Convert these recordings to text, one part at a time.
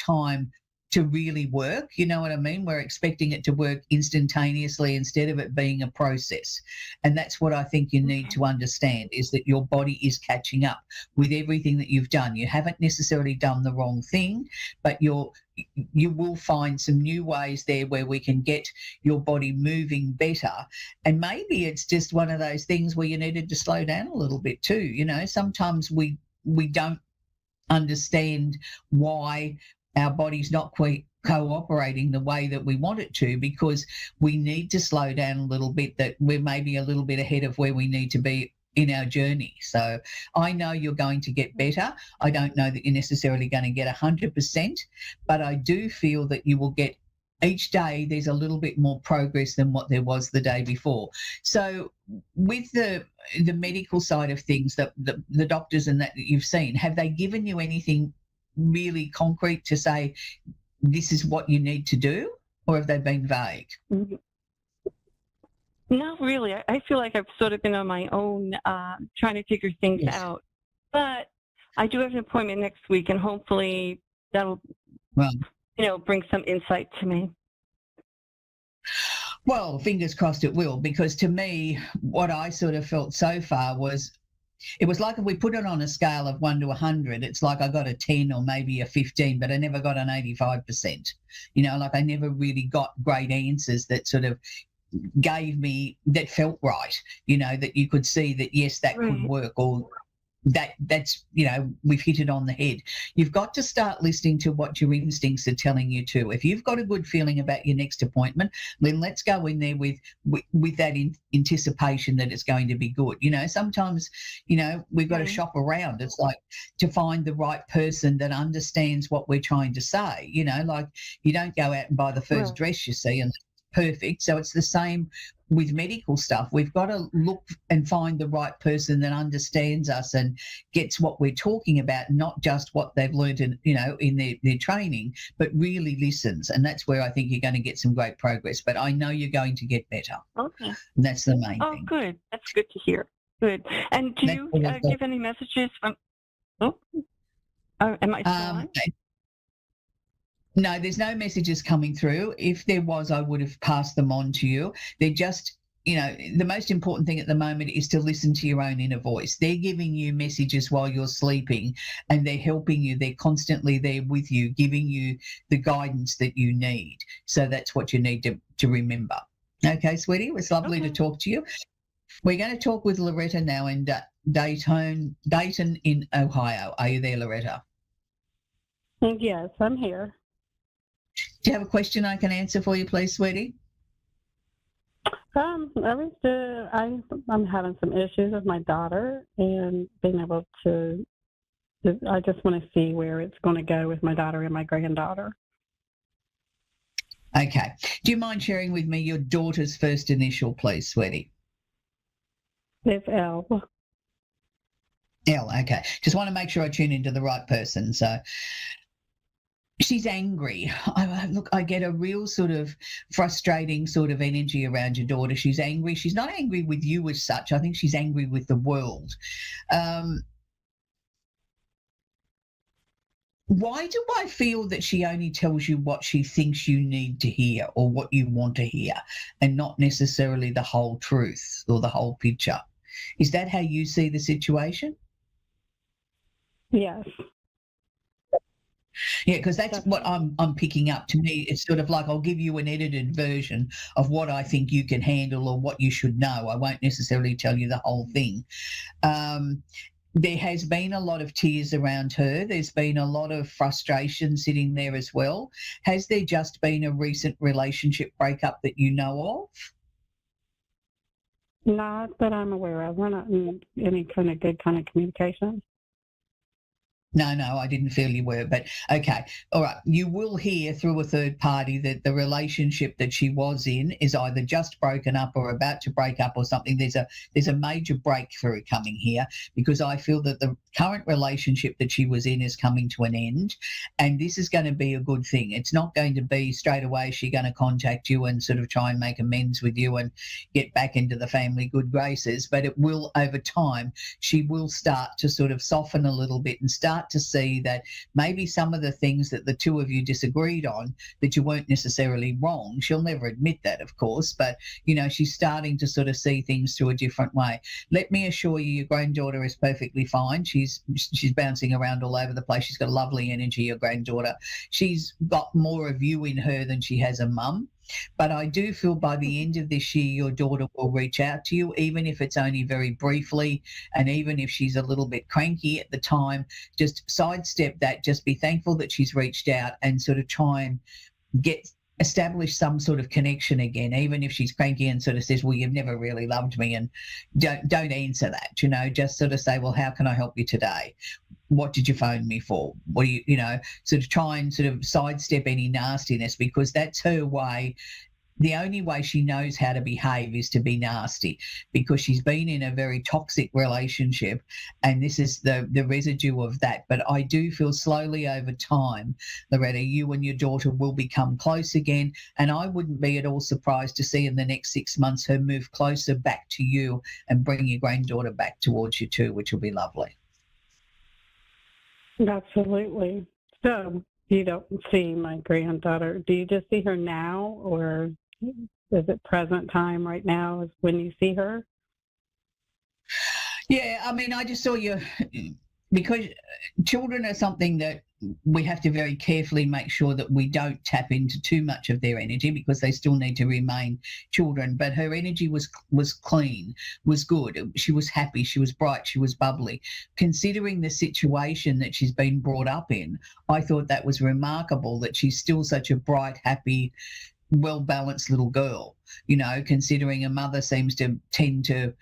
time to really work. You know what I mean? We're expecting it to work instantaneously instead of it being a process. And that's what I think you need to understand, is that your body is catching up with everything that you've done. You haven't necessarily done the wrong thing, but you will find some new ways there where we can get your body moving better. And maybe it's just one of those things where you needed to slow down a little bit too. You know, sometimes we don't understand why our body's not quite cooperating the way that we want it to, because we need to slow down a little bit, that we're maybe a little bit ahead of where we need to be in our journey. So I know you're going to get better. I don't know that you're necessarily going to get 100%, but I do feel that you will get, each day there's a little bit more progress than what there was the day before. So with the medical side of things, the doctors and that you've seen, have they given you anything really concrete to say this is what you need to do, or have they been vague? Not really. I feel like I've sort of been on my own trying to figure things out. But I do have an appointment next week, and hopefully that'll, bring some insight to me. Well, fingers crossed it will, because to me, what I sort of felt so far was, it was like if we put it on a scale of 1 to 100, it's like I got a 10 or maybe a 15, but I never got an 85%. You know, like I never really got great answers that sort of gave me, that felt right, you know, that you could see that, yes, that could work, or that's, you know, we've hit it on the head. You've got to start listening to what your instincts are telling you to. If you've got a good feeling about your next appointment, then let's go in there with that anticipation that it's going to be good. You know, sometimes, you know, we've got to shop around. It's like to find the right person that understands what we're trying to say. You know, like you don't go out and buy the first dress you see and perfect. So it's the same with medical stuff. We've got to look and find the right person that understands us and gets what we're talking about, not just what they've learned in, you know, in their training, but really listens. And that's where I think you're going to get some great progress. But I know you're going to get better. Okay. And that's the main thing. Oh, good. That's good to hear. Good. And do you give any messages from... am I still on? No, there's no messages coming through. If there was, I would have passed them on to you. They're just, you know, the most important thing at the moment is to listen to your own inner voice. They're giving you messages while you're sleeping, and they're helping you. They're constantly there with you, giving you the guidance that you need. So that's what you need to remember. Okay, sweetie, it was lovely to talk to you. We're going to talk with Loretta now in Dayton in Ohio. Are you there, Loretta? Yes, I'm here. Do you have a question I can answer for you, please, sweetie? I'm having some issues with my daughter and being able to, I just want to see where it's going to go with my daughter and my granddaughter. Okay. Do you mind sharing with me your daughter's first initial, please, sweetie? It's L. L, okay. Just want to make sure I tune into the right person. So she's angry. I get a real sort of frustrating sort of energy around your daughter. She's angry. She's not angry with you as such. I think she's angry with the world. Why do I feel that she only tells you what she thinks you need to hear or what you want to hear, and not necessarily the whole truth or the whole picture? Is that how you see the situation? Yes. Yeah, because that's what I'm picking up. To me, it's sort of like I'll give you an edited version of what I think you can handle or what you should know. I won't necessarily tell you the whole thing. There has been a lot of tears around her. There's been a lot of frustration sitting there as well. Has there just been a recent relationship breakup that you know of? Not that I'm aware of. We're not in any kind of good kind of communication. No, I didn't feel you were, but okay. All right. You will hear through a third party that the relationship that she was in is either just broken up or about to break up or something. There's a major breakthrough coming here, because I feel that the current relationship that she was in is coming to an end, and this is going to be a good thing. It's not going to be straight away she's going to contact you and sort of try and make amends with you and get back into the family good graces, but it will, over time, she will start to sort of soften a little bit and start start to see that maybe some of the things that the two of you disagreed on, that you weren't necessarily wrong. She'll never admit that, of course, but, she's starting to sort of see things through a different way. Let me assure you, your granddaughter is perfectly fine. She's bouncing around all over the place. She's got lovely energy, your granddaughter. She's got more of you in her than she has a mum. But I do feel by the end of this year, your daughter will reach out to you, even if it's only very briefly, and even if she's a little bit cranky at the time, just sidestep that. Just be thankful that she's reached out and sort of try and establish some sort of connection again, even if she's cranky and sort of says, well, you've never really loved me, and don't answer that, just sort of say, well, how can I help you today? What did you phone me for? What do you, sort of try and sort of sidestep any nastiness, because that's her way. The only way she knows how to behave is to be nasty, because she's been in a very toxic relationship, and this is the residue of that. But I do feel slowly over time, Loretta, you and your daughter will become close again, and I wouldn't be at all surprised to see in the next 6 months her move closer back to you and bring your granddaughter back towards you too, which will be lovely. Absolutely. So you don't see my granddaughter. Do you just see her now, or is it present time right now is when you see her? Yeah, I mean, I just saw you, because children are something that we have to very carefully make sure that we don't tap into too much of their energy, because they still need to remain children. But her energy was clean, was good. She was happy, she was bright, she was bubbly. Considering the situation that she's been brought up in, I thought that was remarkable, that she's still such a bright, happy, well-balanced little girl, considering a mother seems to tend to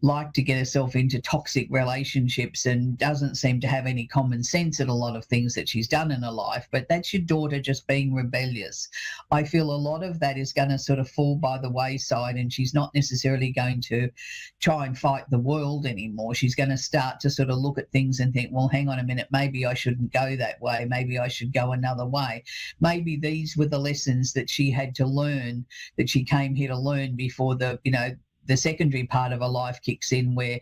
like to get herself into toxic relationships and doesn't seem to have any common sense in a lot of things that she's done in her life. But that's your daughter just being rebellious. I feel a lot of that is going to sort of fall by the wayside, and she's not necessarily going to try and fight the world anymore. She's going to start to sort of look at things and think, well, hang on a minute, maybe I shouldn't go that way. Maybe I should go another way. Maybe these were the lessons that she had to learn, that she came here to learn before the secondary part of her life kicks in, where,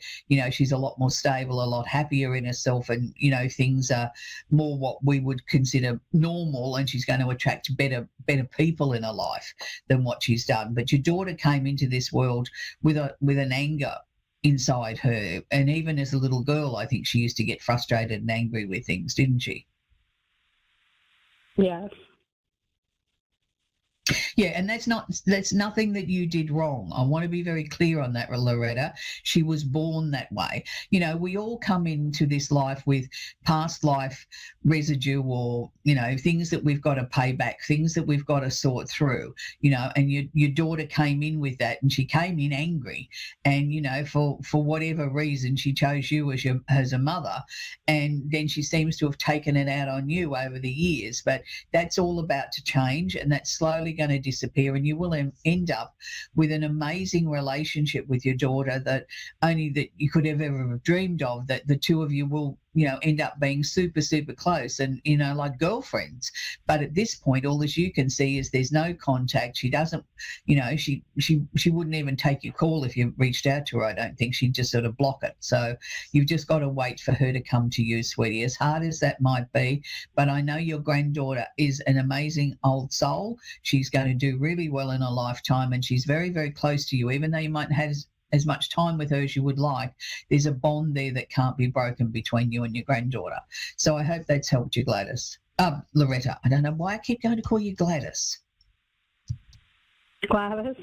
she's a lot more stable, a lot happier in herself, and, things are more what we would consider normal, and she's going to attract better people in her life than what she's done. But your daughter came into this world with an anger inside her, and even as a little girl, I think she used to get frustrated and angry with things, didn't she? Yes. Yeah, and that's nothing that you did wrong. I want to be very clear on that, Loretta. She was born that way. We all come into this life with past life residue, or, things that we've got to pay back, things that we've got to sort through, and your daughter came in with that, and she came in angry, and, for whatever reason, she chose you as a mother, and then she seems to have taken it out on you over the years. But that's all about to change, and that's slowly going to disappear, and you will end up with an amazing relationship with your daughter that only that you could have ever dreamed of, that the two of you will end up being super, super close and, like girlfriends. But at this point, all as you can see is there's no contact. She doesn't, she wouldn't even take your call if you reached out to her. I don't think. She'd just sort of block it. So you've just got to wait for her to come to you, sweetie, as hard as that might be. But I know your granddaughter is an amazing old soul. She's going to do really well in her lifetime, and she's very, very close to you. Even though you might have as much time with her as you would like, there's a bond there that can't be broken between you and your granddaughter. So I hope that's helped you, Gladys. Loretta, I don't know why I keep going to call you Gladys. Gladys?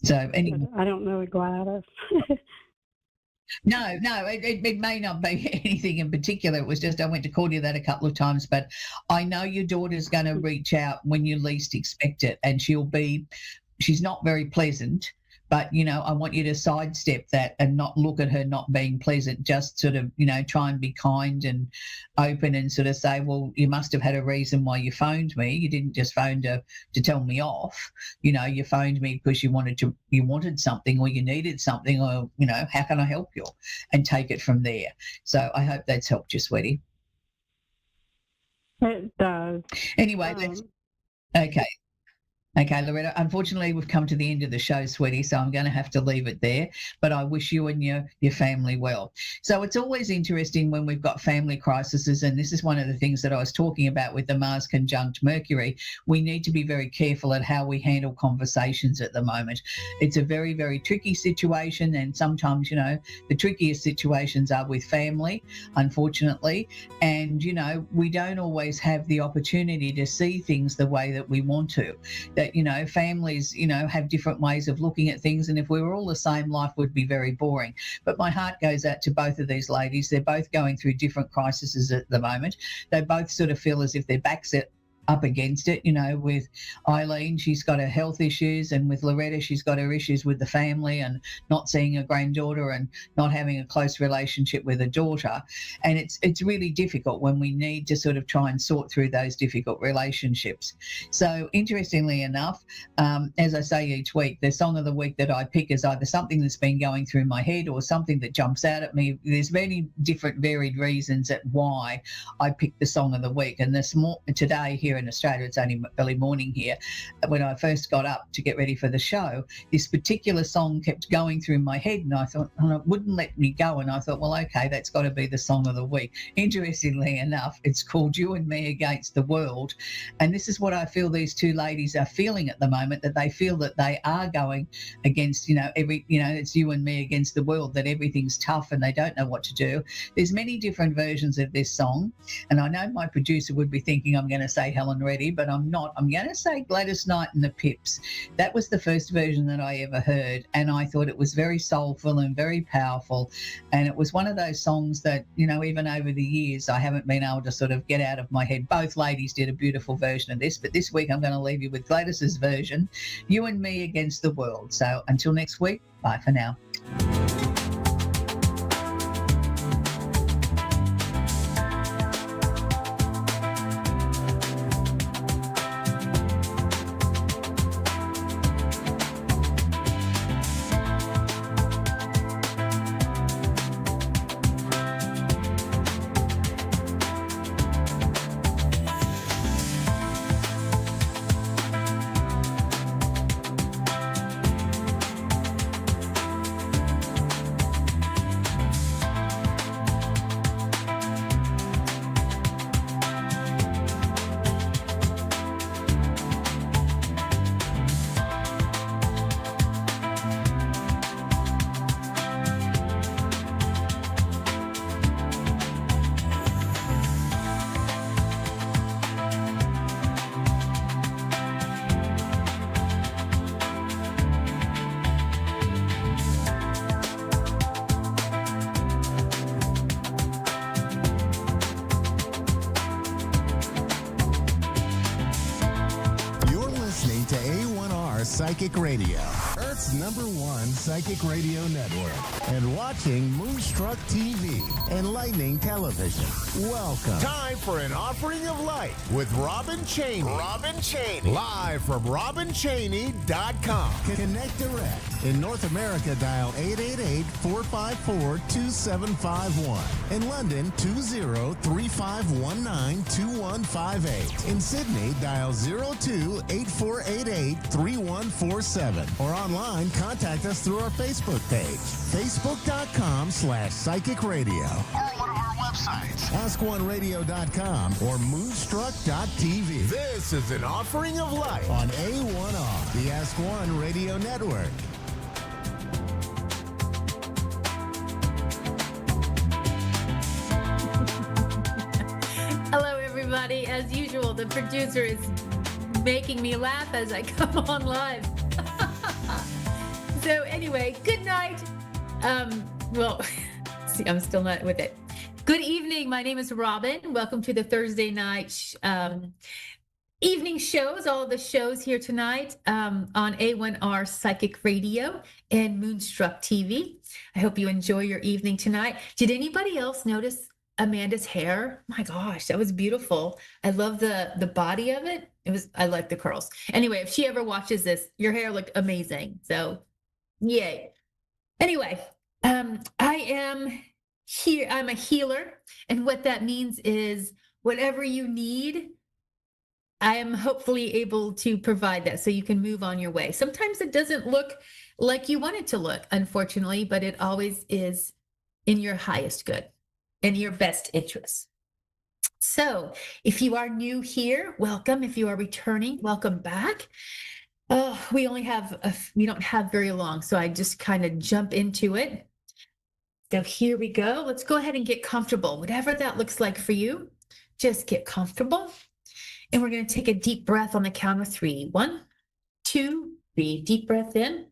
So anyway. I don't know a Gladys. No, it may not be anything in particular. It was just I went to call you that a couple of times, but I know your daughter's going to reach out when you least expect it, and she's not very pleasant. But, I want you to sidestep that and not look at her not being pleasant. Just sort of, try and be kind and open and sort of say, well, you must have had a reason why you phoned me. You didn't just phone to tell me off. You phoned me because you wanted something, or you needed something, or, how can I help you? And take it from there. So I hope that's helped you, sweetie. It does. Anyway, okay. Okay, Loretta, unfortunately, we've come to the end of the show, sweetie, so I'm going to have to leave it there. But I wish you and your family well. So it's always interesting when we've got family crises, and this is one of the things that I was talking about with the Mars conjunct Mercury. We need to be very careful at how we handle conversations at the moment. It's a very, very tricky situation, and sometimes, the trickiest situations are with family, unfortunately. And, we don't always have the opportunity to see things the way that we want to. That families have different ways of looking at things, and if we were all the same, life would be very boring. But my heart goes out to both of these ladies. They're both going through different crises at the moment. They both sort of feel as if their backs up against it. With Eileen, she's got her health issues, and with Loretta, she's got her issues with the family and not seeing a granddaughter and not having a close relationship with a daughter. And it's really difficult when we need to sort of try and sort through those difficult relationships. So interestingly enough, as I say each week, the song of the week that I pick is either something that's been going through my head or something that jumps out at me. There's many different varied reasons at why I pick the song of the week. And today here in Australia, it's only early morning here. When I first got up to get ready for the show, this particular song kept going through my head, and I thought, and it wouldn't let me go. And I thought, well, okay, that's got to be the song of the week. Interestingly enough, it's called You and Me Against the World. And this is what I feel these two ladies are feeling at the moment, that they feel that they are going against, it's you and me against the world, that everything's tough and they don't know what to do. There's many different versions of this song. And I know my producer would be thinking I'm going to say Helen Reddy, but I'm not. I'm going to say Gladys Knight and the Pips. That was the first version that I ever heard, and I thought it was very soulful and very powerful. And it was one of those songs that, even over the years, I haven't been able to sort of get out of my head. Both ladies did a beautiful version of this, but this week I'm going to leave you with Gladys's version, You and Me Against the World. So until next week, bye for now. To A1R Psychic Radio, Earth's #1 psychic radio network, and watching Moonstruck TV, Enlightening Television. Welcome. Time for an offering of light with Robin Chaney. Robin Chaney. Live from RobinChaney.com. Connect direct. In North America, dial 888-454-2751. In London, 20-3519-2158. In Sydney, dial 02-8488-3147. Or online, contact us through our Facebook page, facebook.com/psychic radio. Or one of our websites, askoneradio.com or moonstruck.tv. This is an offering of light on A1R, the Ask One Radio Network. Hello, everybody. As usual, the producer is making me laugh as I come on live. So anyway, good night. See, I'm still not with it. Good evening. My name is Robin. Welcome to the Thursday night evening shows, all of the shows here tonight on A1R Psychic Radio and Moonstruck TV. I hope you enjoy your evening tonight. Did anybody else notice Amanda's hair? My gosh, that was beautiful. I love the body of it. I like the curls. Anyway, if she ever watches this, your hair looked amazing. So yay. Anyway, I am here. I'm a healer. And what that means is whatever you need, I am hopefully able to provide that so you can move on your way. Sometimes it doesn't look like you want it to look, unfortunately, but it always is in your highest good and your best interest. So if you are new here, welcome. If you are returning, welcome back. We don't have very long, so I just kind of jump into it. So here we go. Let's go ahead and get comfortable. Whatever that looks like for you, just get comfortable. And we're going to take a deep breath on the count of 3. 1, 2, 3. Deep breath in.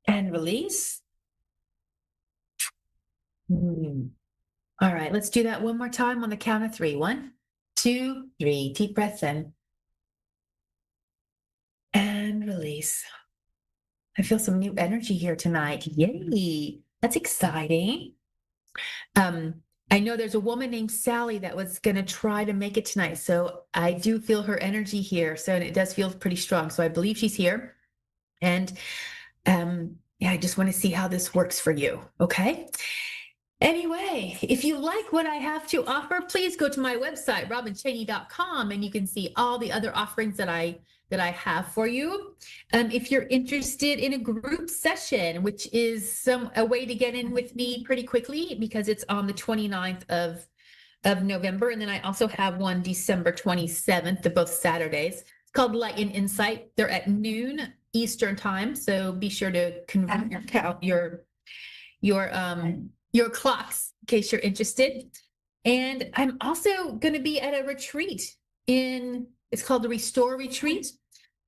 And release. All right, let's do that one more time on the count of 3. 1, 2, 3. Deep breath in. And release. I feel some new energy here tonight. Yay, that's exciting. I know there's a woman named Sally that was going to try to make it tonight. So I do feel her energy here. So it does feel pretty strong. So I believe she's here. And yeah, I just want to see how this works for you. Okay. Anyway, if you like what I have to offer, please go to my website, robinchaney.com, and you can see all the other offerings that I have for you. If you're interested in a group session, which is a way to get in with me pretty quickly because it's on the 29th of November. And then I also have one December 27th, they're both Saturdays. It's called Light and Insight. They're at noon Eastern time. So be sure to count your clocks in case you're interested. And I'm also going to be at a retreat it's called the Restore Retreat,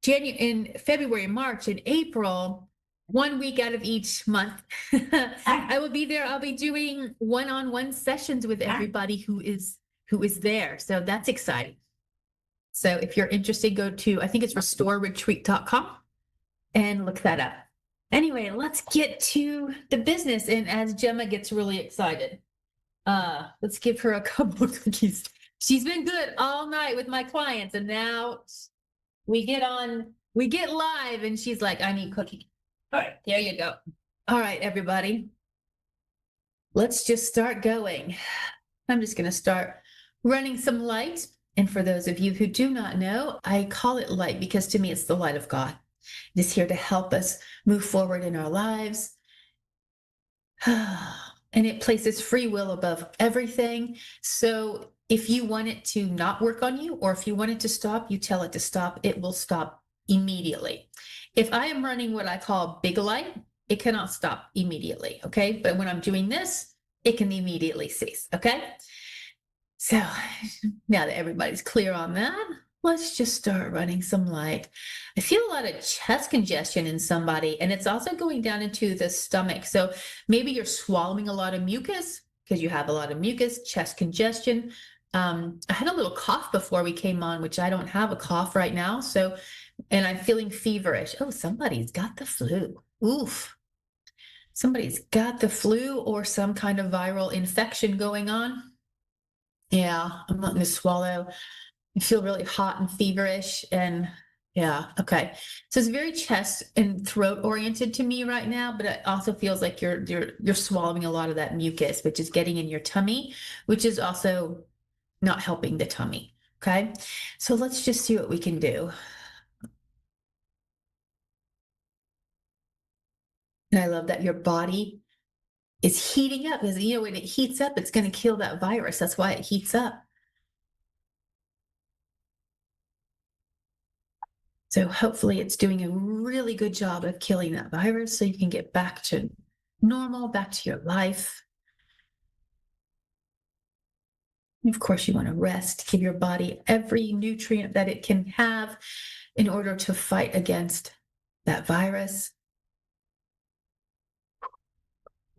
in February, March, and April, 1 week out of each month. I will be there. I'll be doing one-on-one sessions with everybody who is there. So that's exciting. So if you're interested, go to, I think it's restoreretreat.com and look that up. Anyway, let's get to the business. And as Gemma gets really excited, let's give her a couple of cookies. She's been good all night with my clients, and now we get live, and she's like, I need cookies. All right, there you go. All right, everybody. Let's just start going. I'm just going to start running some light. And for those of you who do not know, I call it light because to me, it's the light of God. It is here to help us move forward in our lives. And it places free will above everything. So if you want it to not work on you, or if you want it to stop, you tell it to stop, it will stop immediately. If I am running what I call big light, it cannot stop immediately, okay? But when I'm doing this, it can immediately cease, okay? So now that everybody's clear on that, let's just start running some light. I feel a lot of chest congestion in somebody, and it's also going down into the stomach. So maybe you're swallowing a lot of mucus because you have a lot of mucus, chest congestion. I had a little cough before we came on, which I don't have a cough right now. So, and I'm feeling feverish. Oh, somebody's got the flu. Oof. Somebody's got the flu or some kind of viral infection going on. Yeah, I'm not going to swallow. I feel really hot and feverish, and yeah, okay. So it's very chest and throat oriented to me right now, but it also feels like you're swallowing a lot of that mucus, which is getting in your tummy, which is also not helping the tummy. Okay, so let's just see what we can do. And I love that your body is heating up, because when it heats up, it's going to kill that virus. That's why it heats up. So hopefully it's doing a really good job of killing that virus so you can get back to normal, back to your life. And of course, you want to rest, give your body every nutrient that it can have in order to fight against that virus.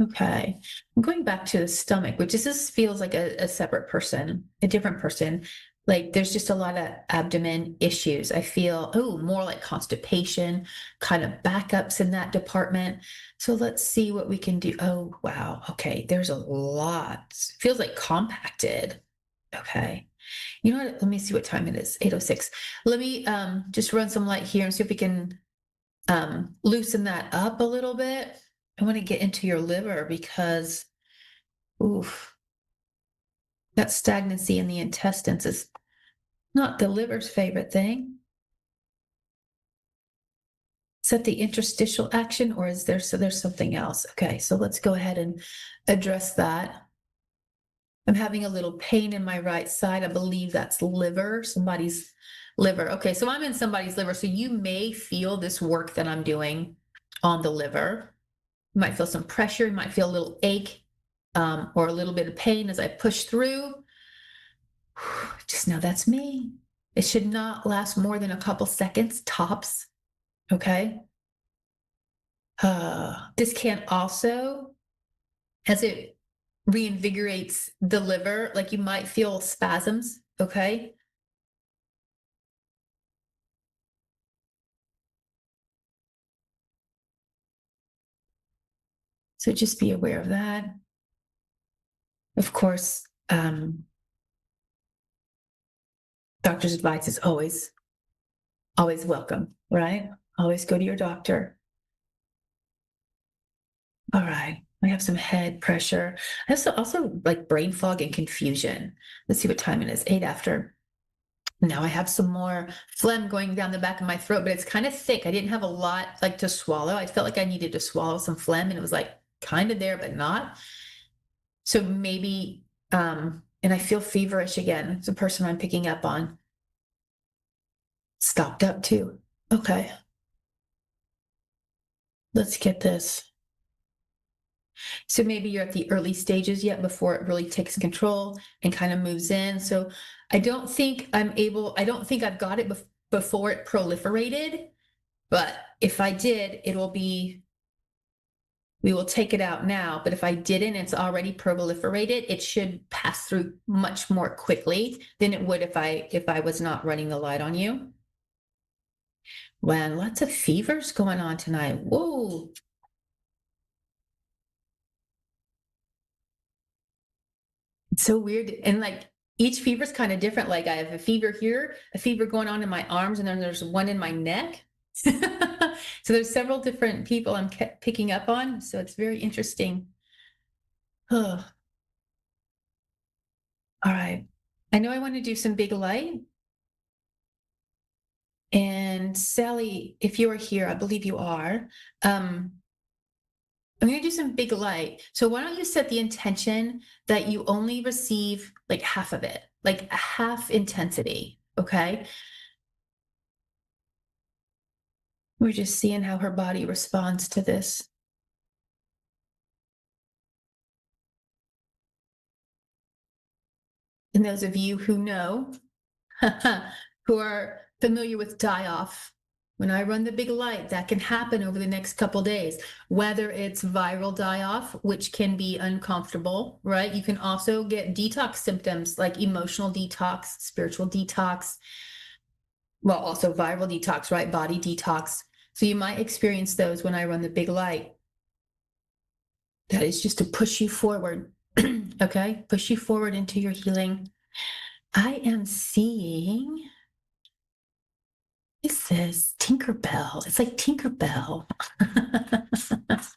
Okay, I'm going back to the stomach, which this feels like a separate person, a different person. Like there's just a lot of abdomen issues. I feel, more like constipation, kind of backups in that department. So let's see what we can do. Oh, wow. Okay, there's a lot. It feels like compacted. Okay. You know what? Let me see what time it is. 8:06. Let me just run some light here and see if we can loosen that up a little bit. I want to get into your liver because, that stagnancy in the intestines is Not the liver's favorite thing. Is that the interstitial action, or is there, so there's something else? Okay, so let's go ahead and address that. I'm having a little pain in my right side. I believe that's liver, somebody's liver. Okay, so I'm in somebody's liver. So you may feel this work that I'm doing on the liver. You might feel some pressure, you might feel a little ache, or a little bit of pain as I push through. Just know that's me. It should not last more than a couple seconds, tops. Okay. This can also, as it reinvigorates the liver, like you might feel spasms. Okay. So just be aware of that. Of course, doctor's advice is always welcome, right? Always go to your doctor. All right, I have some head pressure. I also like brain fog and confusion. Let's see what time it is, 8 after. Now I have some more phlegm going down the back of my throat, but it's kind of thick. I didn't have a lot like to swallow. I felt like I needed to swallow some phlegm, and it was like kind of there, but not. So maybe, and I feel feverish again. It's a person I'm picking up on. Stopped up too. Okay. Let's get this. So maybe you're at the early stages yet before it really takes control and kind of moves in. So I don't think I've got it before it proliferated, but if I did, we will take it out now. But if I didn't, it's already proliferated, it should pass through much more quickly than it would if I was not running the light on you. Wow, lots of fevers going on tonight. Whoa. It's so weird. And like each fever is kind of different. Like I have a fever here, a fever going on in my arms, and then there's one in my neck. So there's several different people I'm picking up on. So it's very interesting. Oh. All right. I know I want to do some big light. And Sally, if you are here, I believe you are, I'm going to do some big light. So why don't you set the intention that you only receive like half of it, like a half intensity, okay? We're just seeing how her body responds to this. And those of you who know, who are familiar with die-off, when I run the big light, that can happen over the next couple days, whether it's viral die-off, which can be uncomfortable, right? You can also get detox symptoms like emotional detox, spiritual detox, well, also viral detox, right? Body detox. So you might experience those when I run the big light. That is just to push you forward, okay? Push you forward into your healing. I am seeing, this is Tinkerbell. It's like Tinkerbell. Has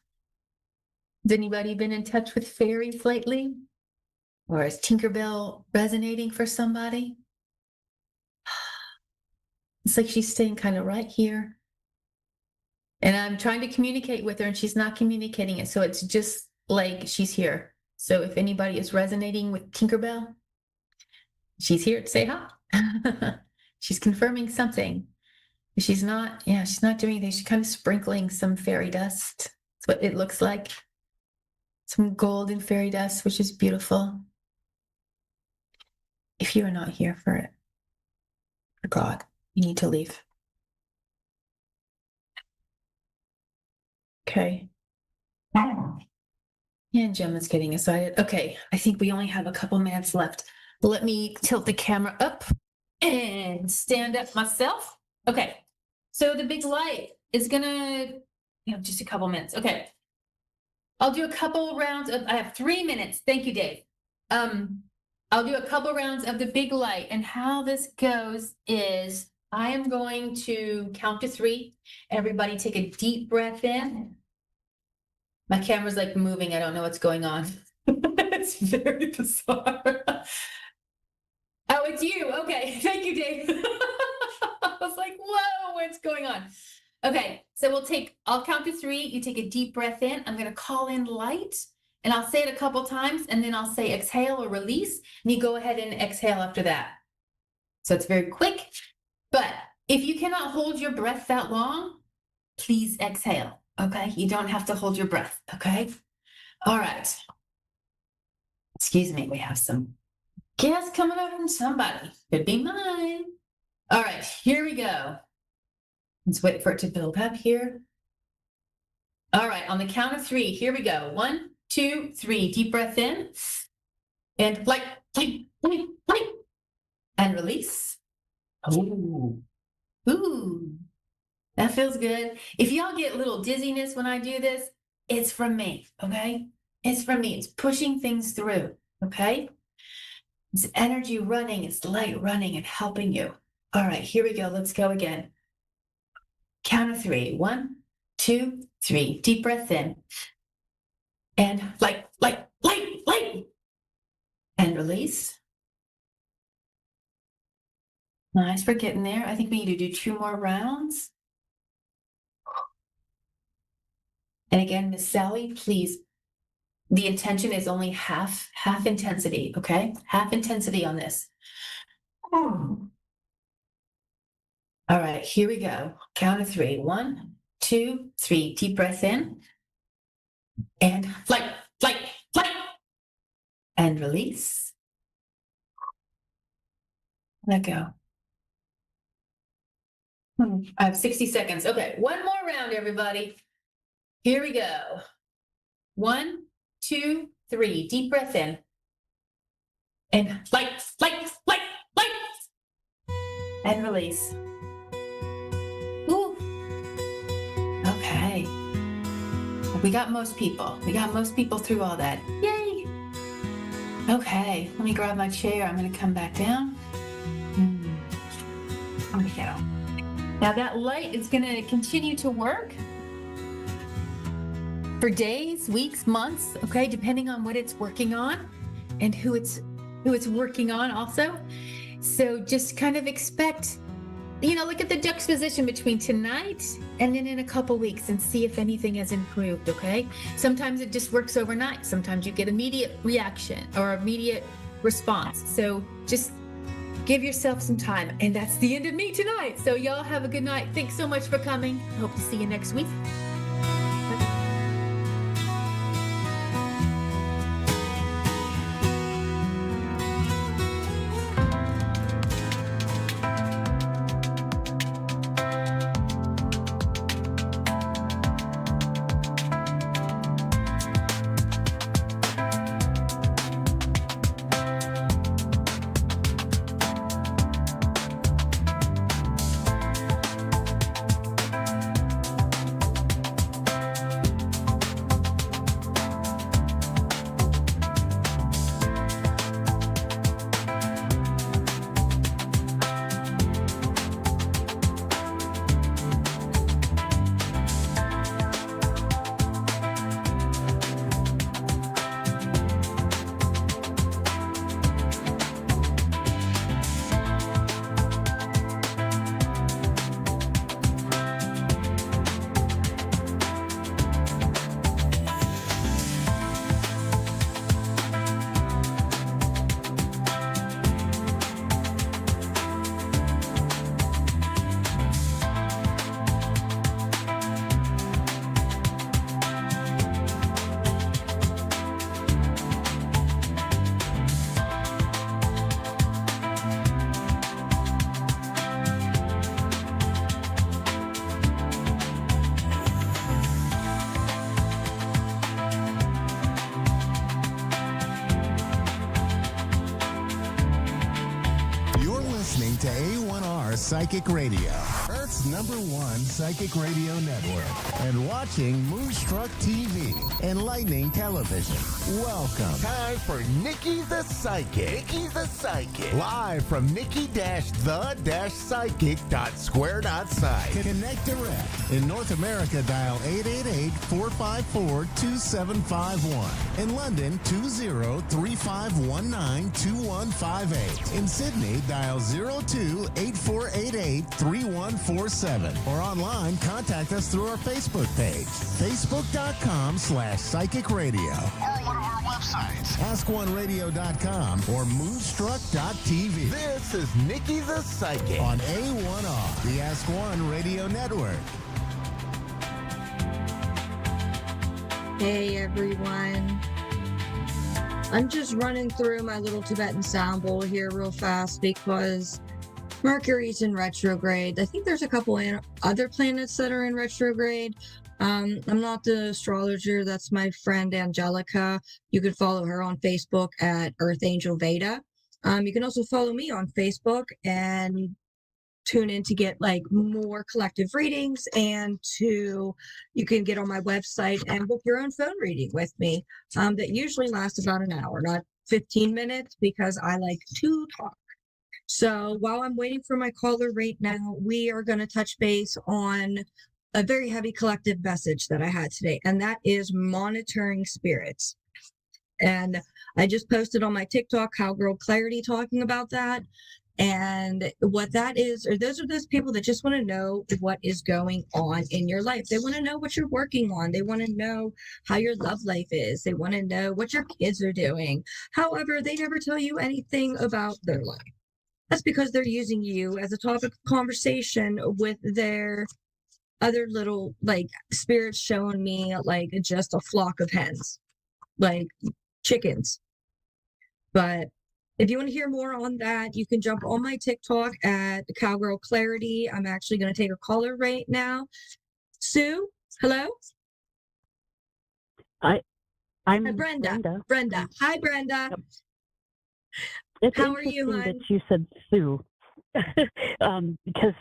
anybody been in touch with fairies lately? Or is Tinkerbell resonating for somebody? It's like she's staying kind of right here. And I'm trying to communicate with her and she's not communicating it. So it's just like she's here. So if anybody is resonating with Tinkerbell, she's here to say hi. She's confirming something. She's not doing anything. She's kind of sprinkling some fairy dust. That's what it looks like. Some golden fairy dust, which is beautiful. If you are not here for it, for God, you need to leave. Okay. And Gemma's getting excited. Okay, I think we only have a couple minutes left. Let me tilt the camera up and stand up myself. Okay, so the big light is gonna, just a couple minutes. Okay, I'll do a couple rounds of, I have 3 minutes. Thank you, Dave. I'll do a couple rounds of the big light, and how this goes is I am going to count to 3. Everybody take a deep breath in. My camera's like moving. I don't know what's going on. It's very bizarre. Oh, it's you. Okay. Thank you, Dave. going on? Okay, so I'll count to 3. You take a deep breath in. I'm going to call in light, and I'll say it a couple times, and then I'll say exhale or release, and you go ahead and exhale after that. So it's very quick, but if you cannot hold your breath that long, please exhale, okay? You don't have to hold your breath, okay? All right. Excuse me, we have some gas coming up from somebody. Could be mine. All right, here we go. Let's wait for it to build up here. All right, on the count of 3, here we go. 1, 2, 3. Deep breath in. And light. And release. Ooh. Ooh. That feels good. If y'all get a little dizziness when I do this, it's from me, okay? It's from me. It's pushing things through, okay? It's energy running. It's light running and helping you. All right, here we go. Let's go again. Count of 3. 1, 2, 3. Deep breath in. And light. And release. Nice, we're getting there. I think we need to do 2 more rounds. And again, Miss Sally, please, the intention is only half intensity, okay? Half intensity on this. All right, here we go. Count of 3. 1, 2, 3. Deep breath in. And light. And release. Let go. I have 60 seconds. Okay, 1 more round, everybody. Here we go. 1, 2, 3. Deep breath in. And light. And release. Ooh. Okay. We got most people. We got most people through all that. Yay. Okay, let me grab my chair. I'm going to come back down. There we go. Now that light is going to continue to work for days, weeks, months, okay, depending on what it's working on and who it's working on also. So just kind of expect, look at the juxtaposition between tonight and then in a couple weeks and see if anything has improved, okay? Sometimes it just works overnight. Sometimes you get immediate reaction or immediate response. So just give yourself some time. And that's the end of me tonight. So y'all have a good night. Thanks so much for coming. Hope to see you next week. listening to A1R Psychic Radio, Earth's #1 psychic radio network, and watching Moonstruck TV, enlightening television. Welcome. Time for Nikki the Psychic. Nikki the Psychic. Live from Nikki-the-psychic.square.site. Connect direct. In North America, dial 888-454-2751. In London, 20-3519-2158. In Sydney, dial 0 202-8488-3147. Or online, contact us through our Facebook page, facebook.com/Psychic Radio. Or one of our websites, askoneradio.com or moonstruck.tv. This is Nikki the Psychic on A1R, the Ask One Radio Network. Hey everyone. I'm just running through my little Tibetan sound bowl here real fast because Mercury's in retrograde. I think there's a couple other planets that are in retrograde. I'm not the astrologer. That's my friend Angelica. You can follow her on Facebook at Earth Angel Veda. You can also follow me on Facebook and tune in to get like more collective readings, and you can get on my website and book your own phone reading with me. That usually lasts about an hour, not 15 minutes, because I like to talk. So while I'm waiting for my caller right now, we are going to touch base on a very heavy collective message that I had today, and that is monitoring spirits. And I just posted on my TikTok, Cowgirl Clarity, talking about that. And what that is, or those are those people that just want to know what is going on in your life. They want to know what you're working on. They want to know how your love life is. They want to know what your kids are doing. However, they never tell you anything about their life. That's because they're using you as a topic of conversation with their other little like spirits showing me like just a flock of hens, like chickens. But if you want to hear more on that, you can jump on my TikTok at Cowgirl Clarity. I'm actually going to take a caller right now. Sue, hello? I'm Hi, Brenda. Brenda. Hi, Brenda. Yep. It's How are you, interesting hon? that you said Sue, because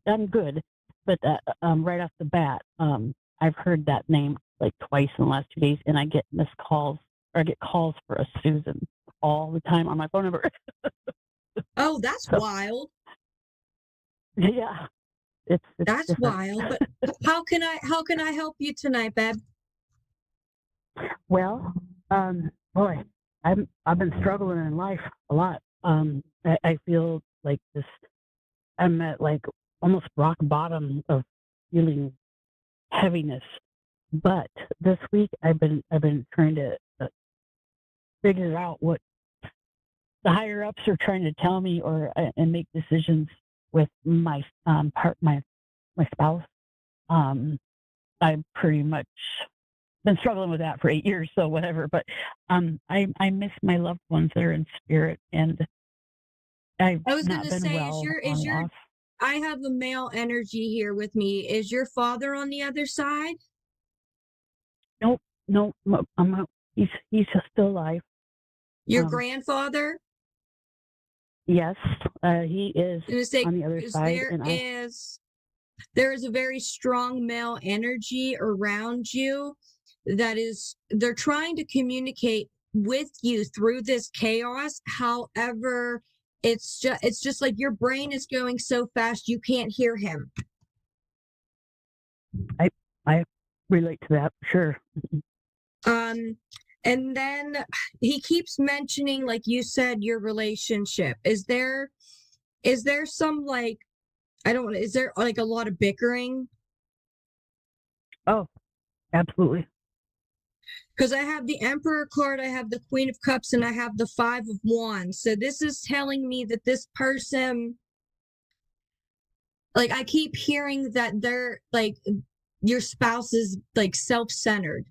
I'm good, but right off the bat, I've heard that name like twice in the last 2 days, and I get missed calls, or I get calls for a Susan all the time on my phone number. Oh, that's wild. Yeah, it's That's different. wild. But how can I help you tonight, babe? Well, boy, I've been struggling in life a lot. I feel like I'm at like almost rock bottom of feeling heaviness. But this week I've been trying to figure out what the higher ups are trying to tell me, and make decisions with my my spouse. I pretty much been struggling with that for 8 years, so whatever. But I miss my loved ones that are in spirit, and I've I was not going to been say, well is on your and off. I have the male energy here with me. Is your father on the other side? No, he's still alive. Your grandfather? Yes, he is I was gonna say, on the other 'cause side, there is a very strong male energy around you they're trying to communicate with you through this chaos. However, it's just like your brain is going so fast you can't hear him. I relate to that, sure. And then he keeps mentioning, like you said, your relationship. Is there some like, is there like a lot of bickering? Oh, absolutely. Because I have the Emperor card, I have the Queen of Cups, and I have the Five of Wands. So this is telling me that this person, like, I keep hearing that they're like, your spouse is like self-centered.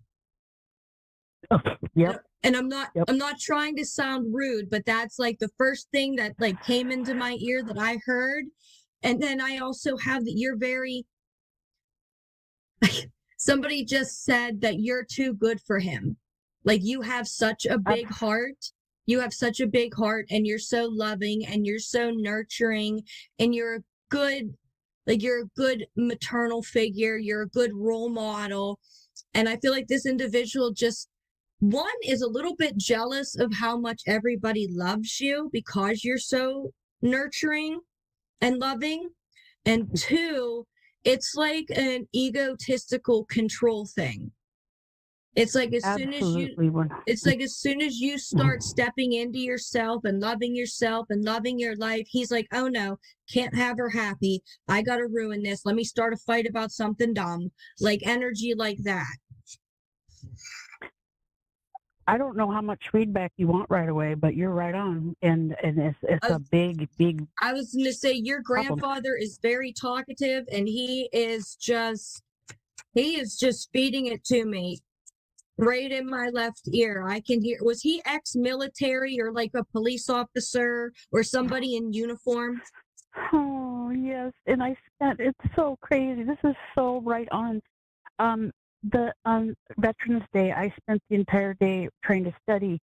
Oh, yep. And I'm not trying to sound rude, but that's like the first thing that like came into my ear that I heard. And then I also have that you're very, somebody just said that you're too good for him. Like you have such a big heart. You have such a big heart, and you're so loving, and you're so nurturing, and you're a good maternal figure. You're a good role model. And I feel like this individual just, one, is a little bit jealous of how much everybody loves you because you're so nurturing and loving. And two, it's like an egotistical control thing. It's like as soon as you Absolutely. it's like as soon as you start stepping into yourself and loving your life, he's like, oh no, can't have her happy. I gotta ruin this. Let me start a fight about something dumb. Like energy like that. I don't know how much feedback you want right away, but you're right on, and it's a big I was gonna say your problem. grandfather is very talkative, and he is just feeding it to me right in my left ear. I can hear. Was he ex-military or like a police officer or somebody in uniform? Oh yes, and I spent. It's so crazy. This is so right on. The Veterans Day, I spent the entire day trying to study.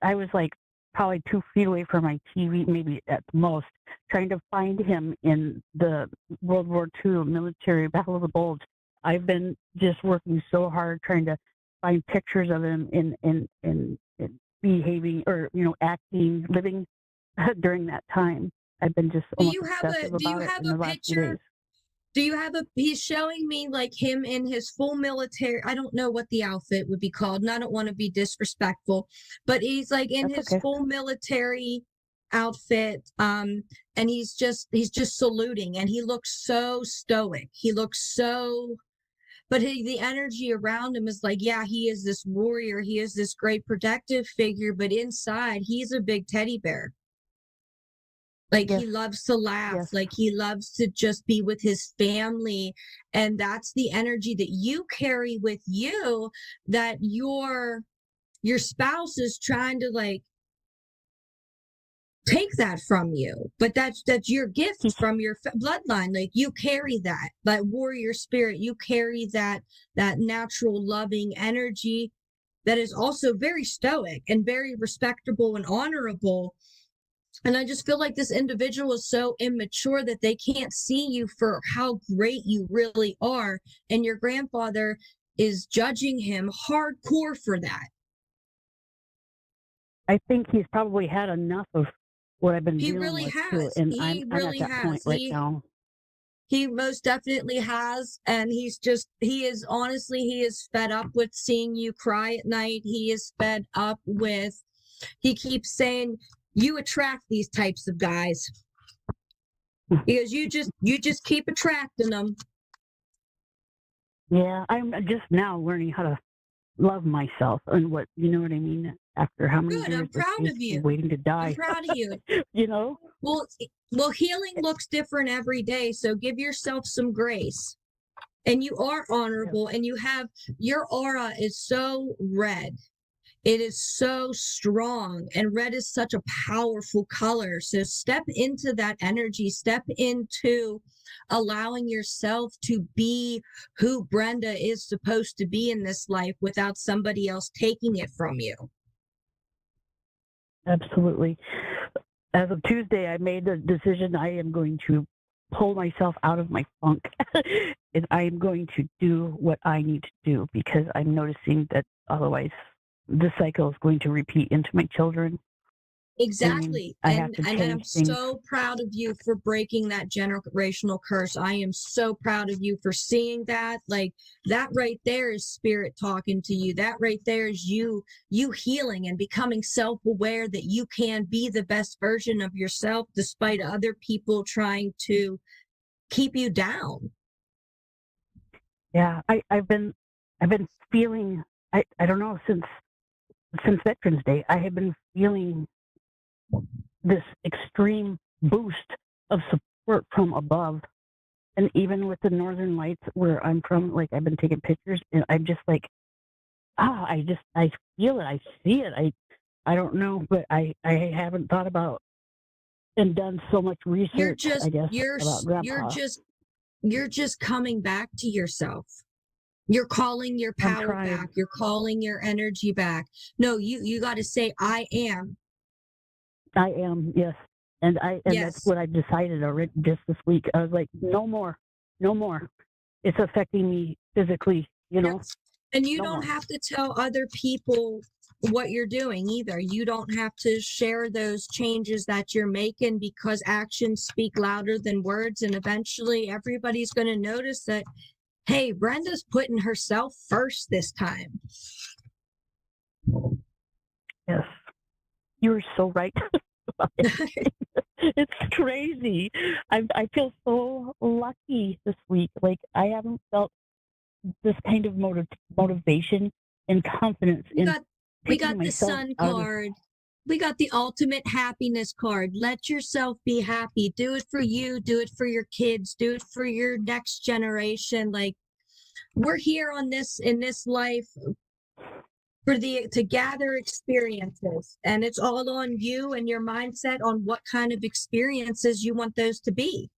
I was like probably 2 feet away from my TV, maybe at the most, trying to find him in the World War II military Battle of the Bulge. I've been just working so hard trying to find pictures of him in behaving or acting, living during that time. I've been just almost obsessive about it in the last few days. Do you have he's showing me like him in his full military, I don't know what the outfit would be called, and I don't want to be disrespectful, but he's like in his full military outfit, and he's just saluting, and he looks so stoic. He looks so, but the energy around him is like, yeah, he is this warrior, he is this great protective figure, but inside he's a big teddy bear. Like he loves to laugh, like he loves to just be with his family. And that's the energy that you carry with you, that your spouse is trying to like take that from you. But that's your gift from your bloodline. Like you carry that warrior spirit, you carry that natural loving energy that is also very stoic and very respectable and honorable. And I just feel like this individual is so immature that they can't see you for how great you really are. And your grandfather is judging him hardcore for that. I think he's probably had enough of what I've been dealing really with has. too. And He I'm really at that has. point right now. He most definitely has. And he is fed up with seeing you cry at night. He is fed up with, he keeps saying, you attract these types of guys because you just keep attracting them. Yeah, I'm just now learning how to love myself and what, you know what I mean? After how many years I'm proud of you. Waiting to die. I'm proud of you. You know? Well, healing looks different every day, so give yourself some grace. And you are honorable, and your aura is so red. It is so strong, and red is such a powerful color. So step into that energy, step into allowing yourself to be who Brenda is supposed to be in this life without somebody else taking it from you. Absolutely. As of Tuesday, I made the decision I am going to pull myself out of my funk and I am going to do what I need to do, because I'm noticing that otherwise the cycle is going to repeat into my children. Exactly. And I'm things. so proud of you for breaking that generational curse. I am so proud of you for seeing that. Like that right there is spirit talking to you. That right there is you healing and becoming self-aware that you can be the best version of yourself despite other people trying to keep you down. Yeah, I've been feeling, I don't know, since Veterans Day, I have been feeling this extreme boost of support from above. And even with the Northern Lights where I'm from, like I've been taking pictures and I'm just like, I feel it, I see it. I don't know, but I haven't thought about and done so much research, I guess, about Grandpa. You're just coming back to yourself. You're calling your power back. You're calling your energy back. No, you got to say, I am. I am, yes. And yes. That's what I've decided already just this week. I was like, no more. It's affecting me physically, you know. And you don't have to tell other people what you're doing either. You don't have to share those changes that you're making, because actions speak louder than words. And eventually everybody's going to notice that, hey, Brenda's putting herself first this time. Yes, you're so right. It's crazy. I feel so lucky this week. Like, I haven't felt this kind of motivation and confidence we got the sun card. We got the ultimate happiness card. Let yourself be happy. Do it for you. Do it for your kids. Do it for your next generation. Like, we're here in this life to gather experiences, and it's all on you and your mindset on what kind of experiences you want those to be.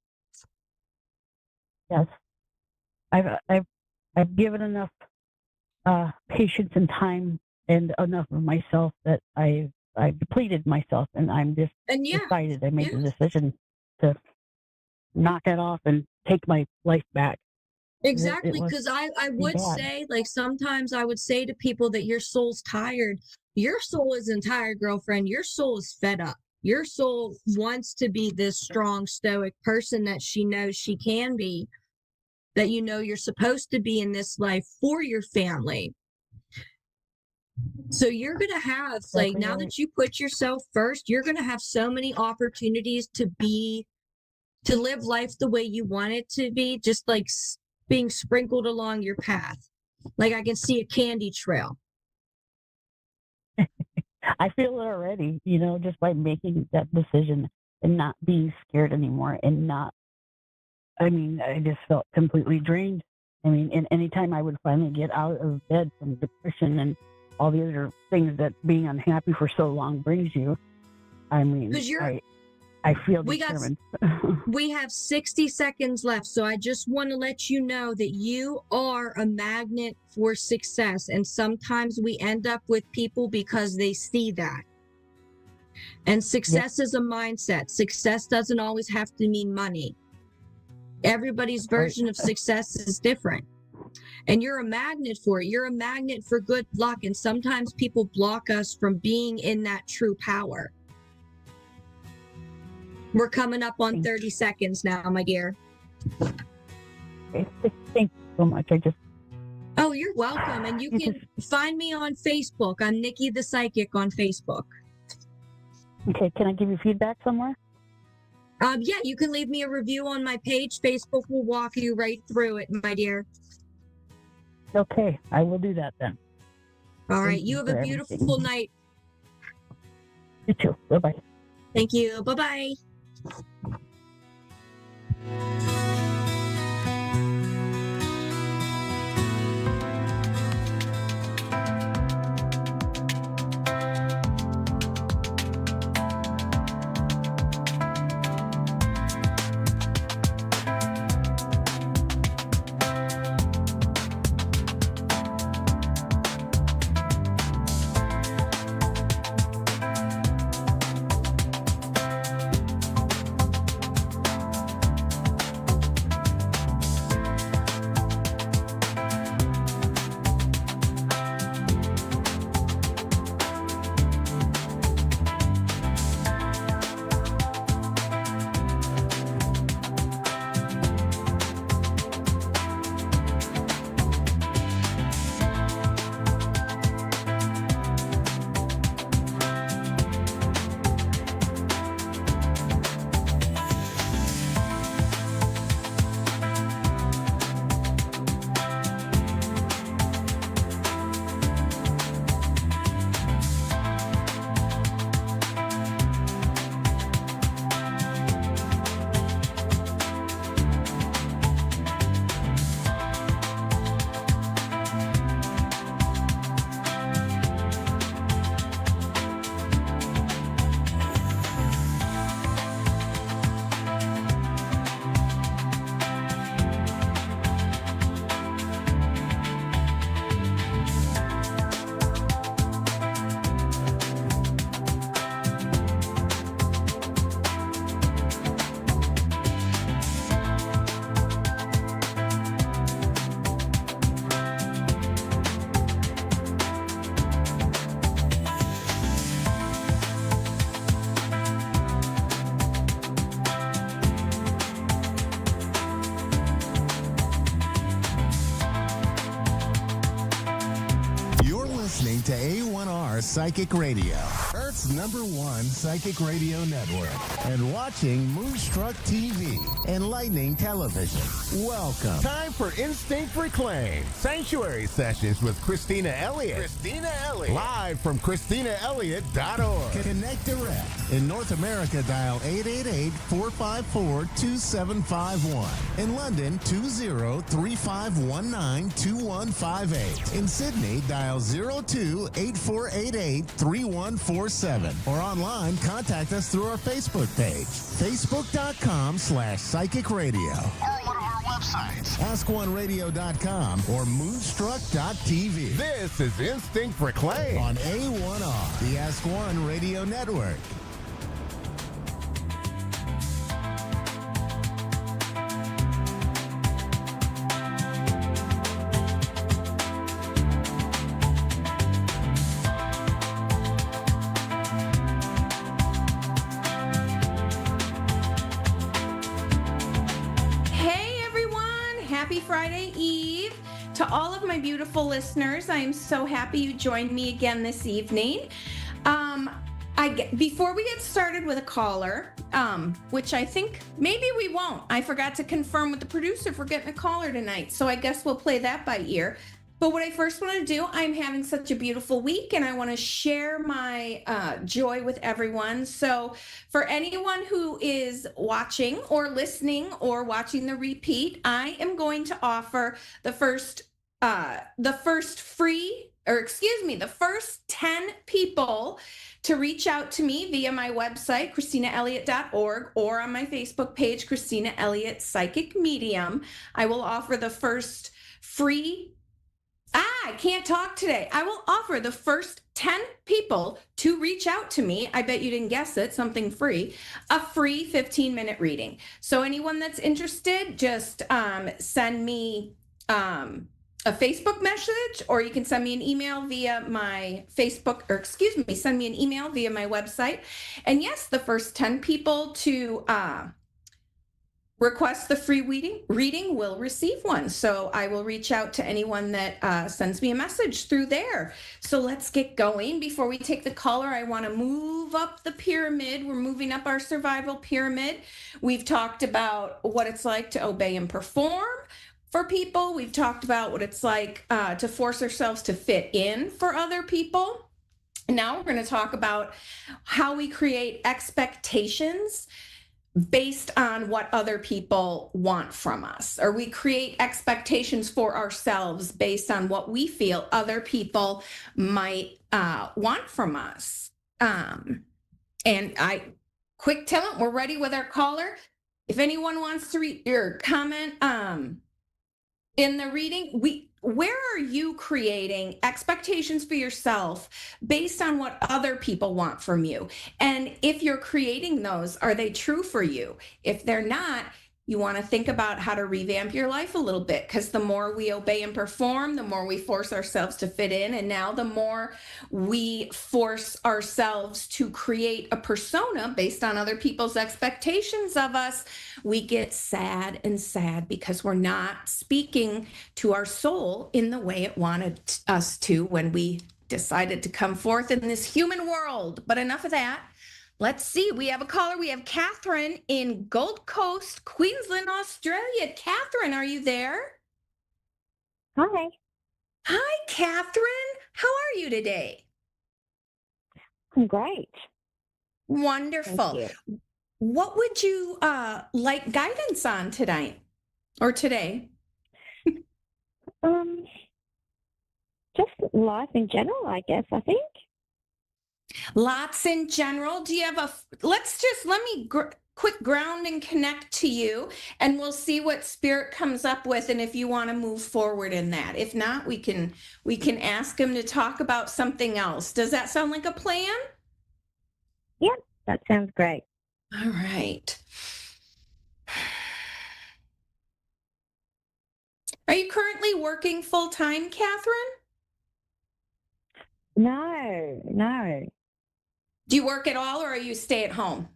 Yes, I've given enough patience and time and enough of myself that I've depleted myself, and I'm just decided. I made the decision to knock it off and take my life back. Exactly, because I would say, like, sometimes I would say to people that your soul's tired. Your soul isn't tired, girlfriend. Your soul is fed up. Your soul wants to be this strong, stoic person that she knows she can be, that you know you're supposed to be in this life for your family. So you're going to have, like, now that you put yourself first, you're going to have so many opportunities to live life the way you want it to be, just like being sprinkled along your path. Like, I can see a candy trail. I feel it already, just by making that decision and not being scared anymore I just felt completely drained. And anytime I would finally get out of bed from depression and all the other things that being unhappy for so long brings you, I feel determined. We have 60 seconds left, so I just want to let you know that you are a magnet for success, and sometimes we end up with people because they see that. And success is a mindset. Success doesn't always have to mean money. Everybody's version of success is different. And you're a magnet for it. You're a magnet for good luck, and sometimes people block us from being in that true power. We're coming up on 30 seconds now, my dear. Thank you so much. Oh, you're welcome. And you can find me on Facebook. I'm Nikki the Psychic on Facebook. Okay, can I give you feedback somewhere? Yeah, you can leave me a review on my page. Facebook will walk you right through it, my dear. Okay, I will do that then. All right, you have a beautiful night. You too. Bye-bye. Thank you. Bye-bye. to A1R Psychic Radio, Earth's #1 psychic radio network, and watching Moonstruck TV, Enlightening Television. Welcome. Time for Instinct Reclaim Sanctuary Sessions with Christina Elliott. Live from ChristinaElliott.org. Connect direct. In North America, dial 888-454-2751. In London, 20-3519-2158. In Sydney, dial 02-8488-3147. Or online, contact us through our Facebook page, facebook.com/psychic radio. Or one of our websites, askoneradio.com or moonstruck.tv. This is Instinct Reclaim on A1R, the Ask One Radio Network. Happy Friday Eve to all of my beautiful listeners. I am so happy you joined me again this evening. Before we get started with a caller, which I think maybe we won't. I forgot to confirm with the producer if we're getting a caller tonight, so I guess we'll play that by ear. But what I first want to do, I'm having such a beautiful week and I want to share my joy with everyone. So for anyone who is watching or listening or watching the repeat, I am going to offer the first 10 people to reach out to me via my website, ChristinaElliott.org, or on my Facebook page, Christina Elliott Psychic Medium. I will offer the first free I can't talk today. I will offer the first 10 people to reach out to me. I bet you didn't guess it, something free, a free 15-minute reading. So anyone that's interested, just send me a Facebook message, or you can send me an email via my send me an email via my website. And yes, the first 10 people to request the free reading will receive one. So I will reach out to anyone that sends me a message through there. So let's get going. Before we take the caller, I want to move up the pyramid. We're moving up our survival pyramid. We've talked about what it's like to obey and perform for people. We've talked about what it's like to force ourselves to fit in for other people. And now we're going to talk about how we create expectations based on what other people want from us, or we create expectations for ourselves based on what we feel other people might want from us. And quick tell them we're ready with our caller. If anyone wants to read your comment in the reading, where are you creating expectations for yourself based on what other people want from you? And if you're creating those, are they true for you? If they're not, you want to think about how to revamp your life a little bit, because the more we obey and perform, the more we force ourselves to fit in. And now the more we force ourselves to create a persona based on other people's expectations of us, we get sad and sad because we're not speaking to our soul in the way it wanted us to when we decided to come forth in this human world. But enough of that. Let's see. We have a caller. We have Catherine in Gold Coast, Queensland, Australia. Catherine, are you there? Hi. Hi, Catherine. How are you today? I'm great. Wonderful. Thank you. What would you like guidance on tonight or today? Just life in general, I guess, I think. Lots in general. Do you have let me quick ground and connect to you, and we'll see what spirit comes up with, and if you want to move forward in that. If not, we can ask him to talk about something else. Does that sound like a plan? Yeah, that sounds great. All right. Are you currently working full-time, Catherine? No. Do you work at all, or are you stay at home?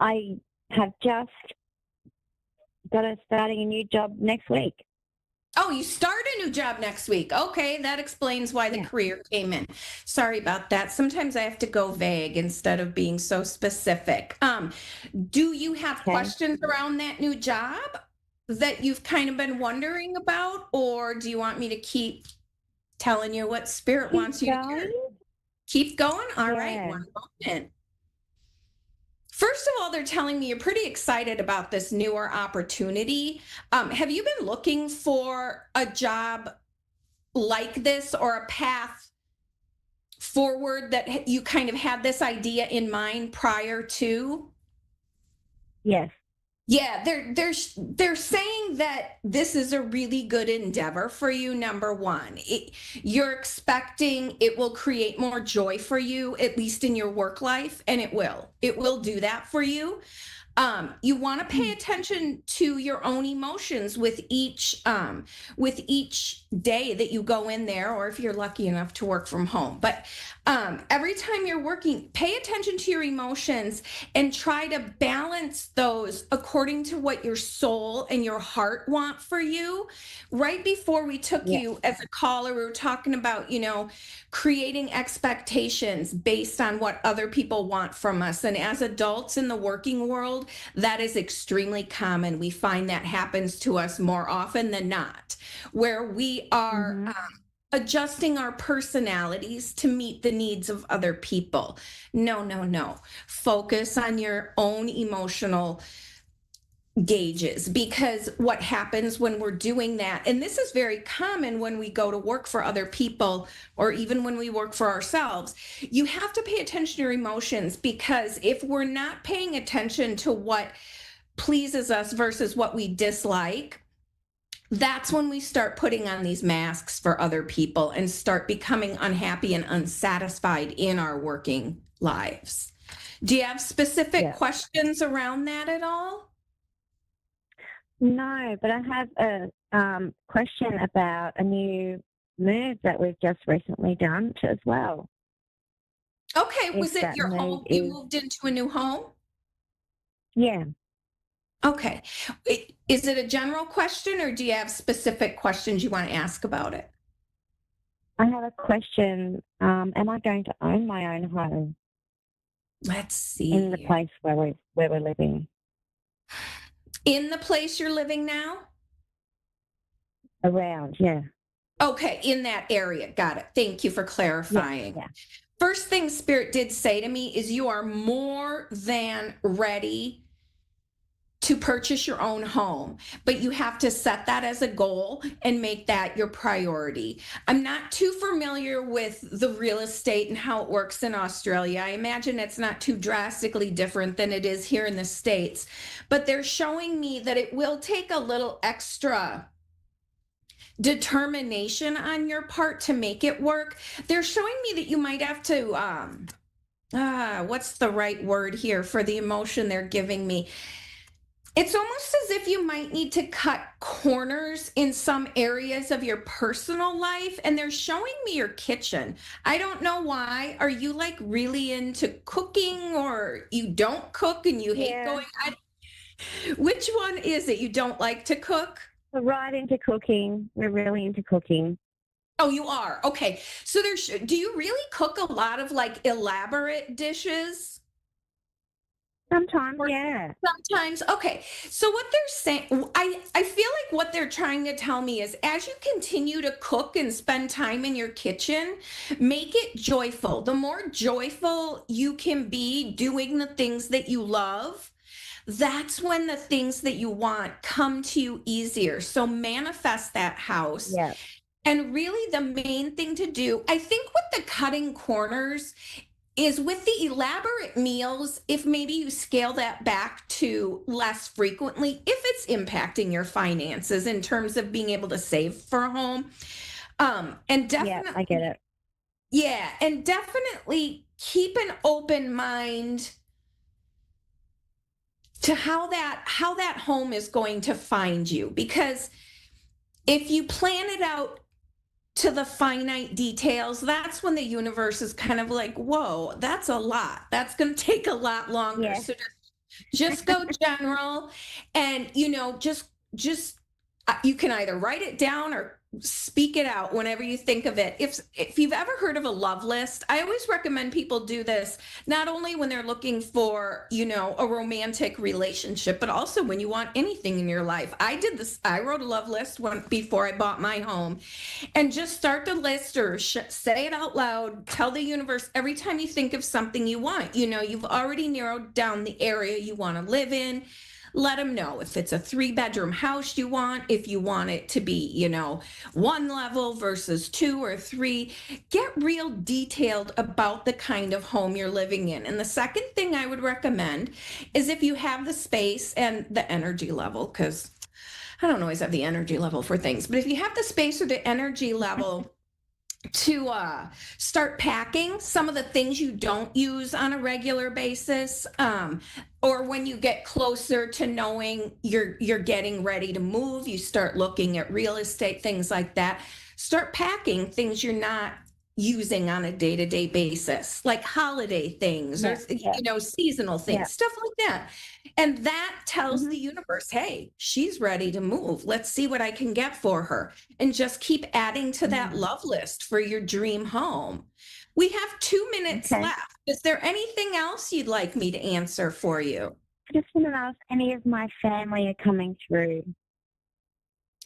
I have just starting a new job next week. Oh, you start a new job next week. Okay, that explains why the career came in. Sorry about that. Sometimes I have to go vague instead of being so specific. Do you have questions around that new job that you've kind of been wondering about, or do you want me to keep telling you what Spirit wants you to hear? Keep going? All right, one moment. First of all, they're telling me you're pretty excited about this newer opportunity. Have you been looking for a job like this or a path forward that you kind of had this idea in mind prior to? Yes. Yeah, they're saying that this is a really good endeavor for you. Number one, you're expecting it will create more joy for you, at least in your work life, and it will do that for you. You want to pay attention to your own emotions with each day that you go in there, or if you're lucky enough to work from home. But every time you're working, pay attention to your emotions and try to balance those according to what your soul and your heart want for you. Right before we took you as a caller, we were talking about, creating expectations based on what other people want from us. And as adults in the working world, that is extremely common. We find that happens to us more often than not, where we are adjusting our personalities to meet the needs of other people. No. Focus on your own emotional gauges, because what happens when we're doing that, and this is very common when we go to work for other people or even when we work for ourselves, you have to pay attention to your emotions, because if we're not paying attention to what pleases us versus what we dislike, that's when we start putting on these masks for other people and start becoming unhappy and unsatisfied in our working lives. Do you have specific questions around that at all? No, but I have a question about a new move that we've just recently done as well. Okay, was it your home? You moved into a new home? Yeah. Okay. Is it a general question, or do you have specific questions you want to ask about it? I have a question. Am I going to own my own home? Let's see. In the place where we're living. In the place you're living now? Around, yeah. Okay, in that area. Got it. Thank you for clarifying. Yeah. First thing Spirit did say to me is you are more than ready to purchase your own home, but you have to set that as a goal and make that your priority. I'm not too familiar with the real estate and how it works in Australia. I imagine it's not too drastically different than it is here in the States, but they're showing me that it will take a little extra determination on your part to make it work. They're showing me that you might have to, what's the right word here for the emotion they're giving me? It's almost as if you might need to cut corners in some areas of your personal life. And they're showing me your kitchen. I don't know why. Are you like really into cooking, or you don't cook and you hate going? Which one is it? You don't like to cook? We're right into cooking. We're really into cooking. Oh, you are? Okay. So do you really cook a lot of like elaborate dishes? Sometimes, yeah. Sometimes. Okay. So what they're saying, I feel like what they're trying to tell me is as you continue to cook and spend time in your kitchen, make it joyful. The more joyful you can be doing the things that you love, that's when the things that you want come to you easier. So manifest that house. Yeah. And really the main thing to do, I think with the cutting corners, is with the elaborate meals, if maybe you scale that back to less frequently, if it's impacting your finances in terms of being able to save for a home. And definitely, yeah, I get it. Yeah, and definitely keep an open mind to how that home is going to find you. Because if you plan it out to the finite details, that's when the universe is kind of like, whoa, that's a lot. That's going to take a lot longer. Yeah. So just go general and, just You can either write it down or speak it out whenever you think of it. If you've ever heard of a love list, I always recommend people do this, not only when they're looking for, a romantic relationship, but also when you want anything in your life. I did this. I wrote a love list before I bought my home, and just start the list or say it out loud. Tell the universe every time you think of something you want. You've already narrowed down the area you want to live in. Let them know if it's a 3-bedroom house you want, if you want it to be, 1 level versus 2 or 3. Get real detailed about the kind of home you're living in. And the second thing I would recommend is if you have the space and the energy level, because I don't always have the energy level for things, but if you have the space or the energy level to start packing some of the things you don't use on a regular basis, or when you get closer to knowing you're getting ready to move, you start looking at real estate, things like that. Start packing things you're not using on a day-to-day basis, like holiday things or seasonal things, stuff like that. And that tells the universe, hey, she's ready to move. Let's see what I can get for her. And just keep adding to that love list for your dream home. We have 2 minutes left. Is there anything else you'd like me to answer for you? I just want to ask, any of my family are coming through?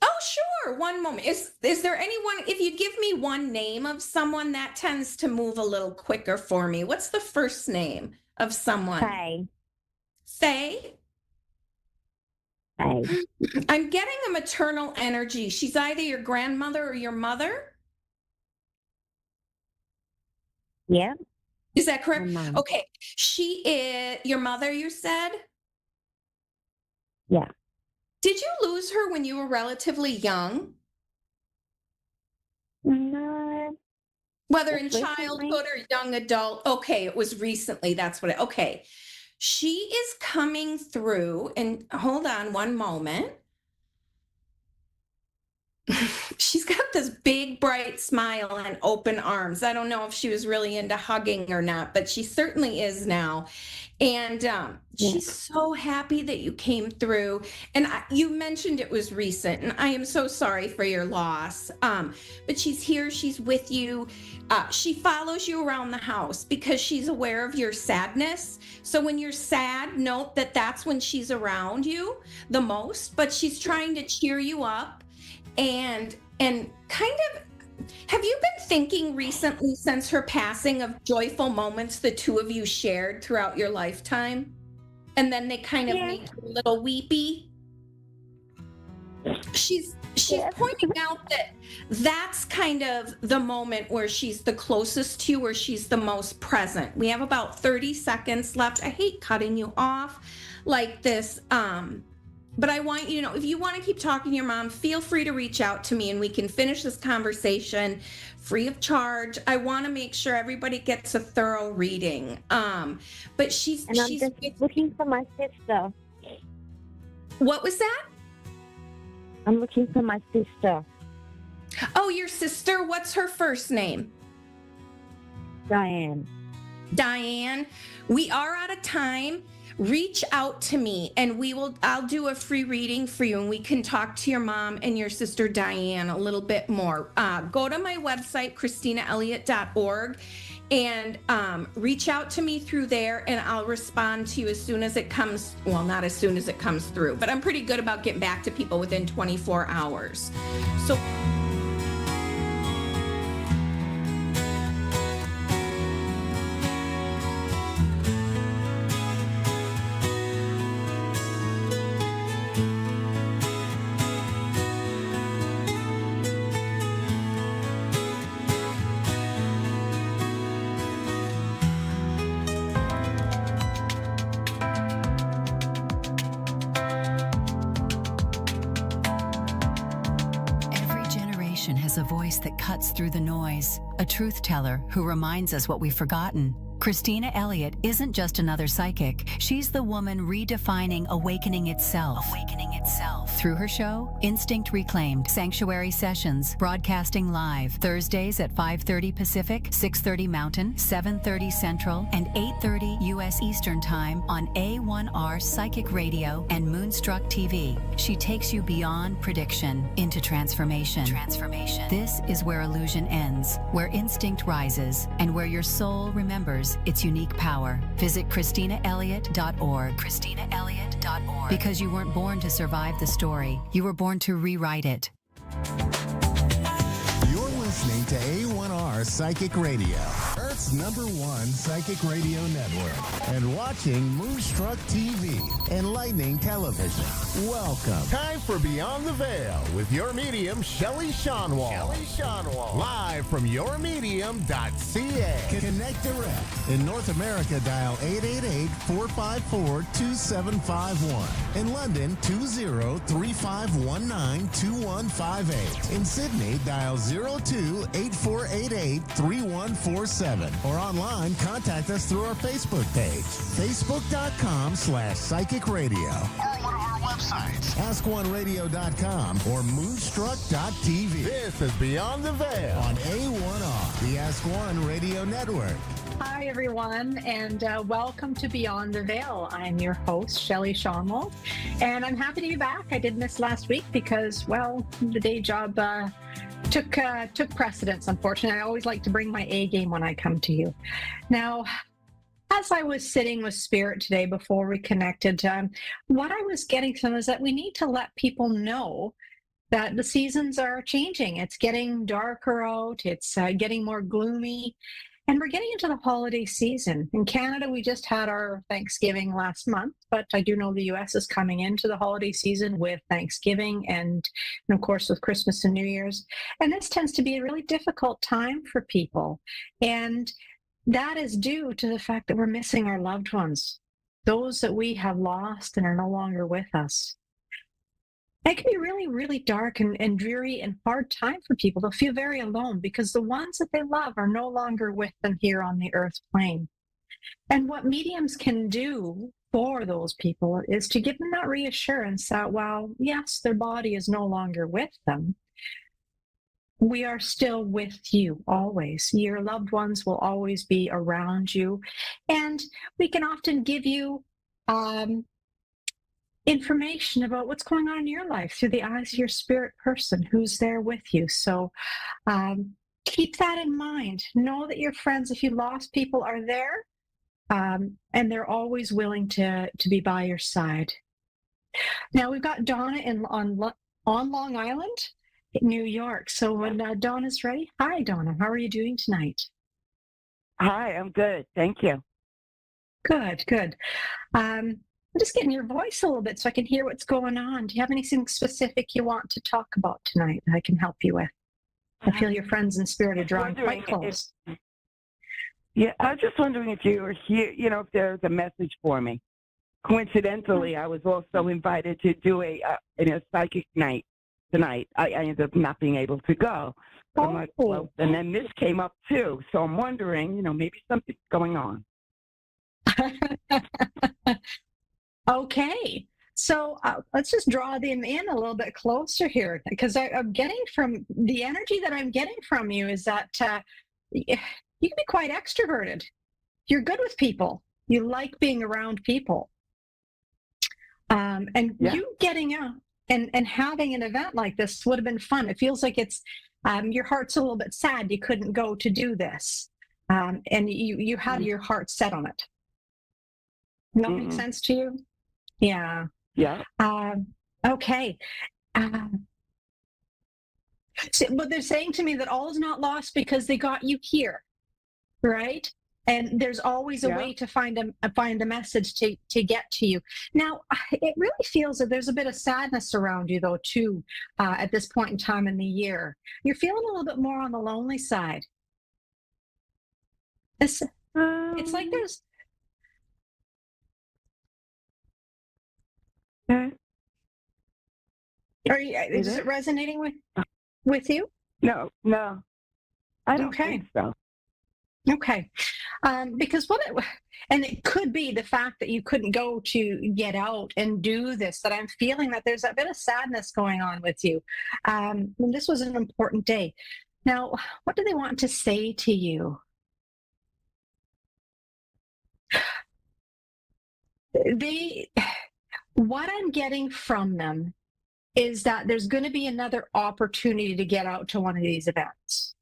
Oh, sure. One moment. Is there anyone, if you give me one name of someone, that tends to move a little quicker for me. What's the first name of someone? Faye. Faye? Faye. I'm getting a maternal energy. She's either your grandmother or your mother. Yeah. Is that correct? My mom. Okay. She is your mother, you said? Yeah. Did you lose her when you were relatively young? No. Whether in Recently. childhood or young adult? Okay, it was recently. That's what okay. She is coming through, and hold on one moment. She's got this big, bright smile and open arms. I don't know if she was really into hugging or not, but she certainly is now. And she's so happy that you came through. And you mentioned it was recent, and I am so sorry for your loss. But she's here. She's with you. She follows you around the house because she's aware of your sadness. So when you're sad, note that that's when she's around you the most. But she's trying to cheer you up. And kind of, have you been thinking recently since her passing of joyful moments the two of you shared throughout your lifetime? And then they kind of make you a little weepy? She's pointing out that that's kind of the moment where she's the closest to you, where she's the most present. We have about 30 seconds left. I hate cutting you off like this. But I want you to know, if you want to keep talking to your mom, feel free to reach out to me and we can finish this conversation free of charge. I want to make sure everybody gets a thorough reading. But she's just looking for my sister. What was that? I'm looking for my sister. Oh, your sister. What's her first name? Diane. Diane. We are out of time. Reach out to me and I'll do a free reading for you and we can talk to your mom and your sister Diane a little bit more. Go to my website, ChristinaElliott.org, and reach out to me through there and I'll respond to you as soon as it comes. Well, not as soon as it comes through, but I'm pretty good about getting back to people within 24 hours. So has a voice that cuts through the noise, a truth teller who reminds us what we've forgotten. Christina Elliott isn't just another psychic. She's the woman redefining awakening itself. Awakening itself. Through her show, Instinct Reclaimed, Sanctuary Sessions, broadcasting live Thursdays at 5:30 Pacific, 6:30 Mountain, 7:30 Central, and 8:30 U.S. Eastern Time on A1R Psychic Radio and Moonstruck TV. She takes you beyond prediction into transformation. This is where illusion ends, where instinct rises, and where your soul remembers its unique power. Visit ChristinaElliott.org. ChristinaElliott.org. Because you weren't born to survive the story, you were born to rewrite it. You're listening to A1R Psychic Radio, Earth's #1 psychic radio network, and watching Moonstruck TV and Lightning Television. Welcome. Time for Beyond the Veil with your medium, Shelley Shonwall. Live from yourmedium.ca. Connect direct. In North America, dial 888-454-2751. In London, 20-3519-2158. In Sydney, dial 02-8488-3147. Or online, contact us through our Facebook page, facebook.com/psychic radio. Or one of our websites, askoneradio.com or moonstruck.tv. This is Beyond the Veil on A1R, the Ask One Radio Network. Hi, everyone, and welcome to Beyond the Veil. I'm your host, Shelley Shonwall, and I'm happy to be back. I did miss last week because, well, the day job took precedence, unfortunately. I always like to bring my A game when I come to you. Now, as I was sitting with Spirit today before we connected, what I was getting from is that we need to let people know that the seasons are changing. It's getting darker out. It's getting more gloomy. And we're getting into the holiday season. In Canada, we just had our Thanksgiving last month, but I do know the U.S. is coming into the holiday season with Thanksgiving and of course, with Christmas and New Year's. And this tends to be a really difficult time for people. And that is due to the fact that we're missing our loved ones, those that we have lost and are no longer with us. It can be really, really dark and dreary and hard time for people. They'll feel very alone because the ones that they love are no longer with them here on the earth plane. And what mediums can do for those people is to give them that reassurance that while, yes, their body is no longer with them, we are still with you always. Your loved ones will always be around you. And we can often give you information about what's going on in your life through the eyes of your spirit person who's there with you. So keep that in mind. Know that your friends, if you lost people, are there, and they're always willing to be by your side. Now we've got Donna on Long Island, New York. So when Donna's ready, hi Donna, how are you doing tonight? Hi, I'm good. Thank you. Good. I'm just getting your voice a little bit so I can hear what's going on. Do you have anything specific you want to talk about tonight that I can help you with? I feel your friends in spirit are drawing quite close. Yeah, I was just wondering if you were here, if there's a message for me. Coincidentally, I was also invited to do a psychic night tonight. I ended up not being able to go. But I'm like, well, and then this came up too. So I'm wondering, maybe something's going on. Okay, so let's just draw them in a little bit closer here, because I'm getting from the energy that I'm getting from you is that you can be quite extroverted. You're good with people. You like being around people. You getting out and having an event like this would have been fun. It feels like it's your heart's a little bit sad you couldn't go to do this, and you had your heart set on it. Does that make sense to you? Yeah. Yeah. Okay. But they're saying to me that all is not lost because they got you here, right? And there's always a way to find a message to get to you. Now, it really feels that there's a bit of sadness around you, though, too, at this point in time in the year. You're feeling a little bit more on the lonely side. It's like there's... Is it resonating with you? No. I don't think so. Okay. Because and it could be the fact that you couldn't go to get out and do this, that I'm feeling that there's a bit of sadness going on with you. And this was an important day. Now, what do they want to say to you? What I'm getting from them is that there's going to be another opportunity to get out to one of these events.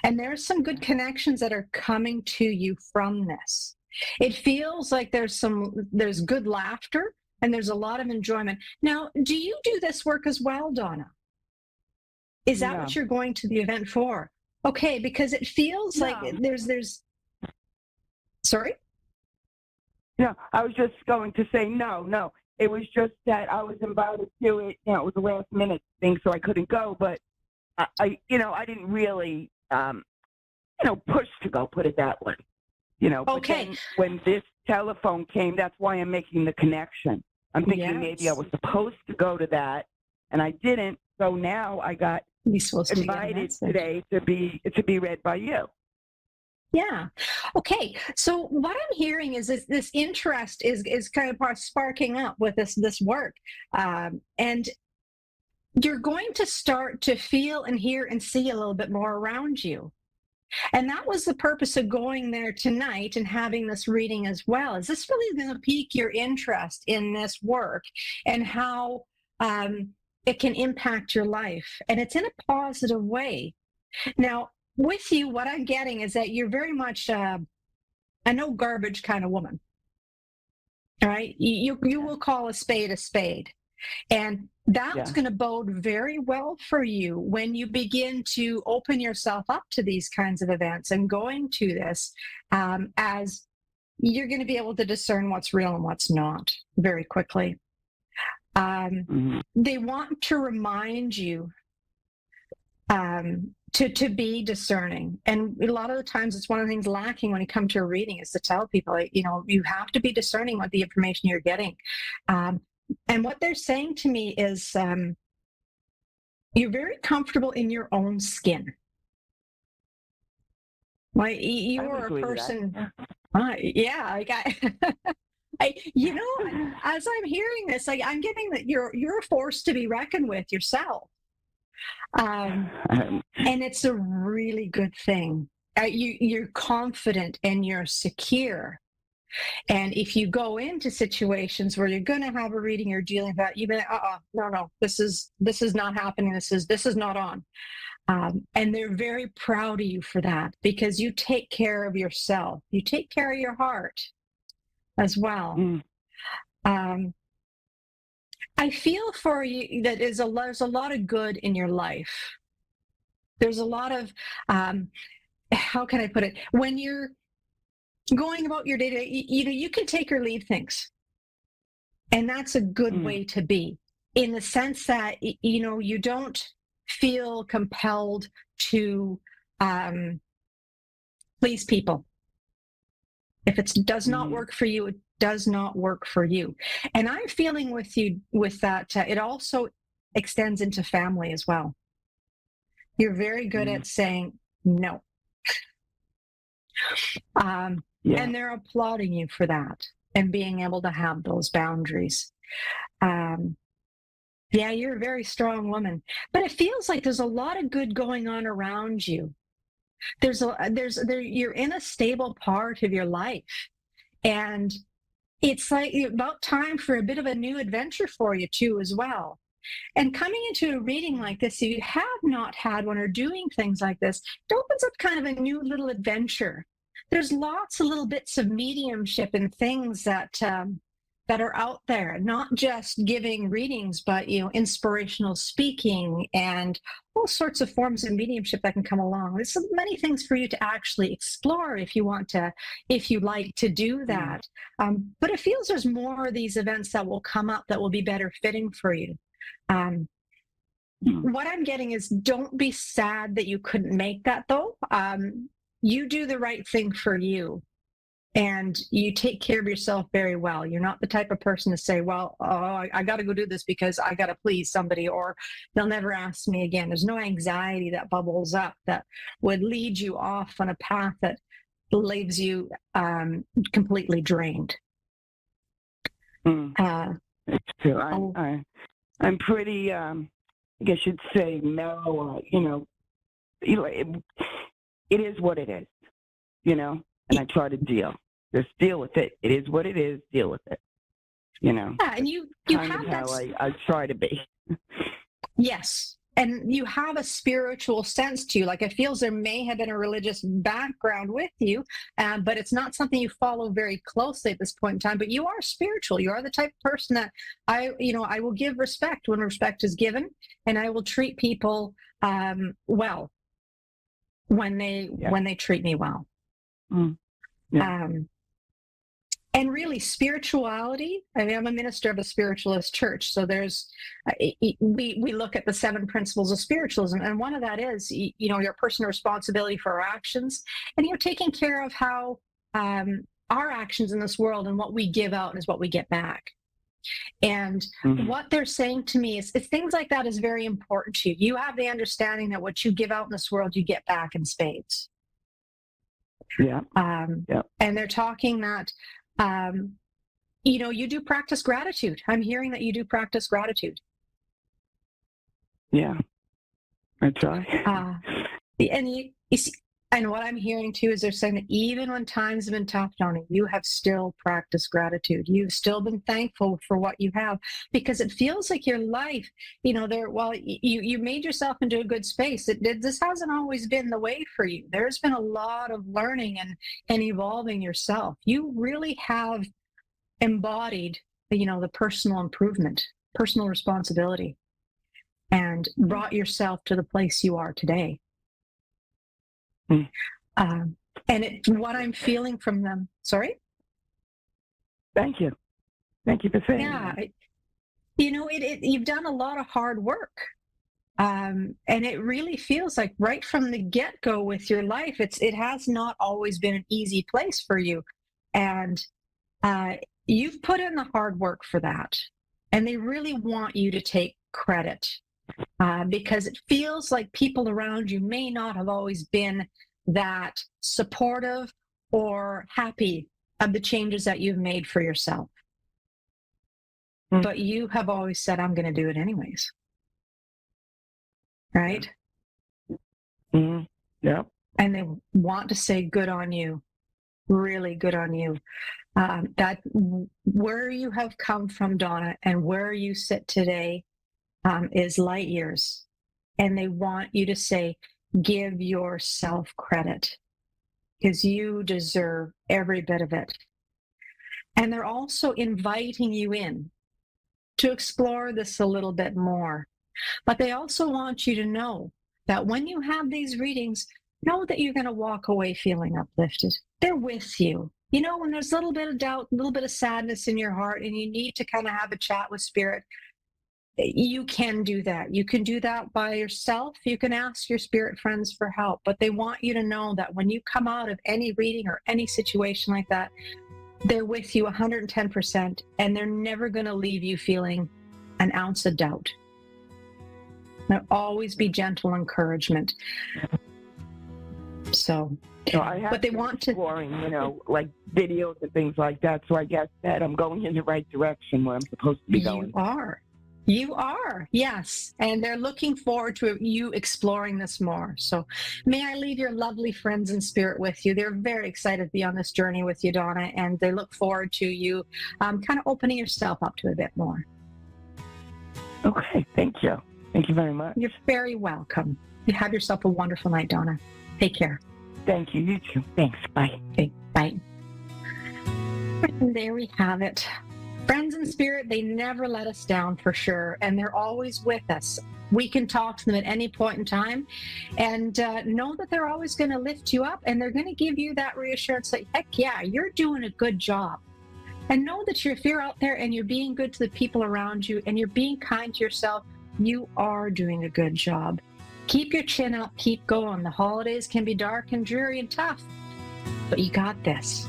And there's some good connections that are coming to you from this. It feels like there's good laughter and there's a lot of enjoyment. Now, do you do this work as well, Donna? Is that what you're going to the event for? Okay, because it feels like there's Sorry? No, I was just going to say no. It was just that I was invited to it. You know, it was a last minute thing, so I couldn't go. But I didn't really, push to go. Put it that way. Okay. But then when this telephone came, that's why I'm making the connection. I'm thinking maybe I was supposed to go to that, and I didn't. So now I got invited today to be read by you. Yeah. Okay. So what I'm hearing is this interest is kind of sparking up with this work, and you're going to start to feel and hear and see a little bit more around you. And that was the purpose of going there tonight and having this reading as well. Is this really going to pique your interest in this work and how it can impact your life? And it's in a positive way. Now, with you, what I'm getting is that you're very much a no garbage kind of woman. All right? You will call a spade. And that's going to bode very well for you when you begin to open yourself up to these kinds of events and going to this, as you're going to be able to discern what's real and what's not very quickly. They want to remind you to be discerning. And a lot of the times it's one of the things lacking when you come to a reading is to tell people, you have to be discerning with the information you're getting. And what they're saying to me is you're very comfortable in your own skin. Like you're a person. As I'm hearing this, I'm getting that you're a force to be reckoned with yourself. And it's a really good thing. You're confident and you're secure. And if you go into situations where you're going to have a reading you're dealing with that, you've been, no, this is not happening. This is not on. And they're very proud of you for that because you take care of yourself. You take care of your heart as well. I feel for you that there's a lot of good in your life. There's a lot of, how can I put it? When you're going about your day-to-day, you can take or leave things. And that's a good way to be, in the sense that, you don't feel compelled to please people. If it does not work for you, it does not work for you. And I'm feeling with you with that. It also extends into family as well. You're very good at saying no. And they're applauding you for that and being able to have those boundaries. You're a very strong woman, but it feels like there's a lot of good going on around you. You're in a stable part of your life, and it's like about time for a bit of a new adventure for you too as well. And coming into a reading like this, if you have not had one or doing things like this, it opens up kind of a new little adventure. There's lots of little bits of mediumship and things that are out there, not just giving readings, but inspirational speaking and all sorts of forms of mediumship that can come along. There's so many things for you to actually explore if you like to do that. But it feels there's more of these events that will come up that will be better fitting for you. What I'm getting is, don't be sad that you couldn't make that though. You do the right thing for you. and you take care of yourself very well. You're not the type of person to say, well, I got to go do this because I got to please somebody, or they'll never ask me again. There's no anxiety that bubbles up that would lead you off on a path that leaves you completely drained. That's true. I'm pretty, I guess you'd say mellow, it is what it is, and I try to just deal with it. It is what it is, deal with it, Yeah, and you kind have of that. how I try to be. Yes. And you have a spiritual sense to you. Like, it feels there may have been a religious background with you, but it's not something you follow very closely at this point in time. But you are spiritual. You are the type of person that I will give respect when respect is given, and I will treat people well when they treat me well. Yeah. And really, spirituality, I mean, I'm a minister of a spiritualist church. So we look at the 7 principles of spiritualism. And one of that is, your personal responsibility for our actions. And you're taking care of how our actions in this world and what we give out is what we get back. And what they're saying to me is things like that is very important to you. You have the understanding that what you give out in this world, you get back in spades. Yeah. And they're talking that, you do practice gratitude. I'm hearing that you do practice gratitude. Yeah, I try. And you see, and what I'm hearing too is they're saying that even when times have been tough, Donna, you have still practiced gratitude. You've still been thankful for what you have, because it feels like your life, you made yourself into a good space. This hasn't always been the way for you. There's been a lot of learning and evolving yourself. You really have embodied, the personal improvement, personal responsibility, and brought yourself to the place you are today. And what I'm feeling from them. Sorry? Thank you. Thank you for saying that. You've done a lot of hard work. And it really feels like right from the get-go with your life, it has not always been an easy place for you. And you've put in the hard work for that. And they really want you to take credit. Because it feels like people around you may not have always been that supportive or happy of the changes that you've made for yourself. But you have always said, I'm going to do it anyways. Right? Yeah. And they want to say, good on you. Really good on you. That where you have come from, Donna, and where you sit today is light years. And they want you to say, give yourself credit, because you deserve every bit of it. And they're also inviting you in to explore this a little bit more. But they also want you to know that when you have these readings, know that you're going to walk away feeling uplifted. They're with you. When there's a little bit of doubt, a little bit of sadness in your heart, and you need to kind of have a chat with Spirit, you can do that. You can do that by yourself. You can ask your spirit friends for help, but they want you to know that when you come out of any reading or any situation like that, they're with you 110%, and they're never going to leave you feeling an ounce of doubt. There'll always be gentle encouragement. So I have but they want to exploring, like videos and things like that. So I guess that I'm going in the right direction where I'm supposed to be going. You are, yes. And they're looking forward to you exploring this more. So may I leave your lovely friends in spirit with you. They're very excited to be on this journey with you, Donna, and they look forward to you kind of opening yourself up to a bit more. Okay, thank you. Thank you very much. You're very welcome. You have yourself a wonderful night, Donna. Take care. Thank you. You too. Thanks. Bye. Okay, bye. And there we have it. Friends in spirit, they never let us down for sure, and they're always with us. We can talk to them at any point in time, and know that they're always going to lift you up, and they're going to give you that reassurance that, heck yeah, you're doing a good job. And know that if you're out there and you're being good to the people around you and you're being kind to yourself, you are doing a good job. Keep your chin up, keep going. The holidays can be dark and dreary and tough, but you got this.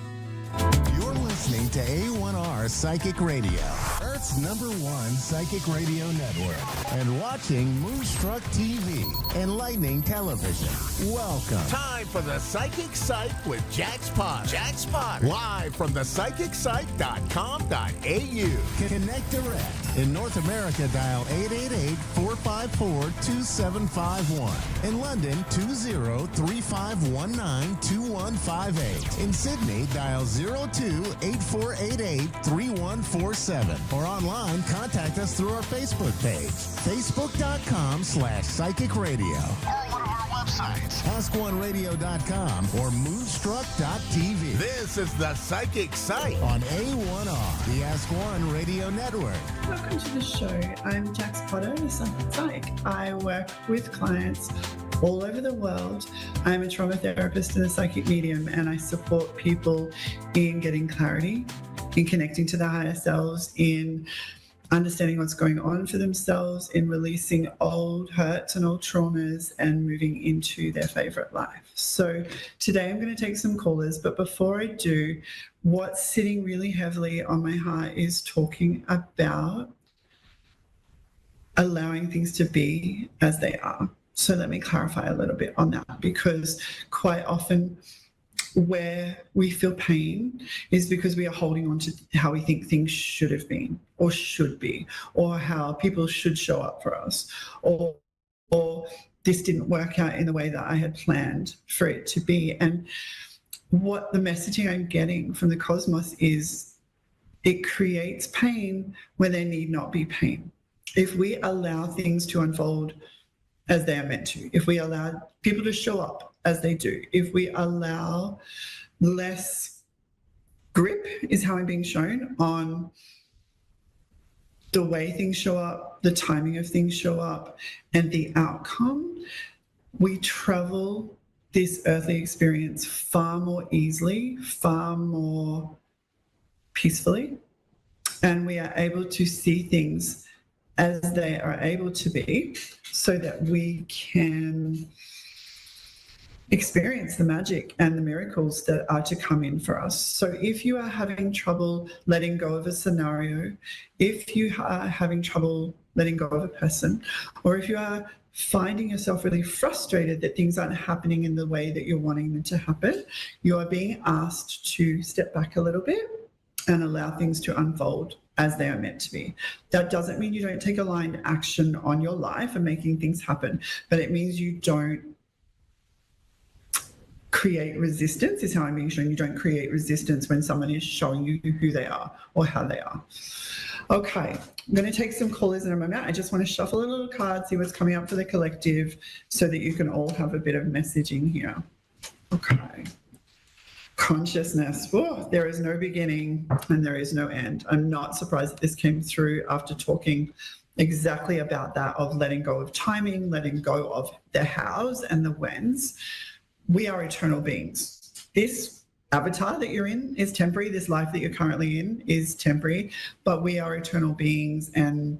listening to A1R Psychic Radio, Earth's #1 psychic radio network, and watching Moonstruck TV, enlightening television. Welcome. Time for the Psychic Psych with Jax Potter. Jax Potter. Live from the psychicpsych.com.au. Connect direct. In North America, dial 888-454-2751. In London, 20-3519-2158. In Sydney, dial 02-8488-3147. Or online, contact us through our Facebook page, facebook.com/psychic radio. Or one of our websites, askoneradio.com or moonstruck.tv. This is the Psychic Site on A1R, the Ask One Radio Network. Welcome to the show. I'm Jax Potter, the Psychic Psych. I work with clients all over the world. I'm a trauma therapist and a psychic medium, and I support people in getting clarity, in connecting to their higher selves, in understanding what's going on for themselves, in releasing old hurts and old traumas and moving into their favorite life. So today I'm going to take some callers, but before I do, what's sitting really heavily on my heart is talking about allowing things to be as they are. So let me clarify a little bit on that, because quite often where we feel pain is because we are holding on to how we think things should have been or should be, or how people should show up for us, or this didn't work out in the way that I had planned for it to be. And what the messaging I'm getting from the cosmos is, it creates pain where there need not be pain. If we allow things to unfold as they are meant to, if we allow people to show up as they do, if we allow less grip, is how I'm being shown, on the way things show up, the timing of things show up, and the outcome, we travel this earthly experience far more easily, far more peacefully, and we are able to see things as they are able to be, so that we can experience the magic and the miracles that are to come in for us. So if you are having trouble letting go of a scenario, if you are having trouble letting go of a person, or if you are finding yourself really frustrated that things aren't happening in the way that you're wanting them to happen, you are being asked to step back a little bit and allow things to unfold as they are meant to be. That doesn't mean you don't take aligned action on your life and making things happen, but it means you don't create resistance, is how I'm being shown. You don't create resistance when someone is showing you who they are or how they are. Okay, I'm going to take some callers in a moment. I just want to shuffle a little card, see what's coming up for the collective, so that you can all have a bit of messaging here. Okay. Consciousness. Oh, there is no beginning and there is no end. I'm not surprised that this came through after talking exactly about that, of letting go of timing, letting go of the hows and the whens. We are eternal beings. This avatar that you're in is temporary. This life that you're currently in is temporary, but we are eternal beings, and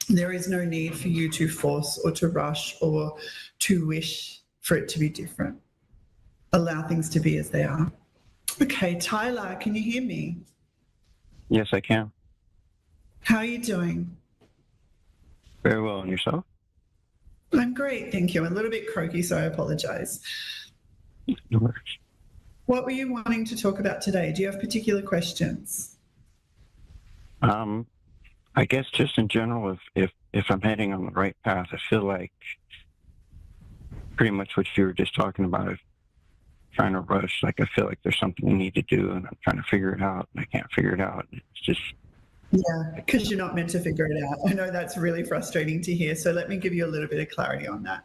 there is no need for you to force or to rush or to wish for it to be different. Allow things to be as they are. Okay, Tyler, can you hear me? Yes, I can. How are you doing? Very well. And yourself? I'm great, thank you. I'm a little bit croaky, so I apologize. No worries. What were you wanting to talk about today? Do you have particular questions? I guess just in general, if I'm heading on the right path, I feel like pretty much what you were just talking about, if trying to rush, like I feel like there's something I need to do and I'm trying to figure it out and I can't figure it out. It's just... Yeah, because you're not meant to figure it out. I know that's really frustrating to hear. So let me give you a little bit of clarity on that.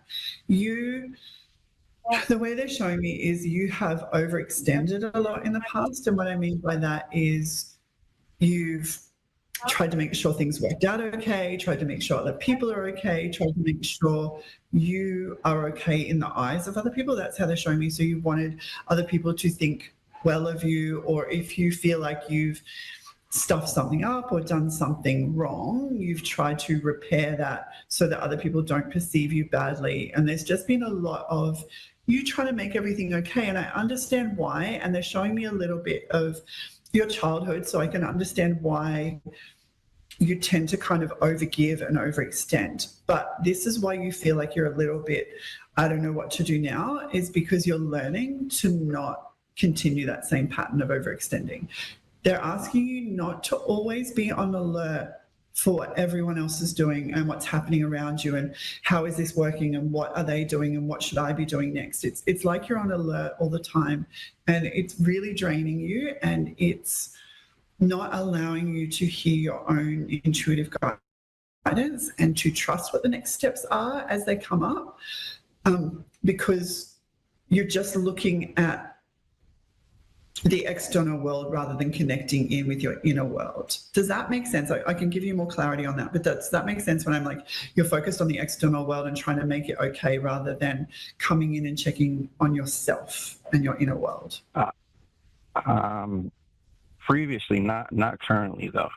The way they're showing me is you have overextended a lot in the past. And what I mean by that is you've tried to make sure things worked out okay, tried to make sure other people are okay, tried to make sure you are okay in the eyes of other people. That's how they're showing me. So you wanted other people to think well of you, or if you feel like you've stuffed something up or done something wrong, you've tried to repair that so that other people don't perceive you badly. And there's just been a lot of you trying to make everything okay. And I understand why. And they're showing me a little bit of your childhood, so I can understand why you tend to kind of overgive and overextend. But this is why you feel like you're a little bit, I don't know what to do now, is because you're learning to not continue that same pattern of overextending. They're asking you not to always be on alert for what everyone else is doing and what's happening around you and how is this working and what are they doing and what should I be doing next. It's like you're on alert all the time, and it's really draining you, and it's not allowing you to hear your own intuitive guidance and to trust what the next steps are as they come up, because you're just looking at the external world rather than connecting in with your inner world. Does that make sense? I can give you more clarity on that, but does that make sense when I'm like, you're focused on the external world and trying to make it okay rather than coming in and checking on yourself and your inner world? Previously, not currently though.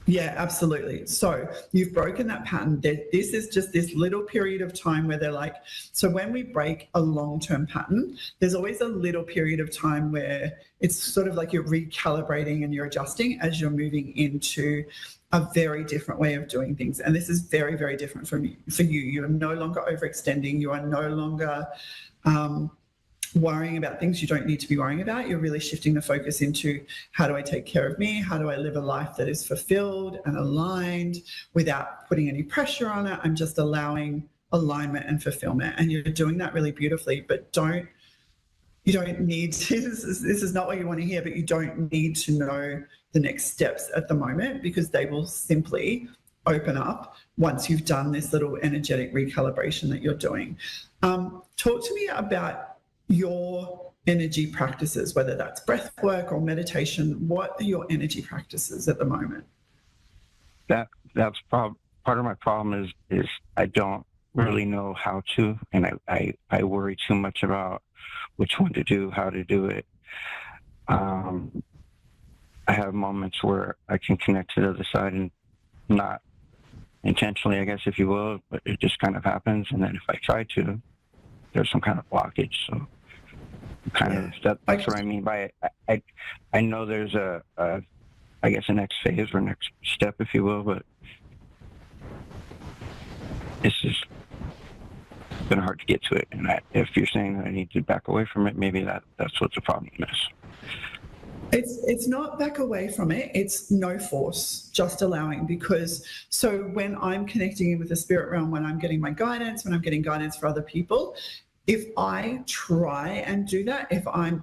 Yeah, absolutely. So you've broken that pattern. This is just this little period of time where they're like, so when we break a long-term pattern, there's always a little period of time where it's sort of like you're recalibrating and you're adjusting as you're moving into a very different way of doing things. And this is very, very different for you. You are no longer overextending. You are no longer worrying about things you don't need to be worrying about. You're really shifting the focus into, how do I take care of me? How do I live a life that is fulfilled and aligned without putting any pressure on it? I'm just allowing alignment and fulfillment. And you're doing that really beautifully, but you don't need to, this is not what you want to hear, but you don't need to know the next steps at the moment, because they will simply open up once you've done this little energetic recalibration that you're doing. Talk to me about your energy practices, whether that's breath work or meditation. What are your energy practices at the moment? That's part of my problem is I don't really know how to, and I worry too much about which one to do, how to do it. I have moments where I can connect to the other side, and not intentionally, I guess, if you will, but it just kind of happens. And then if I try to, there's some kind of blockage. So that's what I mean by it. I know there's I guess a next phase or next step, if you will, but it's just been hard to get to it. And if you're saying that I need to back away from it, maybe that's what the problem is. It's not back away from it. It's no force, just allowing. Because so when I'm connecting in with the spirit realm, when I'm getting my guidance, when I'm getting guidance for other people, if I try and do that, if I'm,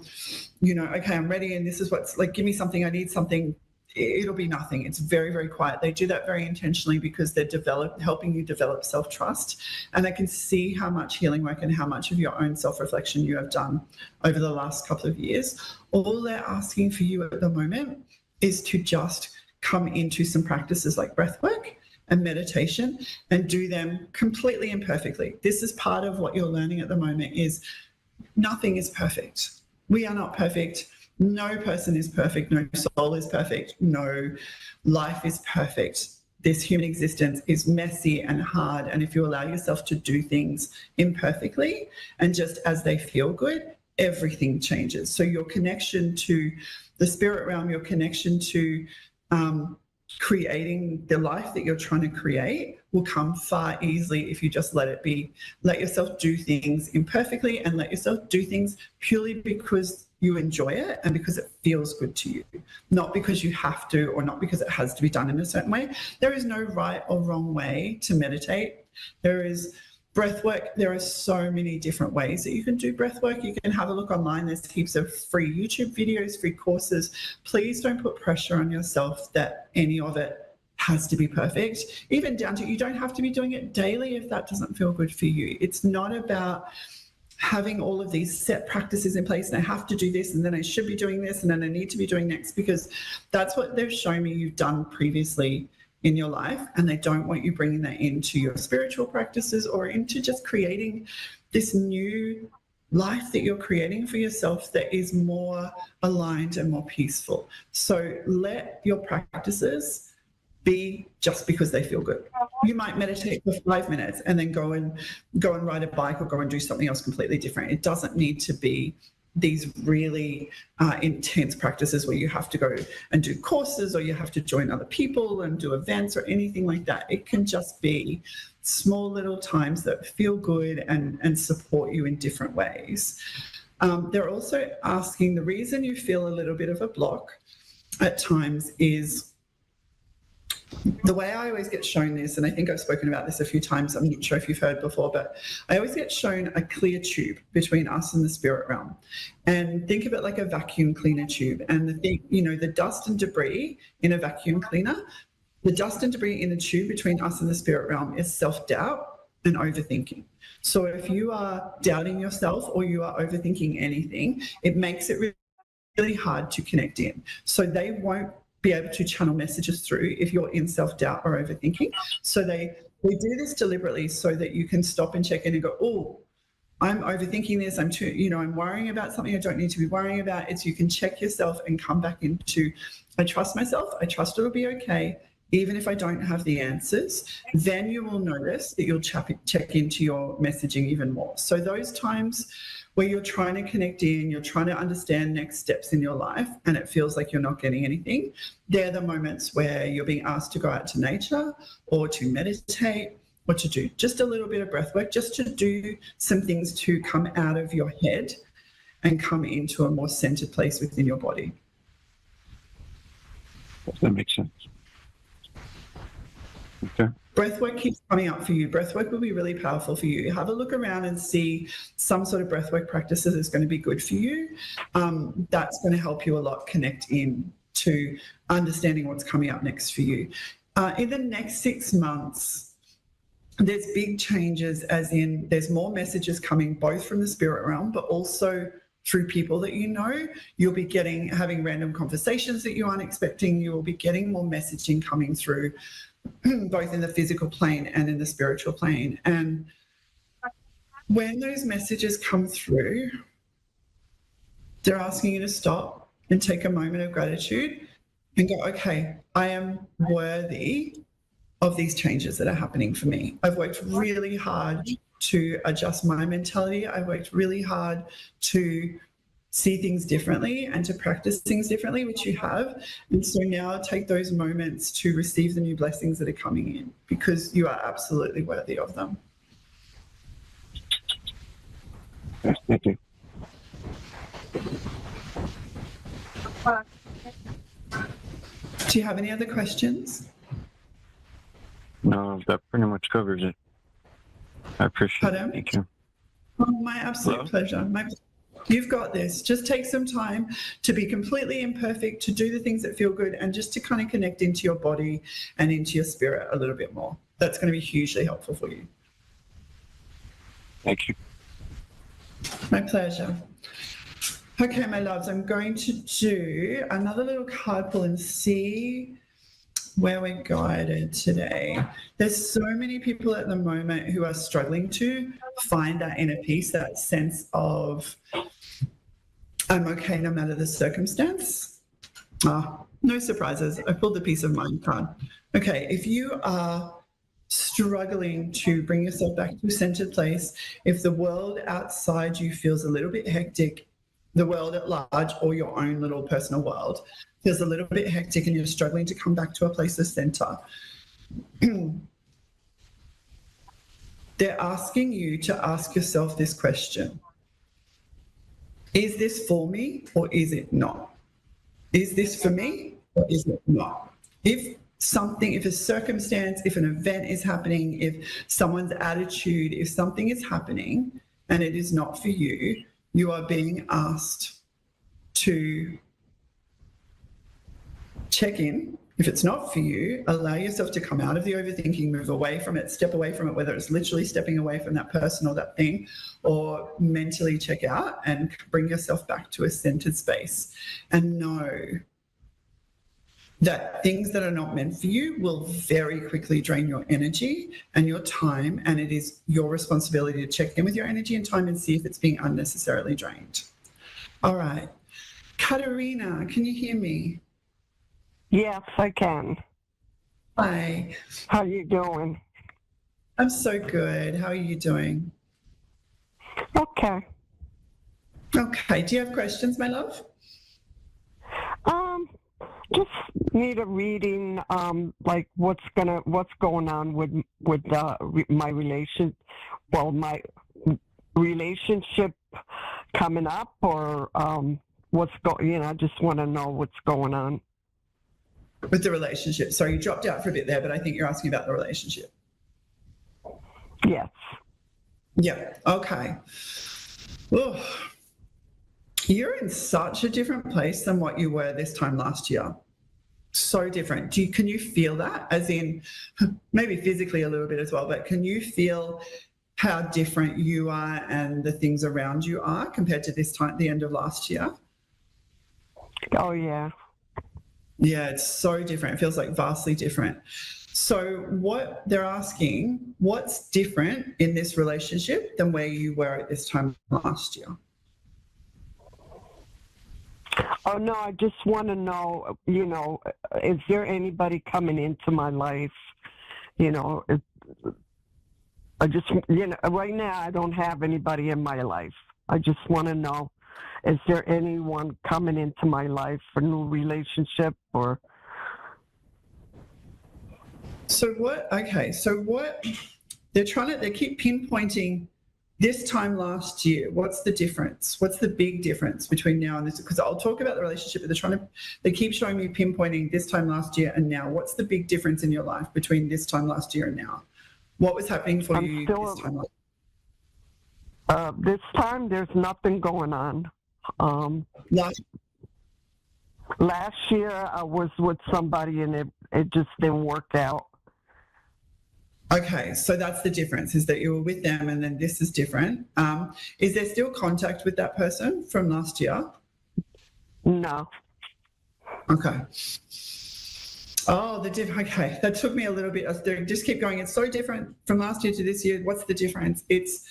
okay, I'm ready and this is what's like, give me something, I need something, it'll be nothing. It's very, very quiet. They do that very intentionally because they're helping you develop self-trust. And I can see how much healing work and how much of your own self-reflection you have done over the last couple of years. All they're asking for you at the moment is to just come into some practices like breath work and meditation and do them completely imperfectly. This is part of what you're learning at the moment, is nothing is perfect. We are not perfect. No person is perfect. No soul is perfect. No life is perfect. This human existence is messy and hard. And if you allow yourself to do things imperfectly and just as they feel good, everything changes. So your connection to the spirit realm, your connection to creating the life that you're trying to create will come far easily if you just let it be. Let yourself do things imperfectly and let yourself do things purely because you enjoy it and because it feels good to you, not because you have to or not because it has to be done in a certain way. There is no right or wrong way to meditate. There is breath work. There are so many different ways that you can do breath work. You can have a look online. There's heaps of free YouTube videos, free courses. Please don't put pressure on yourself that any of it has to be perfect, even down to you don't have to be doing it daily if that doesn't feel good for you. It's not about having all of these set practices in place and I have to do this and then I should be doing this and then I need to be doing next, because that's what they've shown me you've done previously in your life, and they don't want you bringing that into your spiritual practices or into just creating this new life that you're creating for yourself that is more aligned and more peaceful. So let your practices be just because they feel good. You might meditate for 5 minutes and then go and ride a bike or go and do something else completely different. It doesn't need to be these really intense practices where you have to go and do courses or you have to join other people and do events or anything like that. It can just be small little times that feel good and support you in different ways. They're also asking, the reason you feel a little bit of a block at times is, the way I always get shown this, and I think I've spoken about this a few times, I'm not sure if you've heard before, but I always get shown a clear tube between us and the spirit realm. And think of it like a vacuum cleaner tube. And the dust and debris in a vacuum cleaner, the dust and debris in a tube between us and the spirit realm is self-doubt and overthinking. So if you are doubting yourself or you are overthinking anything, it makes it really hard to connect in. So they won't be able to channel messages through if you're in self-doubt or overthinking. So they do this deliberately so that you can stop and check in and go, oh, I'm overthinking this. I'm worrying about something I don't need to be worrying about. It's, you can check yourself and come back into, I trust myself. I trust it'll be okay. Even if I don't have the answers, then you will notice that you'll check into your messaging even more. So those times where you're trying to connect in, you're trying to understand next steps in your life, and it feels like you're not getting anything, they're the moments where you're being asked to go out to nature or to meditate or to do just a little bit of breath work, just to do some things to come out of your head and come into a more centered place within your body. That makes sense. Okay. Breathwork keeps coming up for you. Breathwork will be really powerful for you. Have a look around and see some sort of breathwork practices that's going to be good for you. That's going to help you a lot connect in to understanding what's coming up next for you. In the next 6 months, there's big changes, as in there's more messages coming both from the spirit realm, but also through people that you know. You'll be having random conversations that you aren't expecting. You will be getting more messaging coming through, both in the physical plane and in the spiritual plane. And when those messages come through, they're asking you to stop and take a moment of gratitude and go, okay, I am worthy of these changes that are happening for me. I've worked really hard to adjust my mentality. I worked really hard to see things differently and to practice things differently, which you have. And so now take those moments to receive the new blessings that are coming in, because you are absolutely worthy of them. Yes, thank you. Do you have any other questions? No, that pretty much covers it. I appreciate Pardon? it. Thank you. Oh, my absolute pleasure. You've got this. Just take some time to be completely imperfect, to do the things that feel good, and just to kind of connect into your body and into your spirit a little bit more. That's going to be hugely helpful for you. Thank you. My pleasure. Okay, my loves, I'm going to do another little card pull and see where we're guided today. There's so many people at the moment who are struggling to find that inner peace, that sense of I'm okay no matter the circumstance. No surprises. I pulled the peace of mind card. Okay, if you are struggling to bring yourself back to a centered place, if the world outside you feels a little bit hectic, the world at large or your own little personal world feels a little bit hectic and you're struggling to come back to a place of center, they're asking you to ask yourself this question. Is this for me or is it not? Is this for me or is it not? If a circumstance, if an event is happening, if someone's attitude, if something is happening and it is not for you, you are being asked to check in. If it's not for you, allow yourself to come out of the overthinking, move away from it, step away from it, whether it's literally stepping away from that person or that thing, or mentally check out and bring yourself back to a centered space. And know that things that are not meant for you will very quickly drain your energy and your time, and it is your responsibility to check in with your energy and time and see if it's being unnecessarily drained. All right. Katerina, can you hear me? Yes, I can. Hi. How you doing? I'm so good. How are you doing? Okay. Okay. Do you have questions, my love? Just need a reading, like what's going on with my my relationship coming up, or I just want to know what's going on with the relationship. Sorry, you dropped out for a bit there, but I think you're asking about the relationship. Yes. Yeah. Okay. Oh, you're in such a different place than what you were this time last year. So different. Can you feel that? As in, maybe physically a little bit as well, but can you feel how different you are and the things around you are compared to this time, the end of last year? Oh, yeah. Yeah, it's so different. It feels like vastly different. So what they're asking, what's different in this relationship than where you were at this time last year? Oh, no, I just want to know, is there anybody coming into my life? I just, right now I don't have anybody in my life. I just want to know, is there anyone coming into my life for a new relationship or? So what they keep pinpointing this time last year. What's the difference? What's the big difference between now and this? Because I'll talk about the relationship, but they keep showing me pinpointing this time last year and now. What's the big difference in your life between this time last year and now? What was happening for you this time last This time there's nothing going on. Last year I was with somebody and it just didn't work out. Okay, so that's the difference, is that you were with them and then this is different. Is there still contact with that person from last year? No. Okay. Oh, okay. That took me a little bit. Just keep going. It's so different from last year to this year. What's the difference? It's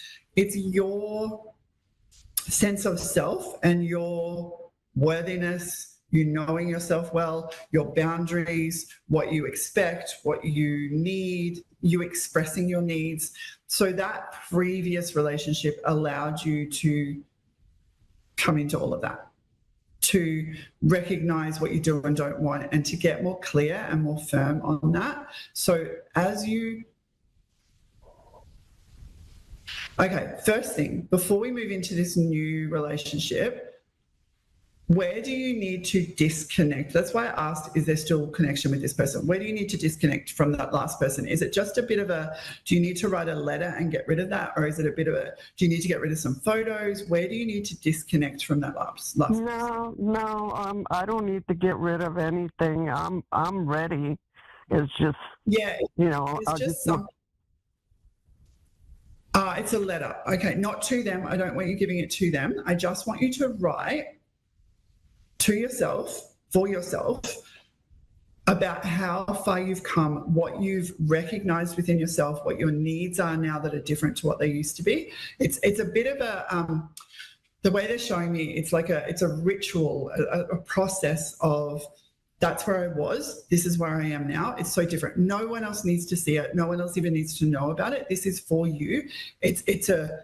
your sense of self and your worthiness, you knowing yourself well, your boundaries, what you expect, what you need, you expressing your needs. So that previous relationship allowed you to come into all of that, to recognize what you do and don't want, and to get more clear and more firm on that. So okay, first thing, before we move into this new relationship, where do you need to disconnect? That's why I asked, is there still connection with this person? Where do you need to disconnect from that last person? Is it just a bit of do you need to write a letter and get rid of that? Or is it a bit of do you need to get rid of some photos? Where do you need to disconnect from that last person? No, I don't need to get rid of anything. I'm ready. It's just, it's just some. It's a letter. Okay, not to them. I don't want you giving it to them. I just want you to write to yourself, for yourself, about how far you've come, what you've recognized within yourself, what your needs are now that are different to what they used to be. It's a bit of the way they're showing me, it's a ritual, a process of, that's where I was, this is where I am now. It's so different. No one else needs to see it. No one else even needs to know about it. This is for you. It's a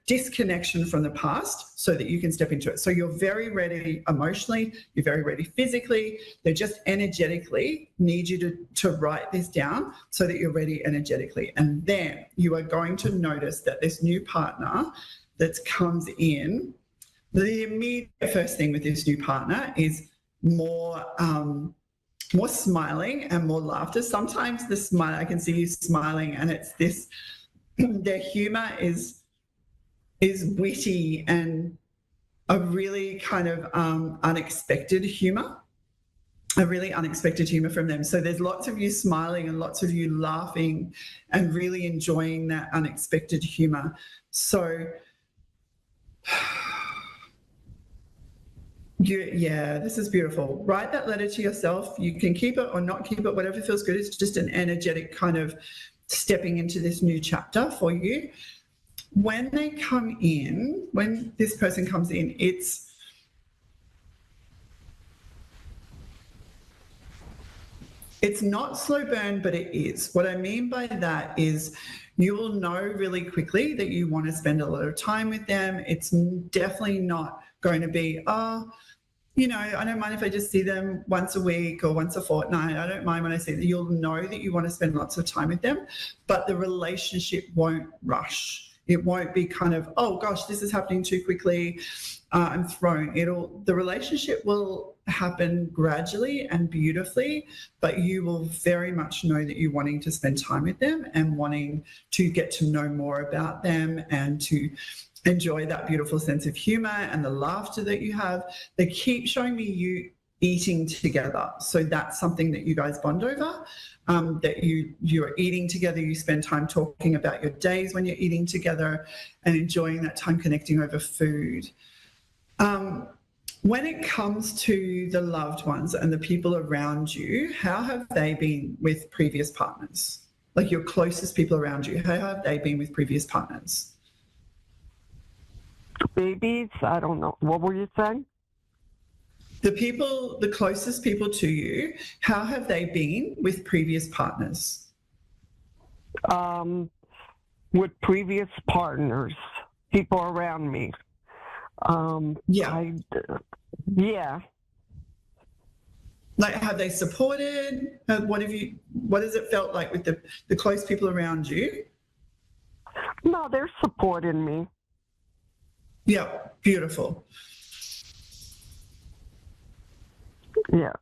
disconnection from the past so that you can step into it. So you're very ready emotionally, you're very ready physically. They just energetically need you to write this down so that you're ready energetically. And then you are going to notice that this new partner that comes in, the immediate first thing with this new partner is more smiling and more laughter. Sometimes the smile, I can see you smiling, and it's this, their humor is witty and a really kind of unexpected humor, from them. So there's lots of you smiling and lots of you laughing and really enjoying that unexpected humor. So this is beautiful. Write that letter to yourself. You can keep it or not keep it, whatever feels good. It's just an energetic kind of stepping into this new chapter for you. When they come in, when this person comes in, It's not slow burn, but it is. What I mean by that is you will know really quickly that you want to spend a lot of time with them. It's definitely not going to be, oh, you know, I don't mind if I just see them once a week or once a fortnight. I don't mind when I see them. You'll know that you want to spend lots of time with them, but the relationship won't rush. It won't be kind of, oh gosh, this is happening too quickly. I'm thrown. The relationship will happen gradually and beautifully, but you will very much know that you're wanting to spend time with them and wanting to get to know more about them and to enjoy that beautiful sense of humor and the laughter that you have. They keep showing me you eating together. So that's something that you guys bond over, that you're eating together, you spend time talking about your days when you're eating together and enjoying that time connecting over food. When it comes to the loved ones and the people around you, how have they been with previous partners? Like your closest people around you, how have they been with previous partners? Babies, I don't know. What were you saying? The closest people to you, how have they been with previous partners? With previous partners, people around me. Yeah. Yeah. Like, have they supported? What has it felt like with the close people around you? No, they're supporting me. Yeah, beautiful. Yeah.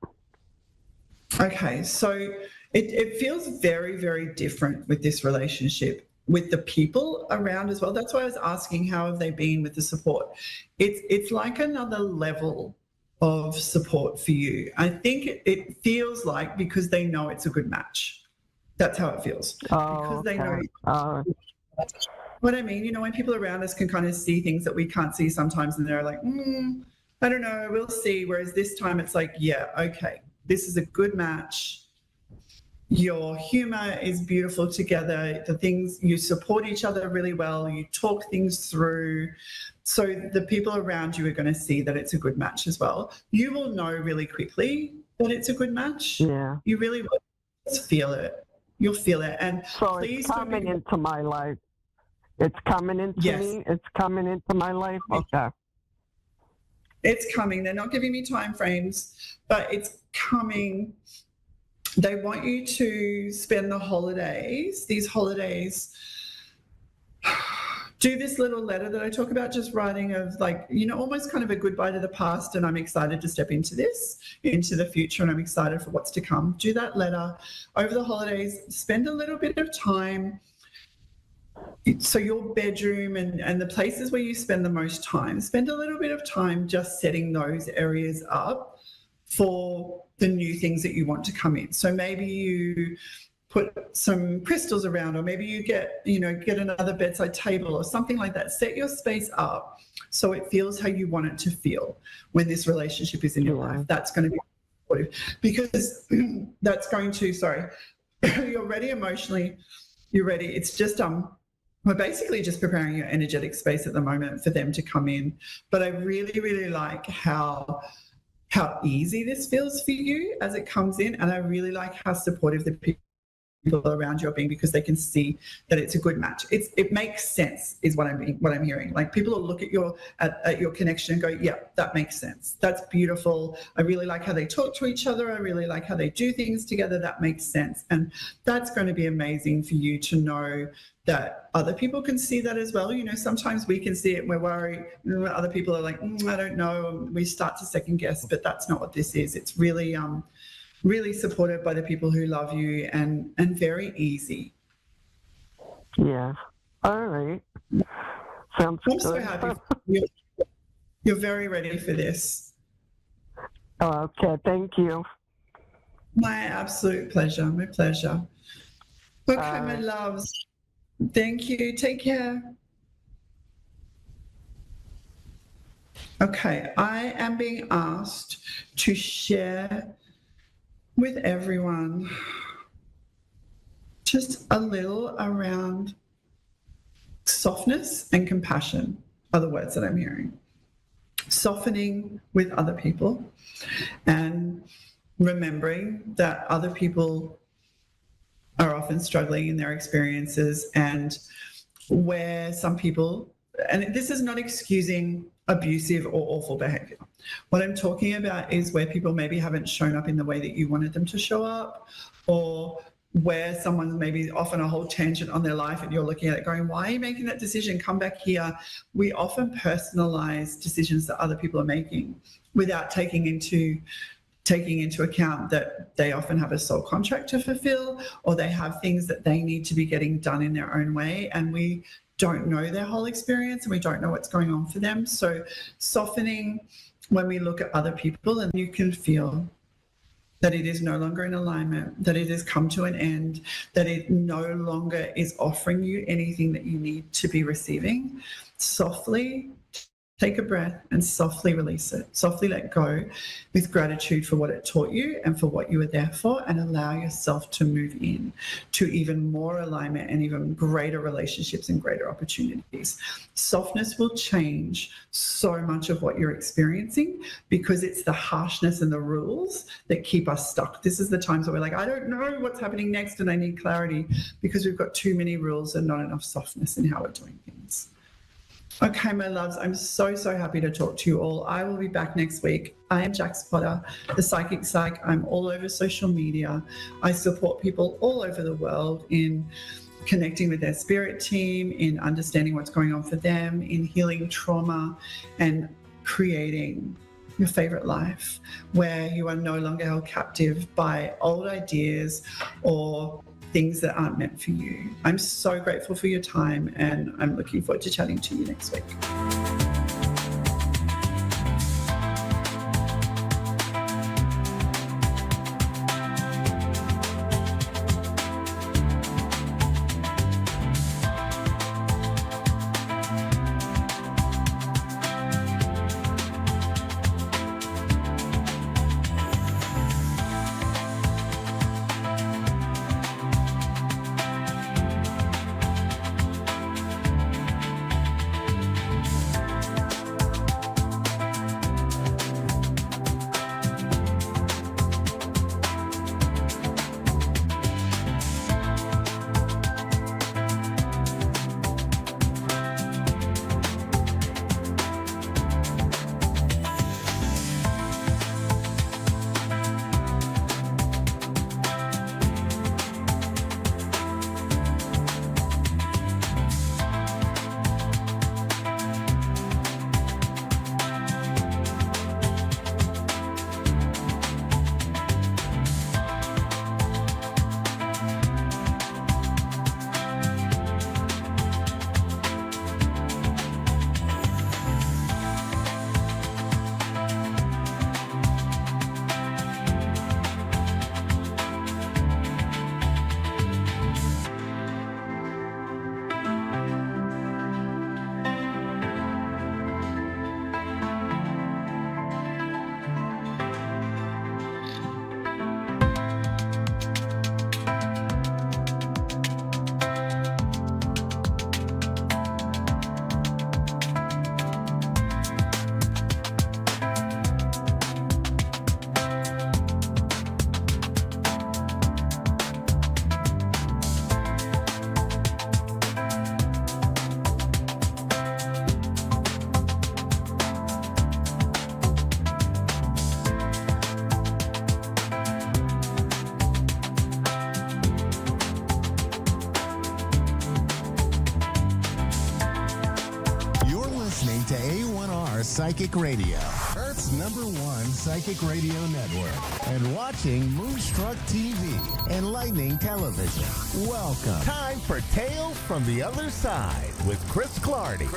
Okay, so it feels very, very different with this relationship, with the people around as well. That's why I was asking how have they been with the support. It's like another level of support for you. I think it feels like because they know it's a good match. That's how it feels. Oh, because they know. What I mean, you know, when people around us can kind of see things that we can't see sometimes, and they're like, I don't know, we'll see. Whereas this time it's like, yeah, okay, this is a good match. Your humor is beautiful together. The things, you support each other really well. You talk things through. So the people around you are going to see that it's a good match as well. You will know really quickly that it's a good match. Yeah. You really will. Just feel it. You'll feel it. And so please it's coming into my life. It's coming into me. It's coming into my life. Okay. It's coming. They're not giving me time frames, but it's coming. They want you to spend the holidays, these holidays, do this little letter that I talk about, just writing of like, you know, almost kind of a goodbye to the past. And I'm excited to step into this, into the future. And I'm excited for what's to come. Do that letter over the holidays, spend a little bit of time. So your bedroom and the places where you spend the most time, spend a little bit of time just setting those areas up for the new things that you want to come in. So maybe you put some crystals around, or maybe you get another bedside table or something like that. Set your space up so it feels how you want it to feel when this relationship is in your life. That's going to be supportive, because that's going to, you're ready emotionally, you're ready. It's just we're basically just preparing your energetic space at the moment for them to come in. But I really, really like how easy this feels for you as it comes in. And I really like how supportive the people around you are being, because they can see that it's a good match. It makes sense, is what I'm hearing. Like, people will look at your connection and go, yeah, that makes sense. That's beautiful. I really like how they talk to each other. I really like how they do things together. That makes sense. And that's going to be amazing for you to know that other people can see that as well. You know, sometimes we can see it and we're worried. Other people are like, I don't know. We start to second guess, but that's not what this is. It's really, really supported by the people who love you, and very easy. Yeah. All right. Sounds good. I'm so happy. You're very ready for this. Okay. Thank you. My absolute pleasure. My pleasure. Okay, my loves. Thank you. Take care. Okay, I am being asked to share with everyone just a little around softness and compassion are the words that I'm hearing. Softening with other people and remembering that other people are often struggling in their experiences, and where some people, and this is not excusing abusive or awful behavior. What I'm talking about is where people maybe haven't shown up in the way that you wanted them to show up, or where someone's maybe off on a whole tangent on their life and you're looking at it going, why are you making that decision? Come back here. We often personalize decisions that other people are making without taking into account that they often have a soul contract to fulfill, or they have things that they need to be getting done in their own way, and we don't know their whole experience and we don't know what's going on for them. So softening when we look at other people, and you can feel that it is no longer in alignment, that it has come to an end, that it no longer is offering you anything that you need to be receiving. Softly take a breath and softly release it. Softly let go with gratitude for what it taught you and for what you were there for, and allow yourself to move in to even more alignment and even greater relationships and greater opportunities. Softness will change so much of what you're experiencing, because it's the harshness and the rules that keep us stuck. This is the times where we're like, I don't know what's happening next and I need clarity, because we've got too many rules and not enough softness in how we're doing things. Okay, my loves, I'm so happy to talk to you all. I will be back next week. I am Jax Potter, the Psychic Psych. I'm all over social media. I support people all over the world in connecting with their spirit team, in understanding what's going on for them, in healing trauma, and creating your favorite life where you are no longer held captive by old ideas or things that aren't meant for you. I'm so grateful for your time, and I'm looking forward to chatting to you next week. To A1R Psychic Radio, Earth's #1 psychic radio network, and watching Moonstruck TV and Lightning Television. Welcome. Time for Tales from the Other Side with Chris Clardy.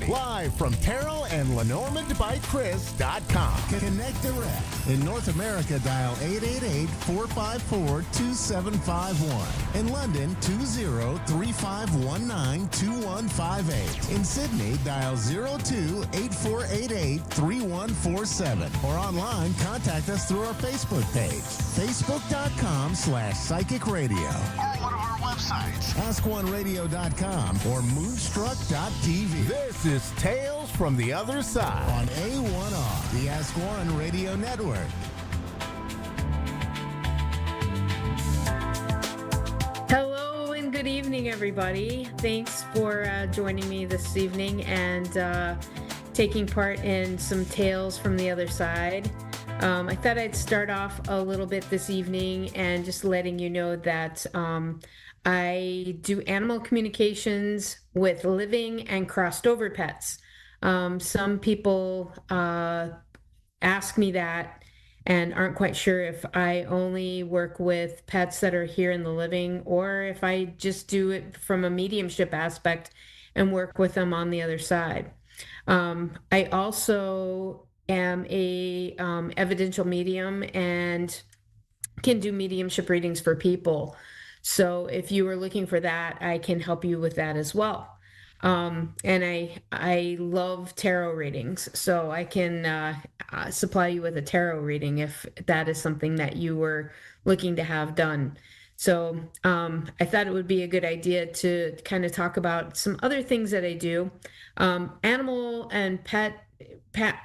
Live from TerrellAndLenormandbyChris.com. Connect direct. In North America, dial 888-454-2751. In London, 20-3519-2158. In Sydney, dial 02-8488-3147. Or online, contact us through our Facebook page, facebook.com/psychic radio. Or one of our websites, askoneradio.com or moonstruck.tv. This is Tales from the Other Side on A1R, the Ask One Radio Network. evening, everybody. Thanks for joining me this evening and taking part in some tales from the other side. I thought I'd start off a little bit this evening and just letting you know that I do animal communications with living and crossed over pets. Some people ask me that and aren't quite sure if I only work with pets that are here in the living or if I just do it from a mediumship aspect and work with them on the other side. I also am a evidential medium and can do mediumship readings for people. So if you are looking for that, I can help you with that as well. And I love tarot readings, so I can supply you with a tarot reading if that is something that you were looking to have done. So I thought it would be a good idea to kind of talk about some other things that I do. Animal and pet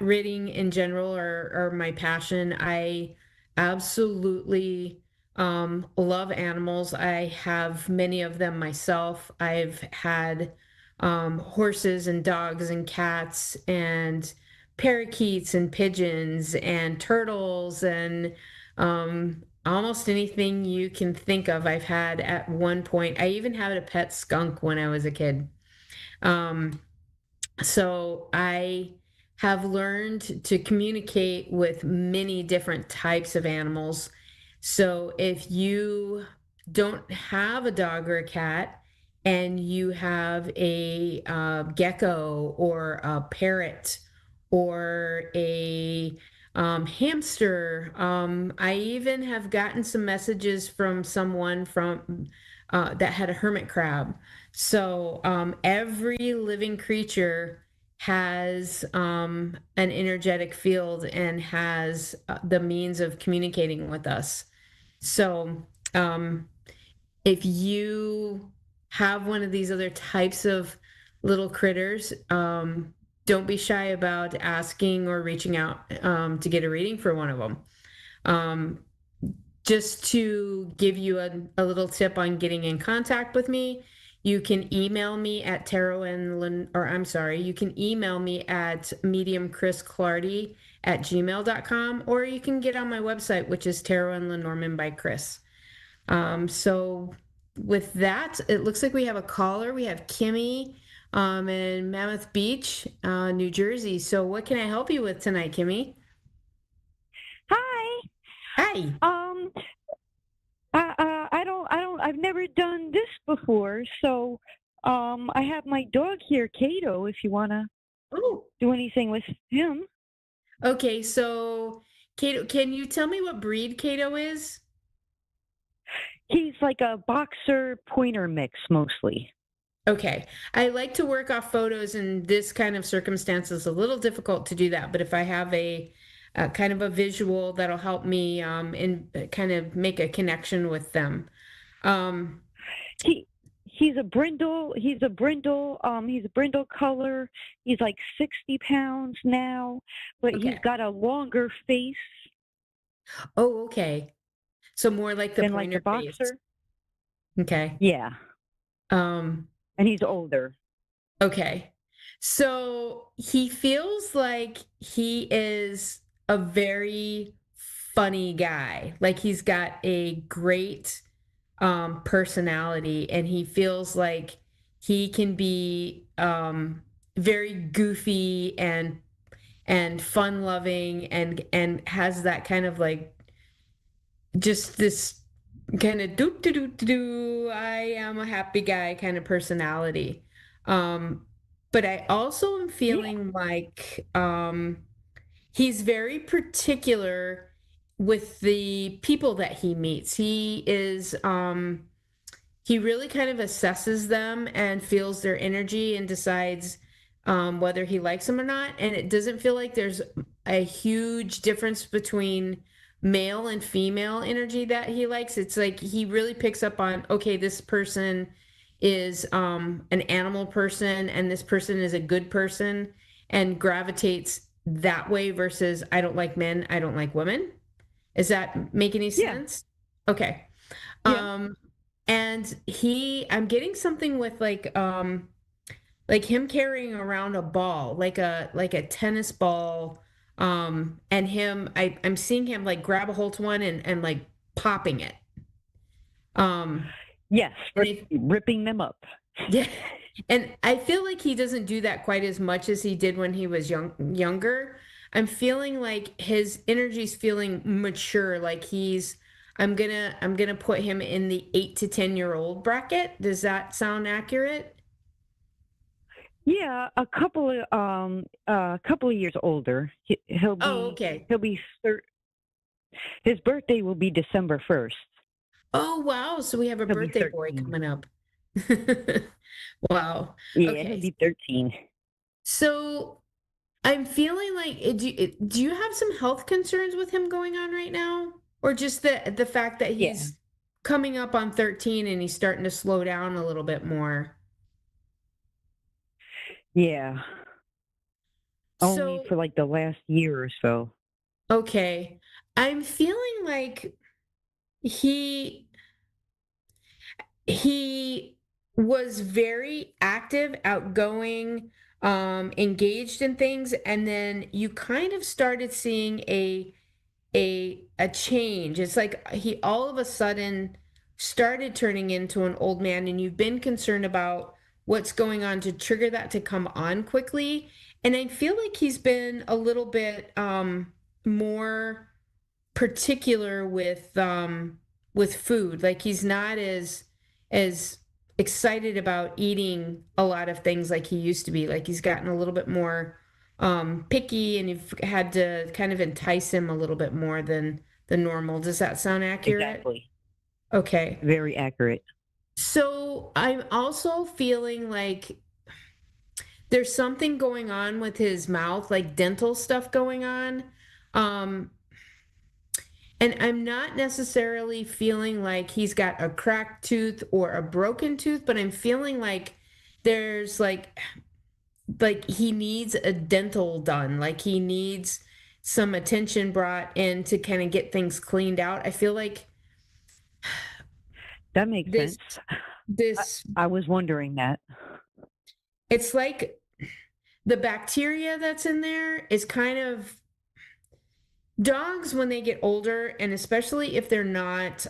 reading in general are my passion. I absolutely love animals. I have many of them myself. I've had horses and dogs and cats and parakeets and pigeons and turtles and almost anything you can think of I've had at one point. I even had a pet skunk when I was a kid. So I have learned to communicate with many different types of animals. So if you don't have a dog or a cat and you have a gecko or a parrot or a hamster, I even have gotten some messages from someone that had a hermit crab. So every living creature has an energetic field and has the means of communicating with us. So if you have one of these other types of little critters, don't be shy about asking or reaching out to get a reading for one of them. Just to give you a little tip on getting in contact with me, you can email me at you can email me at mediumchrisclardy@gmail.com, or you can get on my website, which is Tarot and Lenormand by Chris. So with that, it looks like we have a caller. We have Kimmy in Mammoth Beach, New Jersey. So what can I help you with tonight, Kimmy? Hi. Hi. I've never done this before, so I have my dog here, Kato, if you want to do anything with him. Okay, so Kato, can you tell me what breed Kato is? He's like a boxer pointer mix, mostly. Okay. I like to work off photos in this kind of circumstance. It's a little difficult to do that, but if I have a kind of a visual that'll help me kind of make a connection with them. He's a brindle color. He's like 60 pounds now, but he's got a longer face. Oh, okay. So more like the pointer boxer. face. Okay. Yeah. And he's older. Okay. So he feels like he is a very funny guy. Like he's got a great personality, and he feels like he can be very goofy and fun loving and has that kind of like just this kind of do I am a happy guy kind of personality. But I also am feeling like he's very particular with the people that he meets. He is he really kind of assesses them and feels their energy and decides whether he likes them or not. And it doesn't feel like there's a huge difference between male and female energy that he likes. It's like he really picks up on, okay, this person is an animal person and this person is a good person, and gravitates that way versus I don't like men, I don't like women. Does that make any sense? Yeah. Okay. Yeah. And I'm getting something with like him carrying around a ball, like a tennis ball, and I'm seeing him like grab a hold to one and like popping it. Yes, ripping them up. Yeah. And I feel like he doesn't do that quite as much as he did when he was younger. I'm feeling like his energy's feeling mature, like I'm gonna put him in the 8 to 10-year-old bracket. Does that sound accurate? Yeah, a couple of years older. He'll be. Oh, okay. He'll be. His birthday will be December 1st. Oh, wow! So we have a birthday boy coming up. Wow. Yeah, Okay. he'll be 13. So I'm feeling like, do you have some health concerns with him going on right now, or just the fact that he's coming up on 13 and he's starting to slow down a little bit more? Yeah. Only for like the last year or so. Okay. I'm feeling like he was very active, outgoing, engaged in things, and then you kind of started seeing a change. It's like he all of a sudden started turning into an old man, and you've been concerned about what's going on to trigger that to come on quickly. And I feel like he's been a little bit more particular with food. Like he's not as excited about eating a lot of things like he used to be. Like he's gotten a little bit more picky, and you've had to kind of entice him a little bit more than the normal. Does that sound accurate? Exactly. Okay. Very accurate. So I'm also feeling like there's something going on with his mouth, like dental stuff going on. And I'm not necessarily feeling like he's got a cracked tooth or a broken tooth, but I'm feeling like there's like he needs a dental done. Like he needs some attention brought in to kind of get things cleaned out. I feel like that makes sense. I was wondering that. It's like the bacteria that's in there is kind of, dogs when they get older, and especially if they're not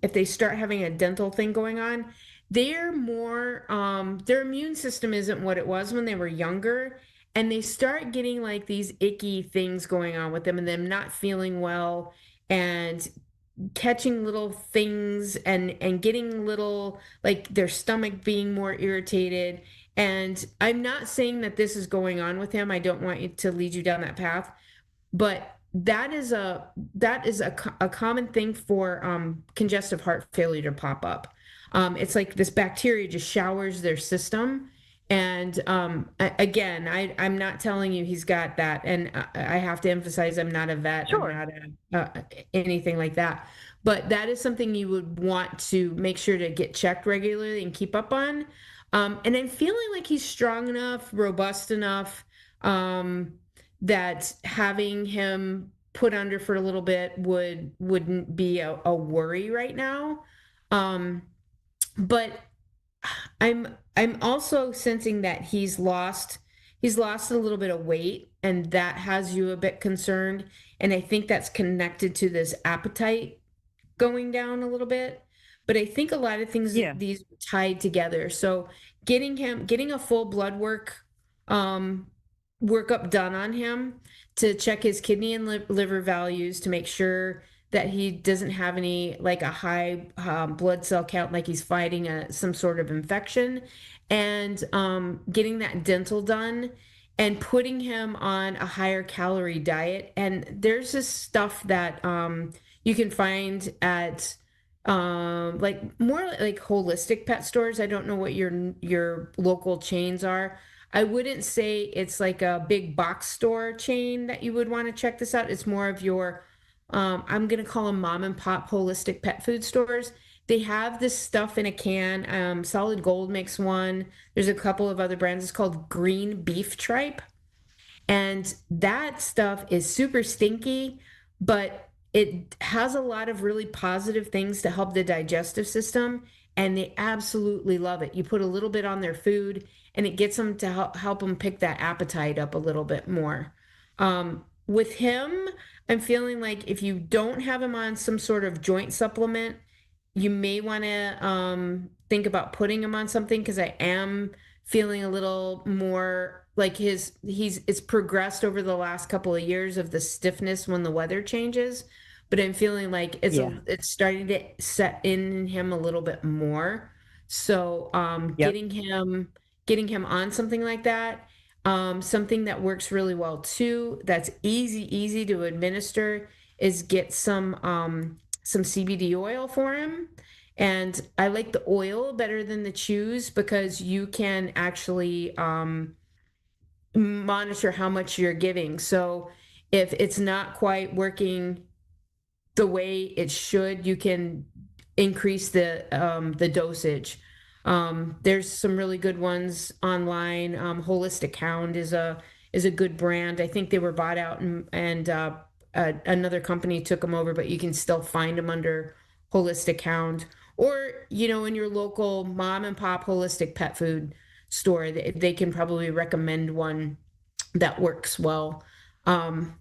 if they start having a dental thing going on, they're more their immune system isn't what it was when they were younger, and they start getting like these icky things going on with them, and them not feeling well and catching little things and getting little, like their stomach being more irritated. And I'm not saying that this is going on with him. I don't want you to lead you down that path, but that is a common thing for congestive heart failure to pop up. It's like this bacteria just showers their system. And again, I'm not telling you he's got that. And I have to emphasize, I'm not a vet. Sure. I'm not anything like that. But that is something you would want to make sure to get checked regularly and keep up on. And I'm feeling like he's strong enough, robust enough, that having him put under for a little bit wouldn't be a worry right now. But I'm also sensing that he's lost a little bit of weight, and that has you a bit concerned. And I think that's connected to this appetite going down a little bit. But I think a lot of things, these are tied together. So getting a full blood workup done on him to check his kidney and liver values to make sure that he doesn't have any, like a high blood cell count, like he's fighting some sort of infection, and getting that dental done and putting him on a higher calorie diet. And there's this stuff that you can find at like more like holistic pet stores. I don't know what your local chains are. I wouldn't say it's like a big box store chain that you would want to check this out. It's more of your, I'm going to call them mom and pop holistic pet food stores. They have this stuff in a can. Solid Gold makes one. There's a couple of other brands. It's called Green Beef Tripe. And that stuff is super stinky, but it has a lot of really positive things to help the digestive system. and they absolutely love it. You put a little bit on their food, and it gets them to help them pick that appetite up a little bit more. With him, I'm feeling like if you don't have him on some sort of joint supplement, you may want to think about putting him on something, because I am feeling a little more like it's progressed over the last couple of years of the stiffness when the weather changes, but I'm feeling like it's starting to set in him a little bit more. So getting him on something like that. Something that works really well too, that's easy to administer, is get some CBD oil for him. And I like the oil better than the chews, because you can actually monitor how much you're giving. So if it's not quite working the way it should, you can increase the dosage. There's some really good ones online. Holistic Hound is a good brand. I think they were bought out and another company took them over, but you can still find them under Holistic Hound, or in your local mom and pop holistic pet food store. They can probably recommend one that works well. I'm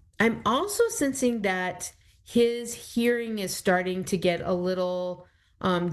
also sensing that his hearing is starting to get a little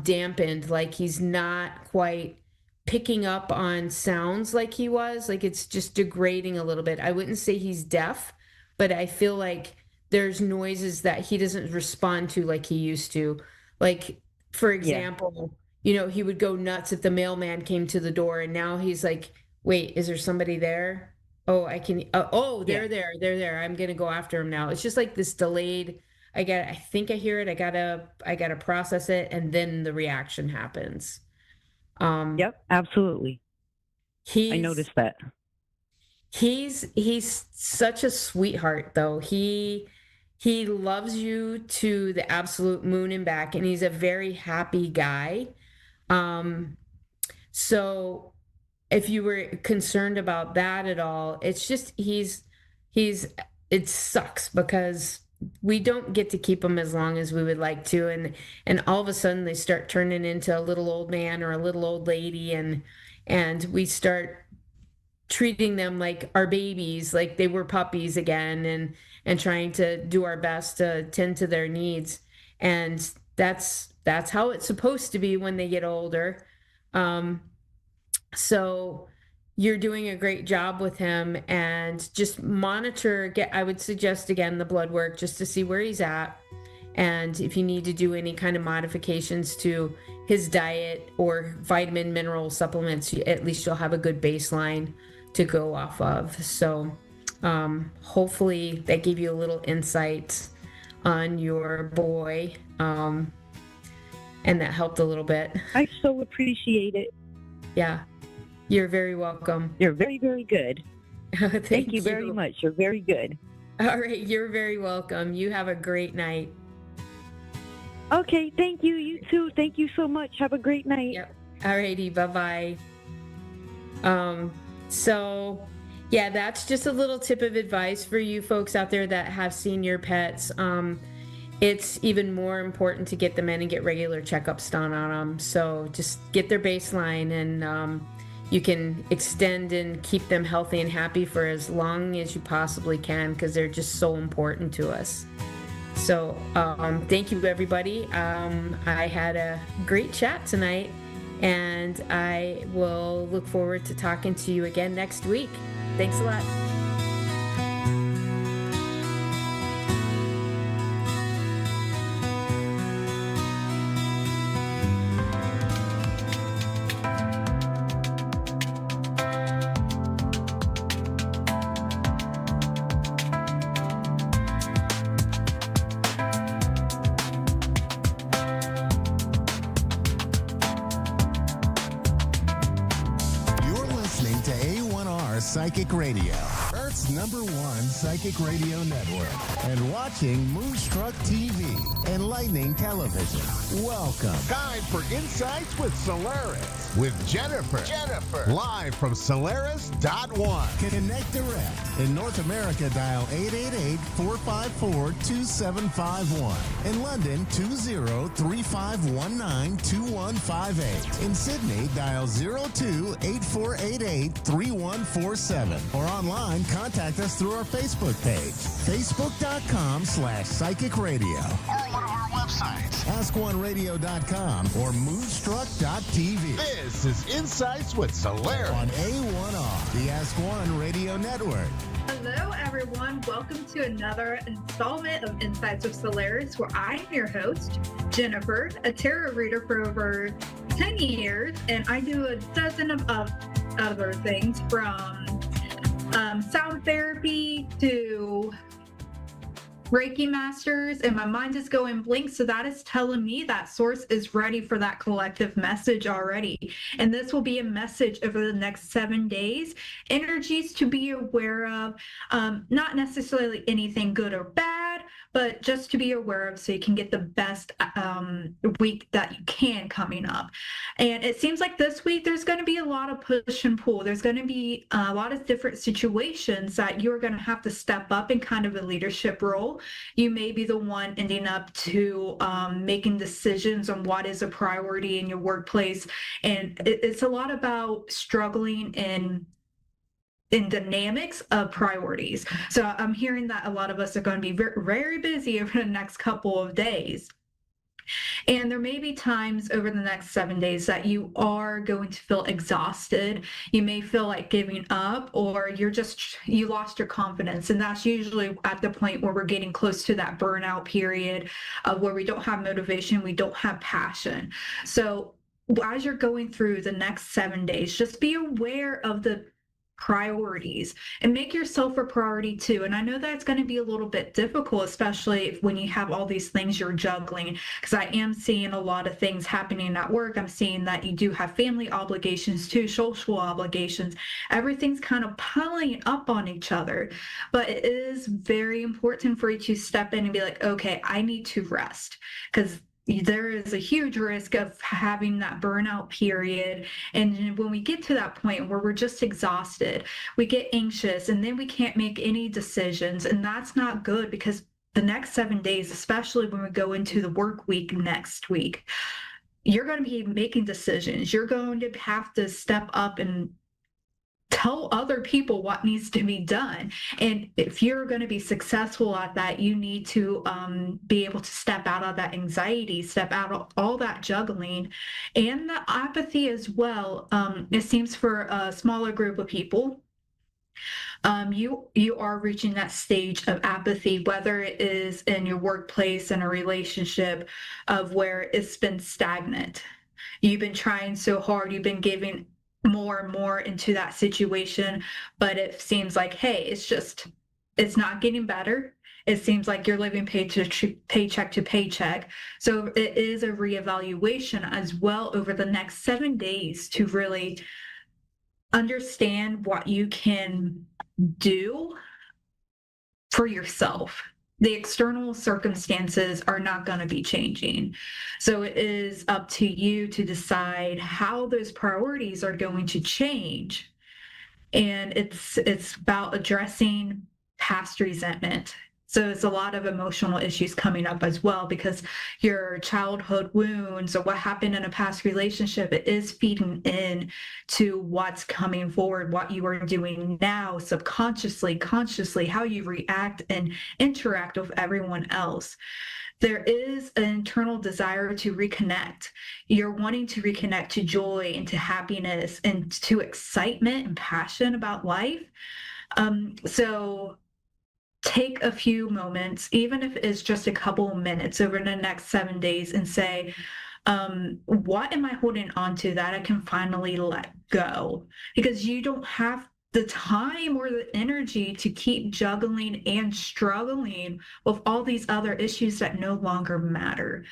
dampened, like he's not quite picking up on sounds like he was, like it's just degrading a little bit. I wouldn't say he's deaf, but I feel like there's noises that he doesn't respond to like he used to. Like, for example, he would go nuts if the mailman came to the door, and now he's like, wait, is there somebody there? Oh, I can, they're there. I'm going to go after him now. It's just like this delayed, I think I hear it. I gotta process it, and then the reaction happens. Yep, absolutely. I noticed that. He's such a sweetheart, though. He loves you to the absolute moon and back, and he's a very happy guy. So if you were concerned about that at all, it's just it sucks because we don't get to keep them as long as we would like to, and all of a sudden they start turning into a little old man or a little old lady, and we start treating them like our babies, like they were puppies again, and trying to do our best to tend to their needs. And that's how it's supposed to be when they get older. So you're doing a great job with him, and just monitor, I would suggest again the blood work just to see where he's at. And if you need to do any kind of modifications to his diet or vitamin mineral supplements, at least you'll have a good baseline to go off of. So hopefully that gave you a little insight on your boy, and that helped a little bit. I so appreciate it. Yeah, you're very welcome. You're very, very good. Thank you very much. You're very good. All right, you're very welcome. You have a great night. Okay, thank you. You too. Thank you so much. Have a great night. Yep. All righty, bye-bye. So yeah, that's just a little tip of advice for you folks out there that have senior pets. It's even more important to get them in and get regular checkups done on them. So just get their baseline, and you can extend and keep them healthy and happy for as long as you possibly can, because they're just so important to us. So thank you, everybody. I had a great chat tonight, and I will look forward to talking to you again next week. Thanks a lot. You're listening to A1R Psychic Radio. Earth's #1 psychic radio network, and watching Moonstruck TV and Lightning Television. Welcome. Time for Insights with Solaris with Jennifer. Live from Solaris.1. Connect direct. In North America, dial 888-454-2751. In London, 20-3519-2158. In Sydney, dial 02-8488-3147. Or online, contact us through our Facebook page, facebook.com/psychic radio. Or one of our websites, askoneradio.com or moonstruck.tv. This is Insights with Solaris on A1R, the Ask One Radio Network. Hello, everyone. Welcome to another installment of Insights with Solaris, where I'm your host, Jennifer, a tarot reader for over 10 years, and I do a dozen of other things, from sound therapy to Reiki masters, and my mind is going blank. So that is telling me that source is ready for that collective message already. And this will be a message over the next 7 days. Energies to be aware of, not necessarily anything good or bad, but just to be aware of so you can get the best week that you can coming up. And it seems like this week there's going to be a lot of push and pull. There's going to be a lot of different situations that you're going to have to step up in kind of a leadership role. You may be the one ending up to making decisions on what is a priority in your workplace. And it's a lot about struggling in dynamics of priorities. So I'm hearing that a lot of us are going to be very, very busy over the next couple of days. And there may be times over the next 7 days that you are going to feel exhausted. You may feel like giving up, or you lost your confidence. And that's usually at the point where we're getting close to that burnout period of where we don't have motivation, we don't have passion. So as you're going through the next 7 days, just be aware of the priorities and make yourself a priority too. And I know that's going to be a little bit difficult, especially when you have all these things you're juggling, because I am seeing a lot of things happening at work. I'm seeing that you do have family obligations too, social obligations. Everything's kind of piling up on each other. But it is very important for you to step in and be like, okay, I need to rest, because there is a huge risk of having that burnout period. And when we get to that point where we're just exhausted, we get anxious, and then we can't make any decisions. And that's not good, because the next 7 days, especially when we go into the work week next week, you're going to be making decisions. You're going to have to step up and tell other people what needs to be done. And if you're going to be successful at that, you need to be able to step out of that anxiety, step out of all that juggling and the apathy as well. It seems for a smaller group of people, you are reaching that stage of apathy, whether it is in your workplace, in a relationship, of where it's been stagnant. You've been trying so hard, you've been giving more and more into that situation, but it seems like, hey, it's not getting better. It seems like you're living paycheck to paycheck. So it is a reevaluation as well over the next 7 days to really understand what you can do for yourself. The external circumstances are not going to be changing. So it is up to you to decide how those priorities are going to change. And it's about addressing past resentment. So it's a lot of emotional issues coming up as well, because your childhood wounds or what happened in a past relationship, it is feeding in to what's coming forward, what you are doing now, subconsciously, consciously, how you react and interact with everyone else. There is an internal desire to reconnect. You're wanting to reconnect to joy and to happiness and to excitement and passion about life. So take a few moments, even if it's just a couple of minutes over the next 7 days, and say, what am I holding on to that I can finally let go? Because you don't have the time or the energy to keep juggling and struggling with all these other issues that no longer matter.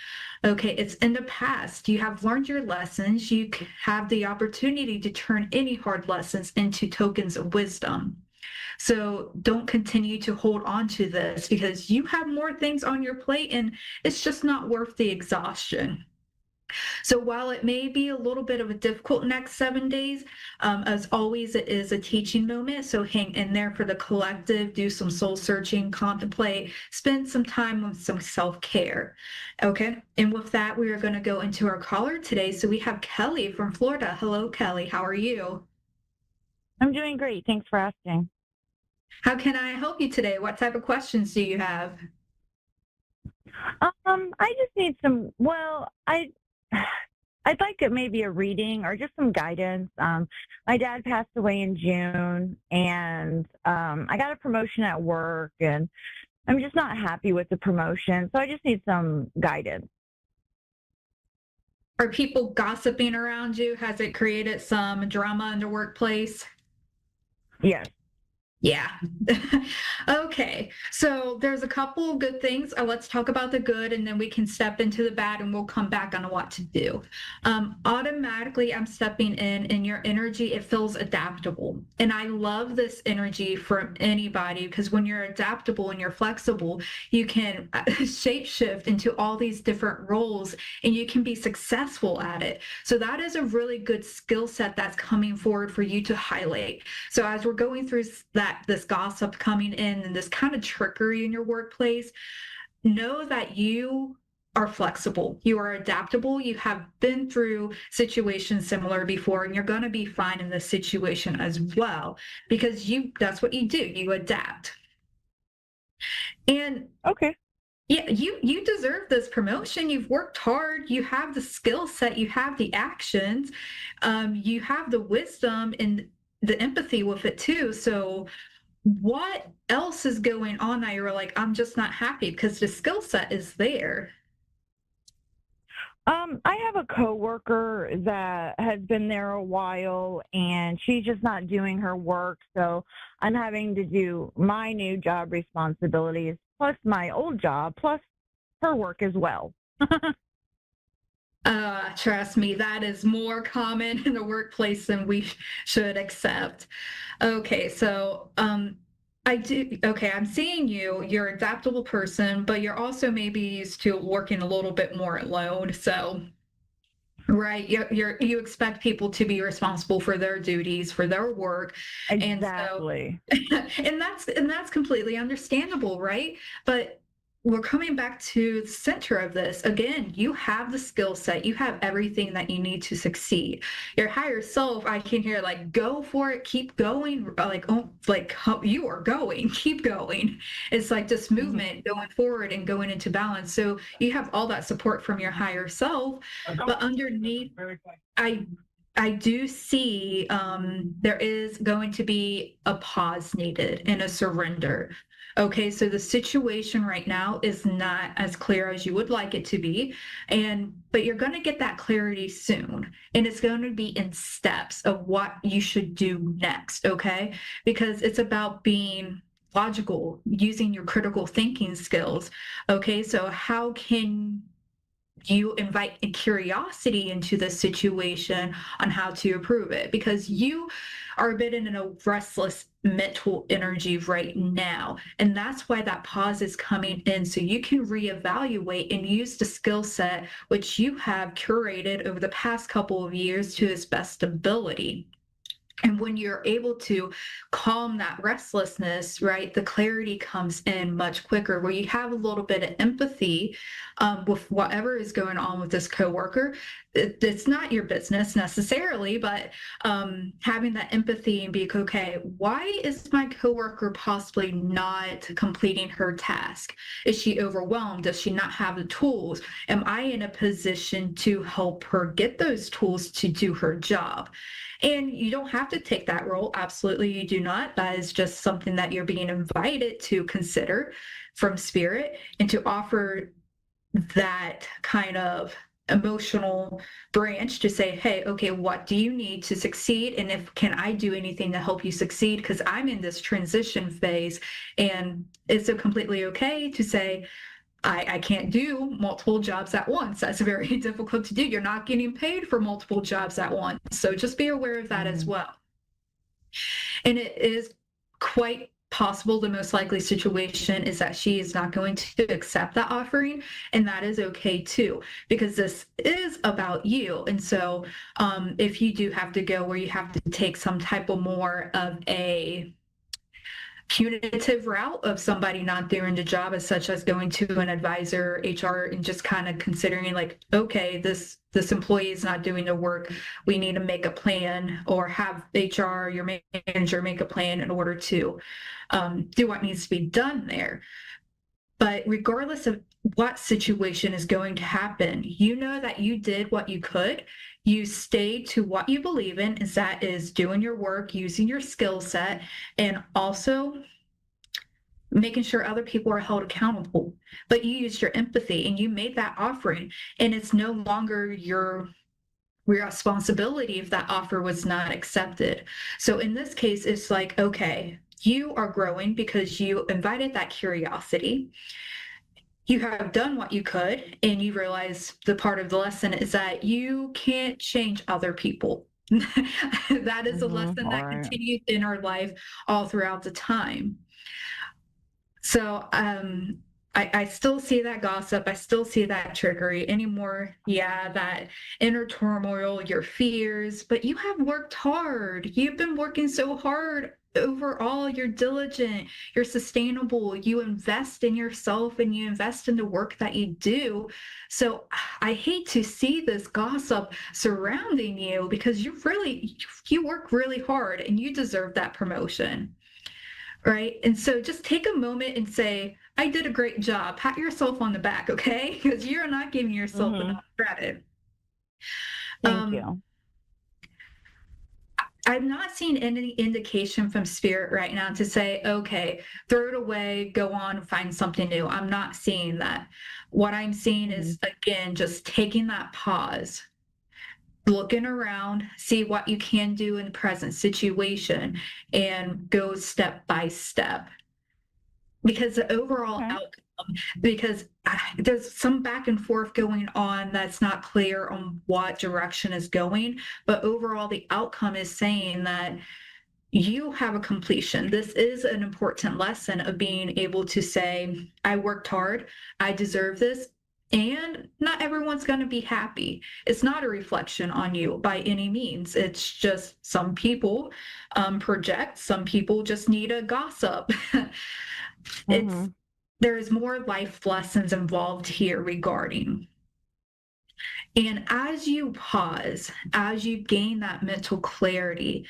Okay, it's in the past. You have learned your lessons. You have the opportunity to turn any hard lessons into tokens of wisdom. So don't continue to hold on to this because you have more things on your plate and it's just not worth the exhaustion. So while it may be a little bit of a difficult next 7 days, as always, it is a teaching moment. So hang in there for the collective, do some soul searching, contemplate, spend some time with some self-care. Okay. And with that, we are going to go into our caller today. So we have Kelly from Florida. Hello, Kelly. How are you? I'm doing great. Thanks for asking. How can I help you today? What type of questions do you have? I just need some, I'd like maybe a reading or just some guidance. My dad passed away in June, and I got a promotion at work, and I'm just not happy with the promotion, so I just need some guidance. Are people gossiping around you? Has it created some drama in the workplace? Yes. Yeah. Okay. So there's a couple of good things. Let's talk about the good and then we can step into the bad and we'll come back on what to do. Automatically, I'm stepping in your energy, it feels adaptable. And I love this energy from anybody because when you're adaptable and you're flexible, you can shape shift into all these different roles and you can be successful at it. So that is a really good skill set that's coming forward for you to highlight. So as we're going through this gossip coming in and this kind of trickery in your workplace, know that you are flexible, you are adaptable, you have been through situations similar before, and you're going to be fine in this situation as well because that's what you do, you adapt. And okay. Yeah, you deserve this promotion. You've worked hard. You have the skill set. You have the actions. You have the wisdom and the empathy with it too. So what else is going on that you're like, I'm just not happy because the skill set is there? I have a coworker that has been there a while and she's just not doing her work. So I'm having to do my new job responsibilities plus my old job plus her work as well. Trust me, that is more common in the workplace than we should accept. Okay, so I'm seeing you're an adaptable person, but you're also maybe used to working a little bit more alone. So, right, you expect people to be responsible for their duties, for their work. Exactly. And that's completely understandable, right? But we're coming back to the center of this. Again, you have the skill set. You have everything that you need to succeed. Your higher self, I can hear like, go for it, keep going. You are going, keep going. It's like this movement going forward and going into balance. So you have all that support from your higher self, but underneath, I do see there is going to be a pause needed and a surrender. Okay, so the situation right now is not as clear as you would like it to be, but you're going to get that clarity soon, and it's going to be in steps of what you should do next, okay? Because it's about being logical, using your critical thinking skills, okay? So how can you invite a curiosity into the situation on how to improve it, because you are a bit in a restless mental energy right now. And that's why that pause is coming in. So you can reevaluate and use the skill set which you have curated over the past couple of years to its best ability. And when you're able to calm that restlessness, right, the clarity comes in much quicker, where you have a little bit of empathy with whatever is going on with this coworker. It's not your business necessarily, but having that empathy and be okay, why is my coworker possibly not completing her task? Is she overwhelmed? Does she not have the tools? Am I in a position to help her get those tools to do her job? And you don't have to take that role. Absolutely, you do not. That is just something that you're being invited to consider from spirit and to offer that kind of emotional branch to say, hey, okay, what do you need to succeed? And can I do anything to help you succeed? Because I'm in this transition phase, and it's so completely okay to say, I can't do multiple jobs at once. That's very difficult to do. You're not getting paid for multiple jobs at once. So just be aware of that as well. And it is quite possible the most likely situation is that she is not going to accept that offering, and that is okay too, because this is about you. And so if you do have to go where you have to take some type of more of a punitive route of somebody not doing the job, as such as going to an advisor, HR, and just kind of considering like, okay, this employee is not doing the work, we need to make a plan, or have HR, your manager, make a plan in order to do what needs to be done there. But regardless of what situation is going to happen, you know that you did what you could. You stayed to what you believe in, is that is doing your work, using your skill set, and also making sure other people are held accountable. But you used your empathy and you made that offering, and it's no longer your responsibility if that offer was not accepted. So in this case, it's like, okay, you are growing because you invited that curiosity. You have done what you could, and you realize the part of the lesson is that you can't change other people. That is a lesson that continues in our life all throughout the time. So I still see that gossip. I still see that trickery anymore. Yeah, that inner turmoil, your fears, but you have worked hard. You've been working so hard overall. You're diligent, you're sustainable, you invest in yourself and you invest in the work that you do. So I hate to see this gossip surrounding you, because you work really hard and you deserve that promotion. Right? And so just take a moment and say, I did a great job. Pat yourself on the back, okay? Because you're not giving yourself enough credit. Thank you. I'm not seeing any indication from Spirit right now to say, okay, throw it away, go on, find something new. I'm not seeing that. What I'm seeing is, again, just taking that pause, looking around, see what you can do in the present situation, and go step by step. Because the overall outcome, because there's some back and forth going on that's not clear on what direction is going, but overall the outcome is saying that you have a completion. This is an important lesson of being able to say, I worked hard, I deserve this. And not everyone's going to be happy. It's not a reflection on you by any means. It's just some people project, some people just need a gossip. There's more life lessons involved here regarding. And as you pause, as you gain that mental clarity,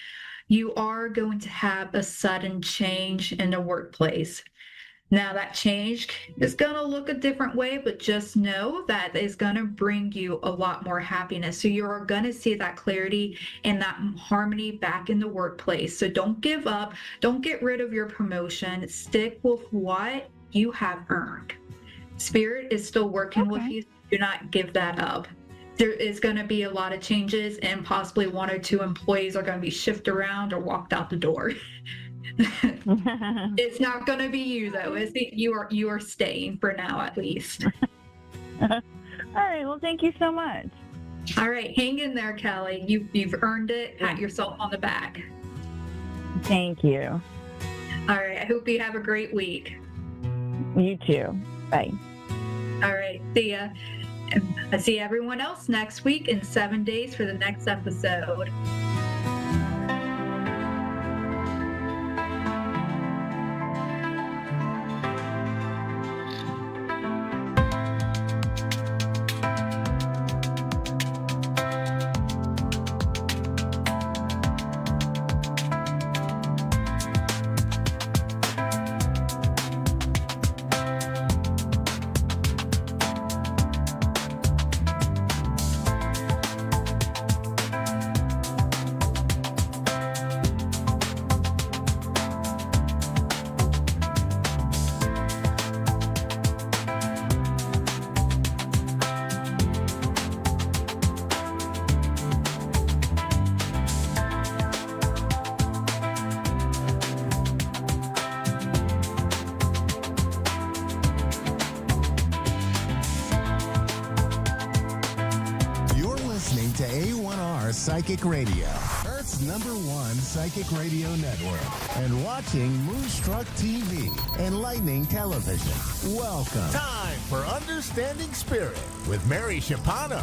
you are going to have a sudden change in the workplace. Now that change is going to look a different way, but just know that it's going to bring you a lot more happiness. So you're going to see that clarity and that harmony back in the workplace. So don't give up. Don't get rid of your promotion. Stick with what you have earned. Spirit is still working with you. Do not give that up. There is going to be a lot of changes, and possibly 1 or 2 employees are going to be shifted around or walked out the door. It's not going to be you, though, is it? You are staying for now, at least. All right. Well, thank you so much. All right. Hang in there, Kelly. You've earned it. Pat yourself on the back. Thank you. All right. I hope you have a great week. You too. Bye. All right. See ya. I see everyone else next week in 7 days for the next episode. To A1R Psychic Radio, Earth's Earth's #1 psychic radio network, and watching Moonstruck TV, enlightening television. Welcome. Time for Understanding Spirit with Mary Shapano.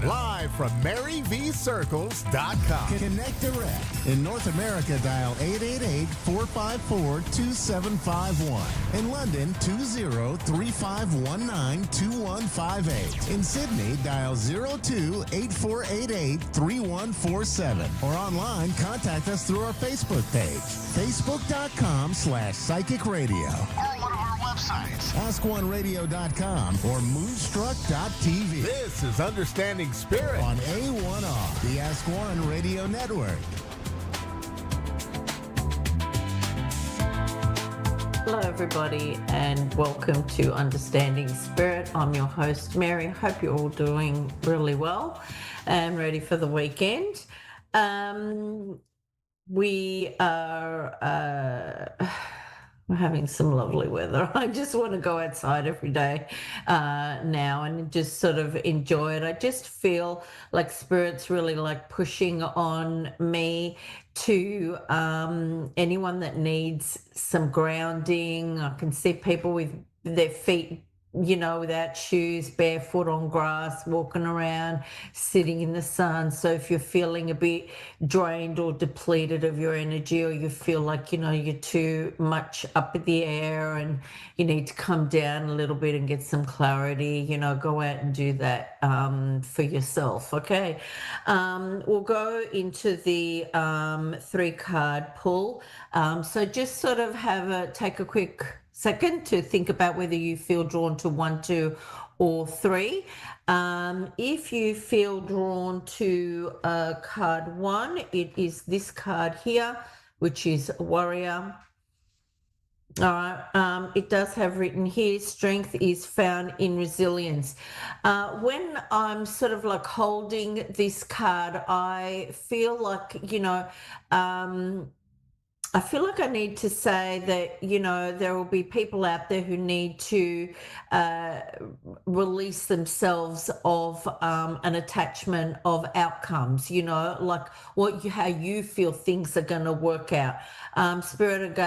Live from MaryVCircles.com. Connect direct. In North America, dial 888-454-2751. In London, 20-3519-2158. In Sydney, dial 02-8488-3147. Or online, contact us through our Facebook page, facebook.com/psychic radio. Or one of our websites, askoneradio.com or moonstruck.tv. This is Understanding Spirit on A1R, the Ask One Radio Network. Hello, everybody, and welcome to Understanding Spirit. I'm your host, Mary. Hope you're all doing really well and ready for the weekend. We're having some lovely weather. I just want to go outside every day now and just sort of enjoy it. I just feel like Spirit's really like pushing on me to anyone that needs some grounding. I can see people with their feet, without shoes, barefoot on grass, walking around, sitting in the sun. So if you're feeling a bit drained or depleted of your energy, or you feel like, you're too much up in the air and you need to come down a little bit and get some clarity, go out and do that for yourself. Okay. We'll go into the 3-card pull. So just sort of take a quick second to think about whether you feel drawn to 1, 2, or 3. If you feel drawn to card 1, it is this card here, which is Warrior. All right. It does have written here, strength is found in resilience. When I'm sort of like holding this card, I feel like, I feel like I need to say that, there will be people out there who need to release themselves of an attachment of outcomes, like how you feel things are going to work out. Spirit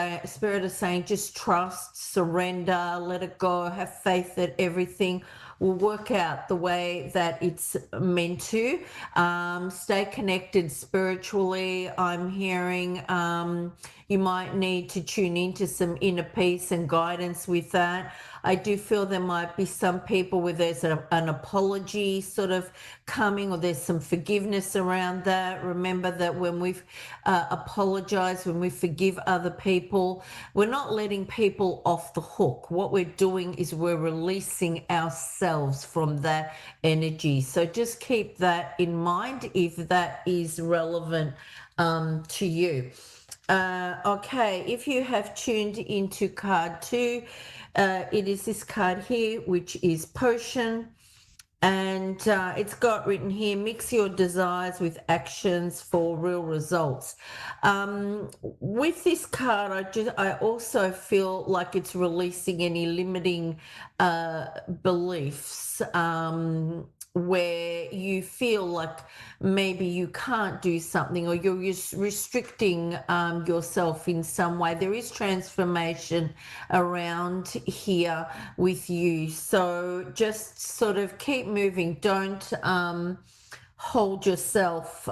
is saying just trust, surrender, let it go, have faith that everything will work out the way that it's meant to. Stay connected spiritually. I'm hearing you might need to tune into some inner peace and guidance with that. I do feel there might be some people where there's an apology sort of coming, or there's some forgiveness around that. Remember that when we've apologized, when we forgive other people, we're not letting people off the hook. What we're doing is we're releasing ourselves from that energy. So just keep that in mind if that is relevant to you. Okay, if you have tuned into card 2, it is this card here, which is Potion. And it's got written here, mix your desires with actions for real results. With this card, I also feel like it's releasing any limiting beliefs where you feel like maybe you can't do something, or you're restricting yourself in some way. There is transformation around here with you. So just sort of keep moving. Don't hold yourself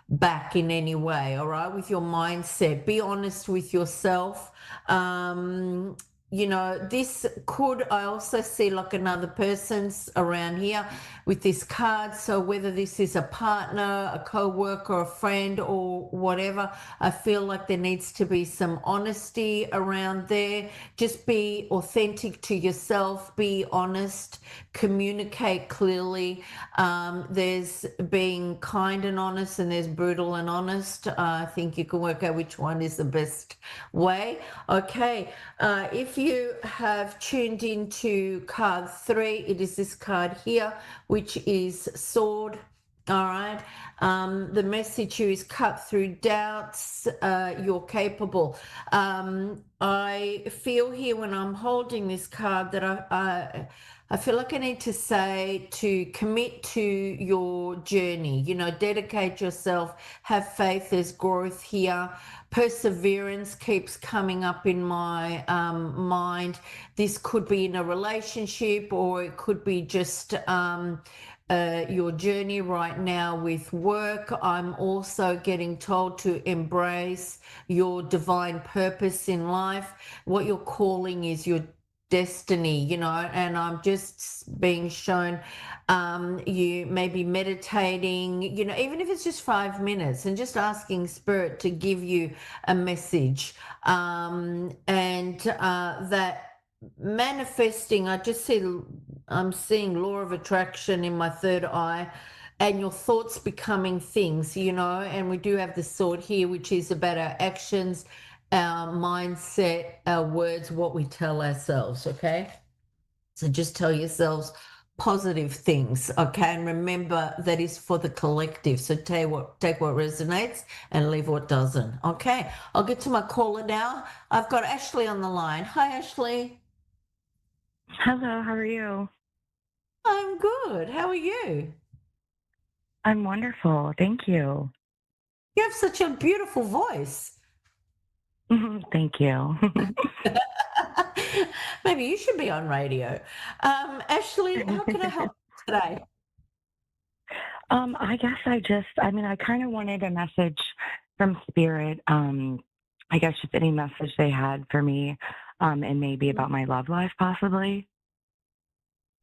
back in any way, all right, with your mindset. Be honest with yourself. This could, I also see like another person's around here with this card. So whether this is a partner, a co-worker, a friend, or whatever, I feel like there needs to be some honesty around there. Just be authentic to yourself, be honest, communicate clearly. There's being kind and honest, and there's brutal and honest. I think you can work out which one is the best way. Okay, if you have tuned into card 3, it is this card here, which is Sword. All right. The message here is cut through doubts. You're capable. I feel here when I'm holding this card that I I feel like I need to say to commit to your journey, dedicate yourself, have faith, there's growth here. Perseverance keeps coming up in my mind. This could be in a relationship, or it could be just your journey right now with work. I'm also getting told to embrace your divine purpose in life. What your calling is, your destiny, and I'm just being shown you may be meditating, even if it's just 5 minutes, and just asking Spirit to give you a message, and that manifesting, I'm seeing law of attraction in my third eye, and your thoughts becoming things, and we do have the sword here, which is about our actions, our mindset, our words, what we tell ourselves, okay? So just tell yourselves positive things, okay? And remember, that is for the collective. So take what resonates and leave what doesn't, okay? I'll get to my caller now. I've got Ashley on the line. Hi, Ashley. Hello, how are you? I'm good. How are you? I'm wonderful. Thank you. You have such a beautiful voice. Thank you. Maybe you should be on radio. Ashley, how can I help today? I guess I kind of wanted a message from Spirit. I guess just any message they had for me, and maybe about my love life, possibly.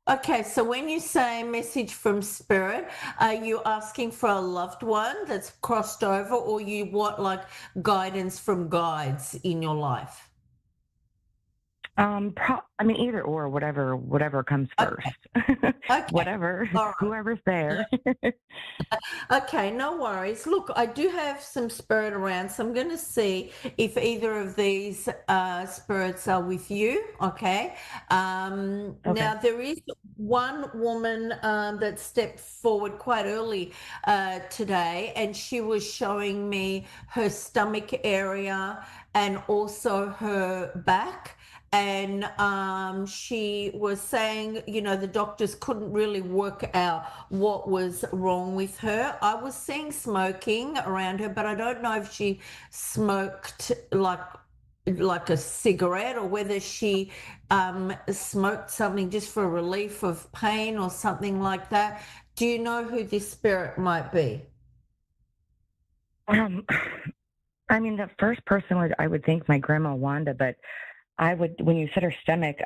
Okay, so when you say message from Spirit, are you asking for a loved one that's crossed over, or you want like guidance from guides in your life? Either or, whatever comes first. Okay. Whatever, Right. Whoever's there. Okay, no worries. Look, I do have some spirit around, so I'm going to see if either of these spirits are with you. Okay. Now, there is one woman that stepped forward quite early today, and she was showing me her stomach area and also her back. And she was saying, the doctors couldn't really work out what was wrong with her. I was seeing smoking around her, but I don't know if she smoked like a cigarette, or whether she smoked something just for relief of pain or something like that. Do you know who this spirit might be? The first person I would think my grandma Wanda, but when you said her stomach,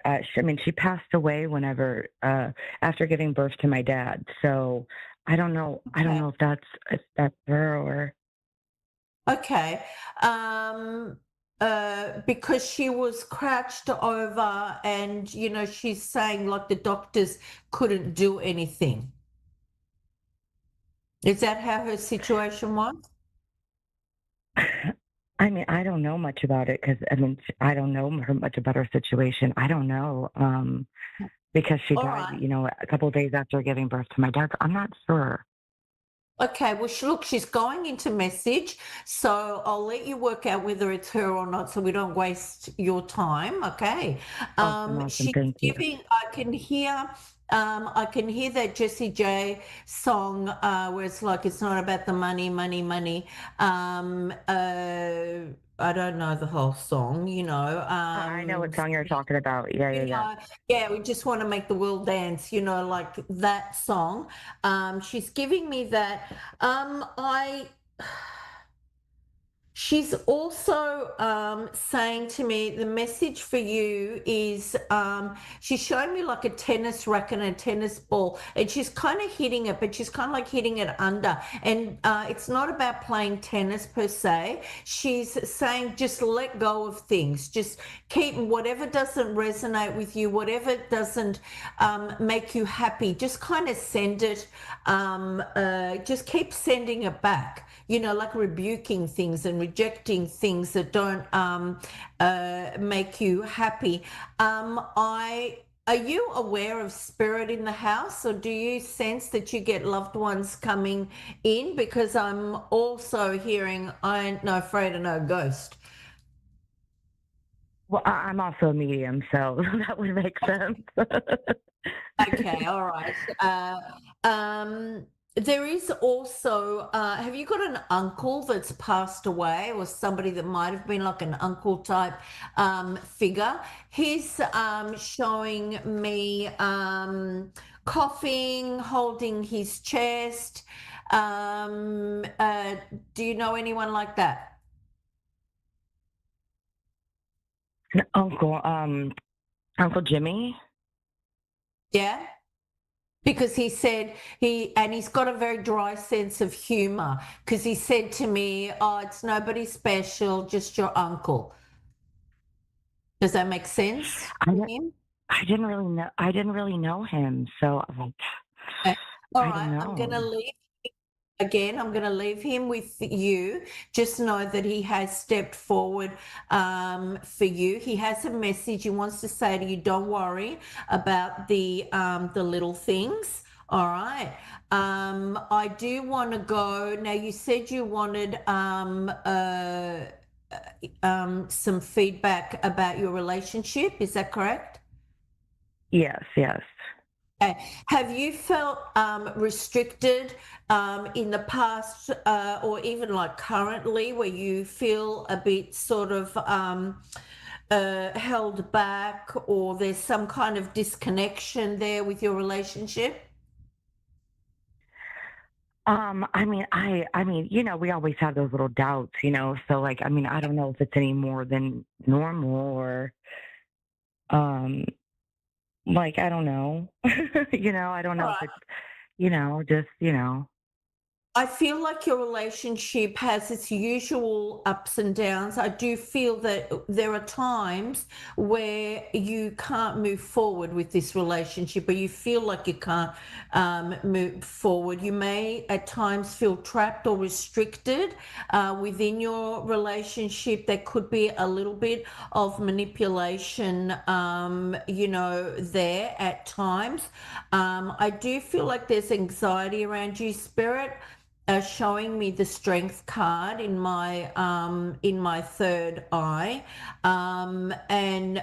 she passed away whenever, after giving birth to my dad. So I don't know. I don't know if that's her or. Okay. Because she was crouched over, and, she's saying like the doctors couldn't do anything. Is that how her situation was? I don't know much about it because I don't know much about her situation. I don't know because she died, a couple of days after giving birth to my dad. I'm not sure. Okay, well, she's going into message, so I'll let you work out whether it's her or not, so we don't waste your time. Okay. Awesome. She's Thank you. giving. I can hear that Jessie J song where it's like, it's not about the money, money, money. I don't know the whole song, I know what song you're talking about. Yeah. We just want to make the world dance, like that song. She's giving me that. She's also saying to me, the message for you is, she's showing me like a tennis racket and a tennis ball, and she's kind of hitting it, but she's kind of like hitting it under. And it's not about playing tennis per se. She's saying just let go of things. Just keep whatever doesn't resonate with you, whatever doesn't make you happy, just kind of send it. Just keep sending it back. Like rebuking things and rejecting things that don't make you happy. Are you aware of spirit in the house, or do you sense that you get loved ones coming in? Because I'm also hearing, I ain't no afraid of no ghost. Well, I'm also a medium, so that would make sense. Okay, all right. There is also, have you got an uncle that's passed away or somebody that might have been like an uncle type figure? He's showing me coughing, holding his chest. Do you know anyone like that? Uncle Jimmy. Yeah. Because he said he's got a very dry sense of humor, because he said to me, oh, it's nobody special, just your uncle. Does that make sense to him? I didn't really know him, so Okay. All I right, don't I'm going to know. leave. Again, I'm going to leave him with you. Just know that he has stepped forward for you. He has a message he wants to say to you. Don't worry about the little things. All right. I do want to go. Now, you said you wanted some feedback about your relationship. Is that correct? Yes. Okay. Have you felt restricted in the past or even like currently, where you feel a bit sort of held back, or there's some kind of disconnection there with your relationship? I mean, we always have those little doubts, so like, I mean, I don't know if it's any more than normal or, like, I don't know, I don't know if it's, just. I feel like your relationship has its usual ups and downs. I do feel that there are times where you can't move forward with this relationship, or you feel like you can't move forward. You may at times feel trapped or restricted within your relationship. There could be a little bit of manipulation, there at times. I do feel like there's anxiety around you, Spirit. Showing me the strength card in my third eye, and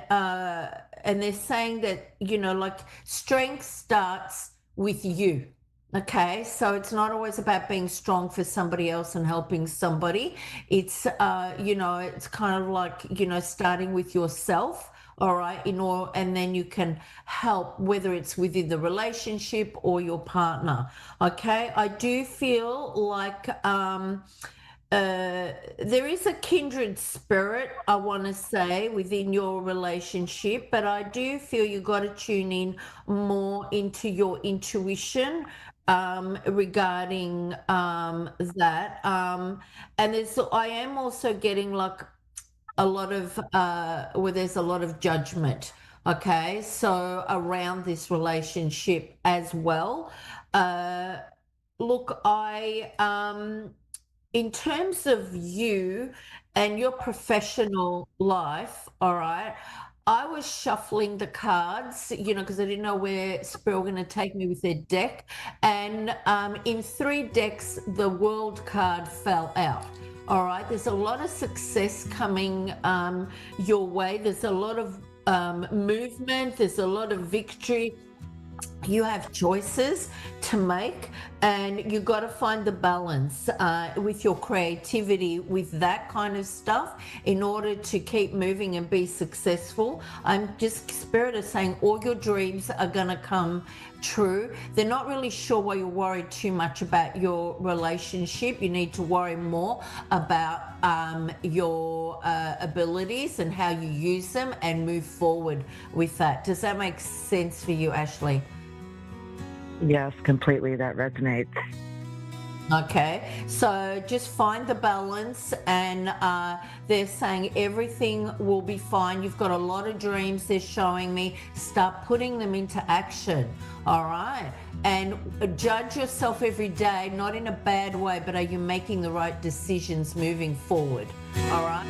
they're saying that like strength starts with you. Okay, so it's not always about being strong for somebody else and helping somebody. It's it's kind of like starting with yourself. All right, and then you can help, whether it's within the relationship or your partner. Okay, I do feel like there is a kindred spirit, I want to say, within your relationship, but I do feel you got to tune in more into your intuition regarding that. And I am also getting like a lot of where there's a lot of judgment, okay, so around this relationship as well. Look, in terms of you and your professional life, all right, I was shuffling the cards, because I didn't know where Spirit were going to take me with their deck, and in 3 decks the World card fell out. All right, there's a lot of success coming your way. There's a lot of movement. There's a lot of victory. You have choices to make, and you got to find the balance with your creativity, with that kind of stuff, in order to keep moving and be successful. Spirit is saying all your dreams are going to come true. They're not really sure why you're worried too much about your relationship. You need to worry more about your abilities and how you use them, and move forward with that. Does that make sense for you, Ashley? Yes, completely. That resonates. Okay, so just find the balance, and they're saying everything will be fine. You've got a lot of dreams, they're showing me. Start putting them into action, all right? And judge yourself every day, not in a bad way, but are you making the right decisions moving forward, all right?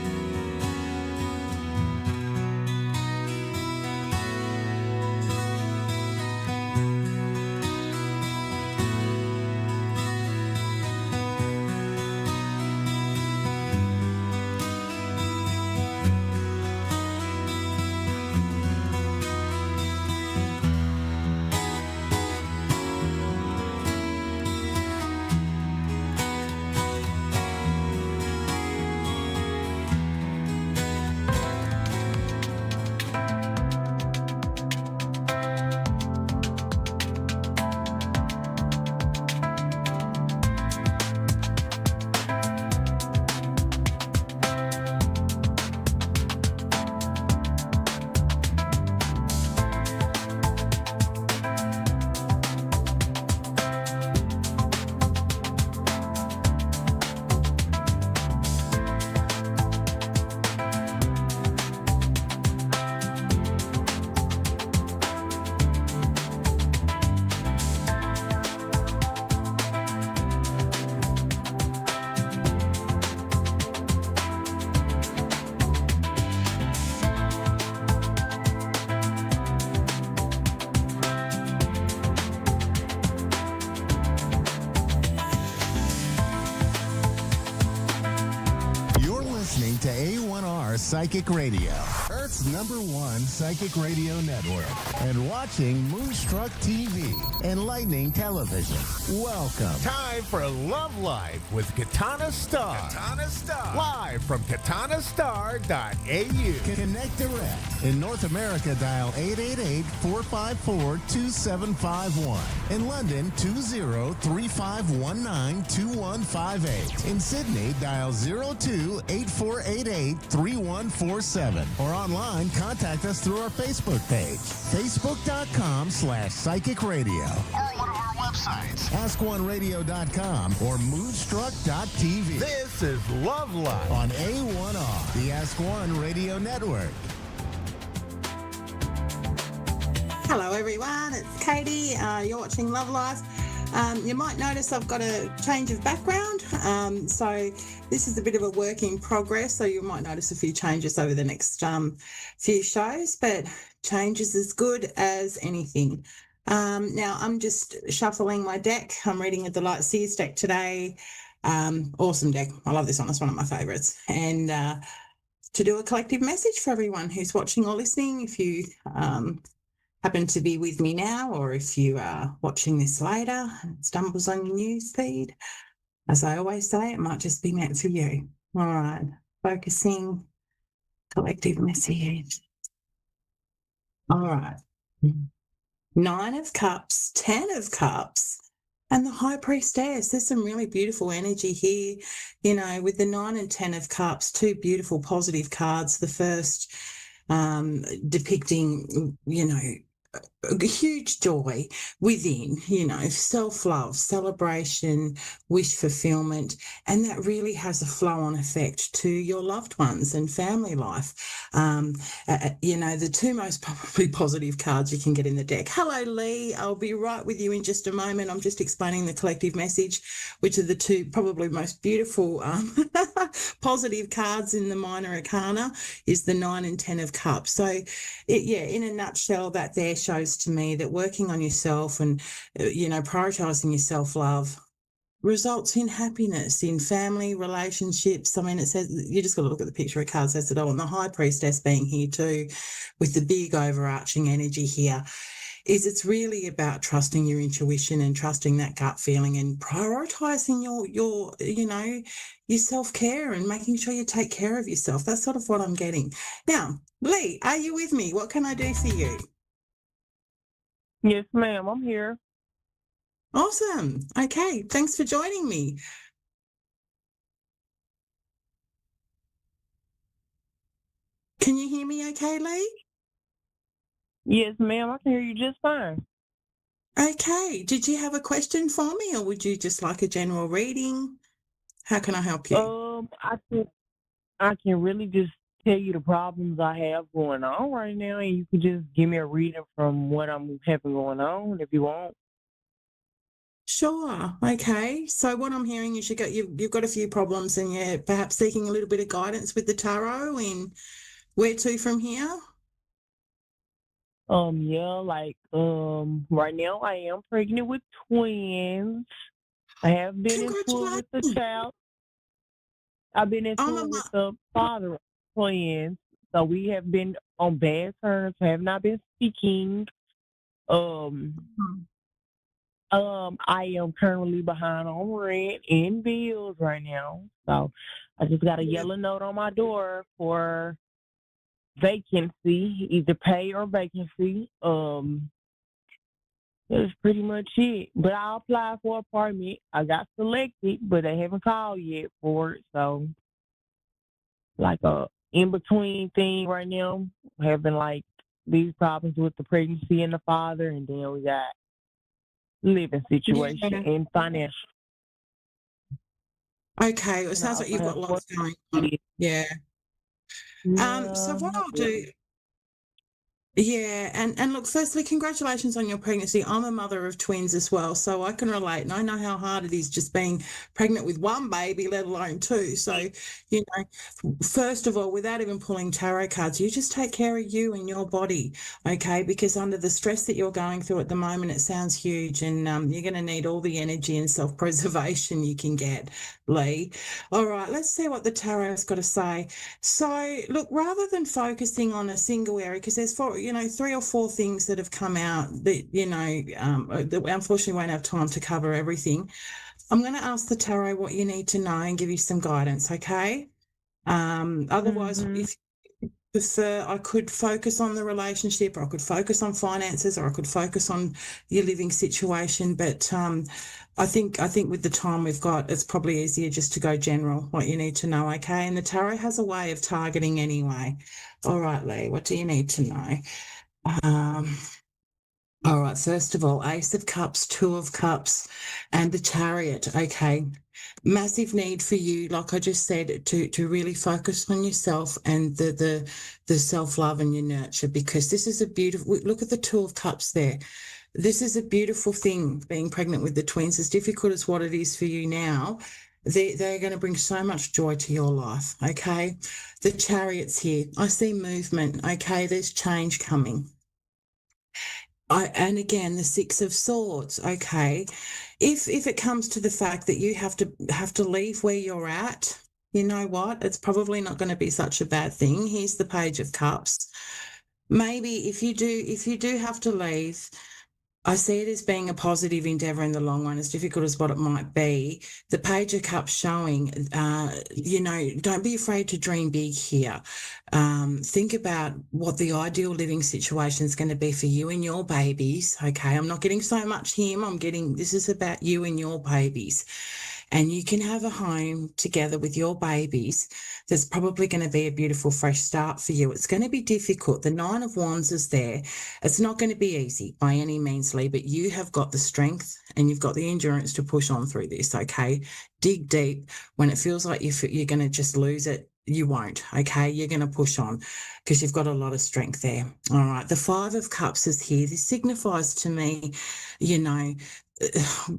to A1R Psychic Radio, Earth's #1 psychic radio network, and watching Moonstruck TV, enlightening television. Welcome. Time for Love Life with Katana Star. Katana Star. Live from katanastar.au. Connect direct. In North America, dial 888-454-2751. In London, 20-3519-2158. In Sydney, dial 02-8488-3147. Or online, contact us through our Facebook page, facebook.com/psychic radio. Or one of our websites, askoneradio.com or moonstruck.tv. This is Love Life on A1R, the Ask One Radio Network. Hello everyone, it's Katie. You're watching Love Life. You might notice I've got a change of background. So this is a bit of a work in progress. So you might notice a few changes over the next few shows, but change is as good as anything. Now I'm just shuffling my deck. I'm reading a Delight Sears deck today. Awesome deck. I love this one. It's one of my favorites. And to do a collective message for everyone who's watching or listening, if you happen to be with me now, or if you are watching this later and it stumbles on your news feed, as I always say, it might just be meant for you. All right, focusing, collective message. All right, 9 of Cups, 10 of Cups, and the High Priestess. There's some really beautiful energy here, you know, with the 9 and 10 of Cups, two beautiful positive cards. The first depicting, you know, a huge joy within, you know, self-love, celebration, wish fulfillment, and that really has a flow-on effect to your loved ones and family life. You know, the two most probably positive cards you can get in the deck. Hello, Lee. I'll be right with you in just a moment. I'm just explaining the collective message, which are the two probably most beautiful positive cards in the minor arcana is the 9 and 10 of Cups. So, in a nutshell, that there shows to me that working on yourself and, you know, prioritizing your self-love results in happiness in family relationships. I mean, it says, you just got to look at the picture of cards, says it all, and the High Priestess being here too, with the big overarching energy here, is it's really about trusting your intuition and trusting that gut feeling and prioritizing your you know, your self-care and making sure you take care of yourself. That's sort of what I'm getting. Now, Lee, are you with me? What can I do for you? Yes, ma'am, I'm here. Awesome. Okay, thanks for joining me. Can you hear me okay, Lee? Yes, ma'am, I can hear you just fine. Okay, did you have a question for me, or would you just like a general reading? How can I help you? I can really just tell you the problems I have going on right now, and you can just give me a reading from what I'm having going on if you want. Sure. Okay. So what I'm hearing is you've got a few problems, and you're perhaps seeking a little bit of guidance with the tarot in where to from here. Right now I am pregnant with twins. I have been in tour with the child. I've been in tour with the father of twins. So we have been on bad terms, have not been speaking. I am currently behind on rent and bills right now. So I just got a yellow note on my door for vacancy, either pay or vacancy. That's pretty much it. But I applied for an apartment. I got selected, but they haven't called yet for it. So like a in-between thing right now, having like these problems with the pregnancy and the father, and then we got living situation and financial. Okay, it sounds like you've got lots going on. Yeah. So what I'll do, Yeah, and look, firstly, congratulations on your pregnancy. I'm a mother of twins as well, so I can relate, and I know how hard it is just being pregnant with one baby, let alone two. So, you know, first of all, without even pulling tarot cards, you just take care of you and your body, okay? Because under the stress that you're going through at the moment, it sounds huge, and you're going to need all the energy and self-preservation you can get, Lee. All right, let's see what the tarot's got to say. So, look, rather than focusing on a single area, because there's three or four things that have come out that, that we unfortunately won't have time to cover everything. I'm going to ask the tarot what you need to know and give you some guidance, okay? Otherwise, if you prefer, I could focus on the relationship, or I could focus on finances, or I could focus on your living situation. But I think with the time we've got, it's probably easier just to go general, what you need to know, okay? And the tarot has a way of targeting anyway. All right, Lee, what do you need to know? All right, first of all, Ace of Cups, Two of Cups, and the Chariot. Okay, massive need for you, like I just said, to really focus on yourself and the self-love and your nurture, because this is a beautiful, look at the Two of Cups there. This is a beautiful thing, being pregnant with the twins, as difficult as what it is for you now. They're going to bring so much joy to your life, okay? The Chariot's here. I see movement, okay? There's change coming. And again, the Six of Swords, okay? If it comes to the fact that you have to leave where you're at, you know what? It's probably not going to be such a bad thing. Here's the Page of Cups. Maybe if you do have to leave, I see it as being a positive endeavour in the long run, as difficult as what it might be. The Page of Cups showing, don't be afraid to dream big here. Think about what the ideal living situation is going to be for you and your babies. Okay, I'm not getting so much him. This is about you and your babies. And you can have a home together with your babies. There's probably going to be a beautiful fresh start for you. It's going to be difficult. The Nine of Wands is there. It's not going to be easy by any means, Lee, but you have got the strength and you've got the endurance to push on through this, okay? Dig deep. When it feels like you're going to just lose it, you won't, okay? You're going to push on because you've got a lot of strength there. All right, the Five of Cups is here. This signifies to me,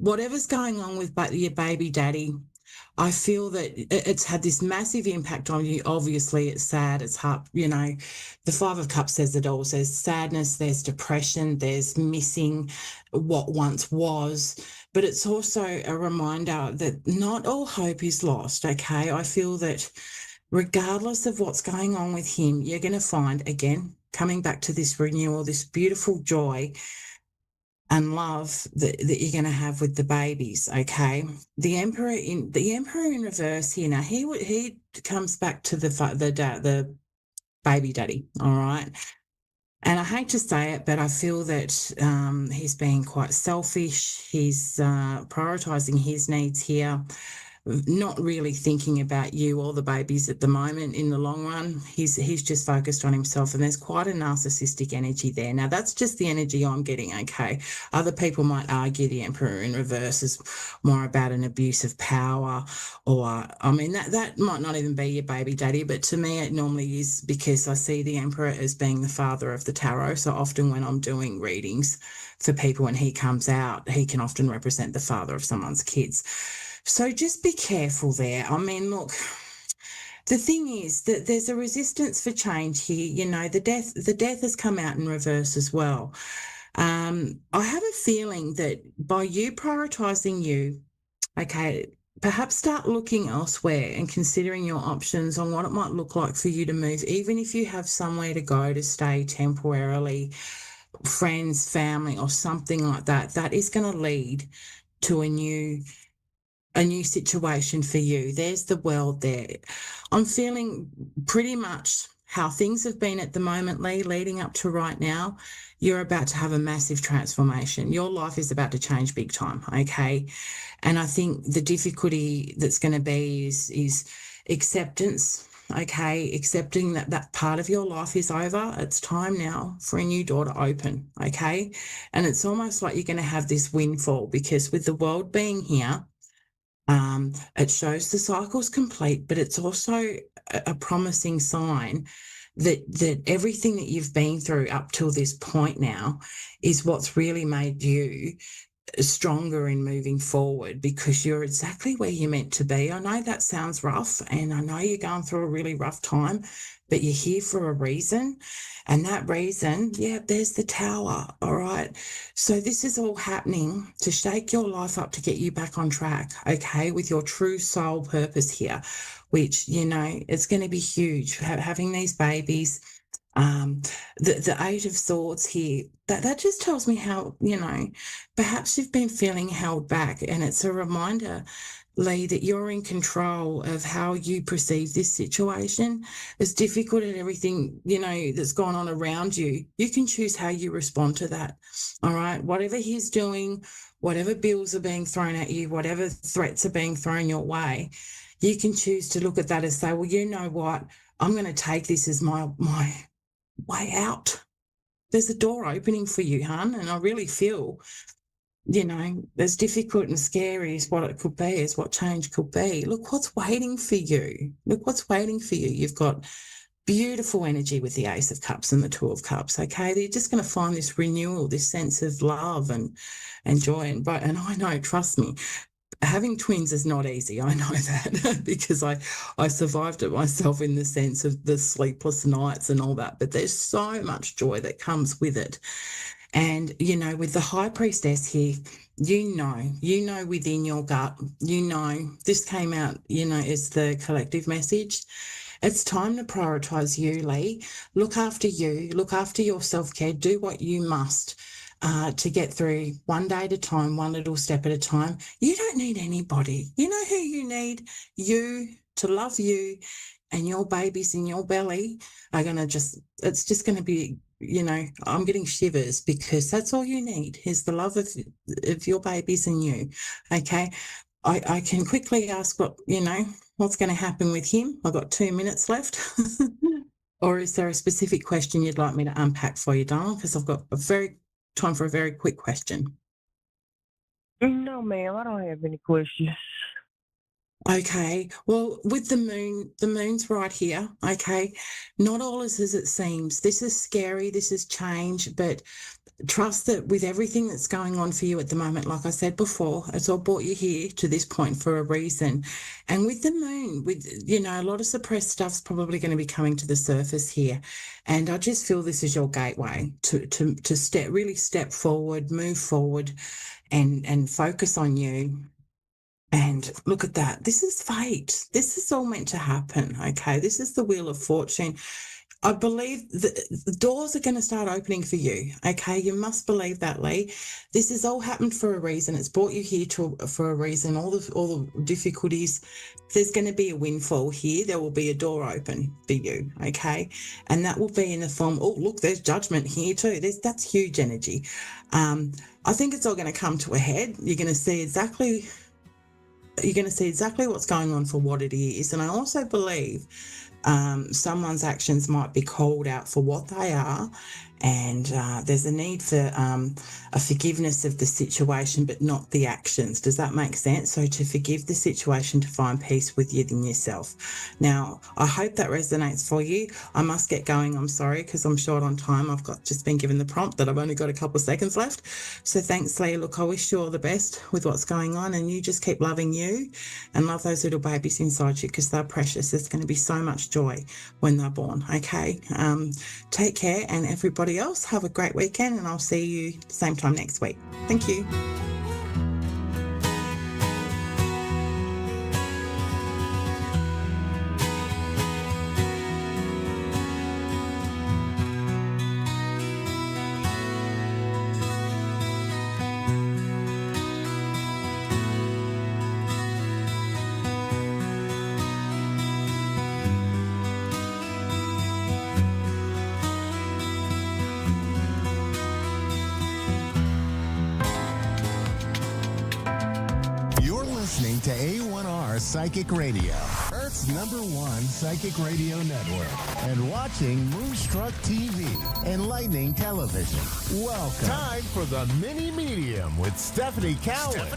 whatever's going on with your baby daddy, I feel that it's had this massive impact on you. Obviously, it's sad, it's hard, the Five of Cups says it all. There's sadness, there's depression, there's missing what once was, but it's also a reminder that not all hope is lost, okay? I feel that regardless of what's going on with him, you're going to find, again, coming back to this renewal, this beautiful joy and love that you're going to have with the babies, okay? The Emperor in reverse here. Now he comes back to the baby daddy, all right? And I hate to say it, but I feel that he's being quite selfish. He's prioritizing his needs here, not really thinking about you or the babies at the moment in the long run. He's just focused on himself, and there's quite a narcissistic energy there. Now, that's just the energy I'm getting, okay? Other people might argue the Emperor in reverse is more about an abuse of power, or, that might not even be your baby daddy, but to me it normally is, because I see the Emperor as being the father of the tarot. So often when I'm doing readings for people and he comes out, he can often represent the father of someone's kids. So just be careful there. Look, the thing is that there's a resistance for change here. The death has come out in reverse as well. I have a feeling that by you prioritizing you, okay, perhaps start looking elsewhere and considering your options on what it might look like for you to move, even if you have somewhere to go to stay temporarily, friends, family, or something like that. That is going to lead to a new situation for you. There's the world there. I'm feeling pretty much how things have been at the moment, Lee, leading up to right now. You're about to have a massive transformation. Your life is about to change big time, okay? And I think the difficulty that's going to be is acceptance, okay? Accepting that part of your life is over. It's time now for a new door to open, okay? And it's almost like you're going to have this windfall, because with the world being here, it shows the cycle's complete, but it's also a promising sign that everything that you've been through up till this point now is what's really made you stronger in moving forward, because you're exactly where you're meant to be. I know that sounds rough, and I know you're going through a really rough time, but you're here for a reason. And that reason, yeah, there's the tower. All right. So this is all happening to shake your life up, to get you back on track, okay, with your true soul purpose here, which, you know, it's going to be huge. Having these babies, the Eight of Swords here, that just tells me how, you know, perhaps you've been feeling held back, and it's a reminder, Lee, that you're in control of how you perceive this situation. As difficult as everything, you know, that's gone on around you, you can choose how you respond to that. All right. Whatever he's doing, whatever bills are being thrown at you, whatever threats are being thrown your way, you can choose to look at that and say, well, you know what? I'm going to take this as my way out. There's a door opening for you, hun, and I really feel, you know, as difficult and scary as what it could be, as what change could be, look what's waiting for you. Look what's waiting for you. You've got beautiful energy with the Ace of Cups and the Two of Cups, okay? You're just going to find this renewal, this sense of love and joy. And I know, trust me, having twins is not easy. I know that because I survived it myself, in the sense of the sleepless nights and all that. But there's so much joy that comes with it. And, you know, with the High Priestess here, you know within your gut, you know, this came out, you know, as the collective message. It's time to prioritize you, Lee. Look after you, look after your self-care, do what you must. To get through one day at a time, one little step at a time. You don't need anybody. You know who you need? You, to love you, and your babies in your belly are going to it's just going to be, you know, I'm getting shivers, because that's all you need is the love of your babies and you. Okay. I can quickly ask what's going to happen with him. I've got 2 minutes left. Or is there a specific question you'd like me to unpack for you, darling? Because I've got time for a very quick question. No, ma'am, I don't have any questions. Okay, well, with the moon's right here, okay? Not all is as it seems. This is scary, this is change, but trust that with everything that's going on for you at the moment, like I said before, it's all brought you here to this point for a reason. And with the moon, with, you know, a lot of suppressed stuff's probably going to be coming to the surface here. And I just feel this is your gateway to step forward, move forward, and focus on you. And look at that. This is fate. This is all meant to happen, okay? This is the Wheel of Fortune. I believe the doors are going to start opening for you, okay? You must believe that, Lee. This has all happened for a reason. It's brought you here for a reason. All the difficulties. There's going to be a windfall here. There will be a door open for you, okay? And that will be in the form, oh, look, there's judgment here too. That's huge energy. I think it's all going to come to a head. You're going to see exactly what's going on for what it is. And I also believe someone's actions might be called out for what they are, and there's a need for a forgiveness of the situation, but not the actions. Does that make sense? So to forgive the situation, to find peace within yourself. Now, I hope that resonates for you. I must get going. I'm sorry, because I'm short on time. I've just been given the prompt that I've only got a couple of seconds left. So thanks, Lee. Look, I wish you all the best with what's going on, and you just keep loving you and love those little babies inside you, because they're precious. There's going to be so much joy when they're born, okay? Take care, and everybody else, have a great weekend, and I'll see you same time next week. Thank you. Listening to A1R Psychic Radio, Earth Earth's #1 psychic radio network, and watching Moonstruck TV, enlightening television. Welcome. Time for the Mini Medium with Stephanie Cowan.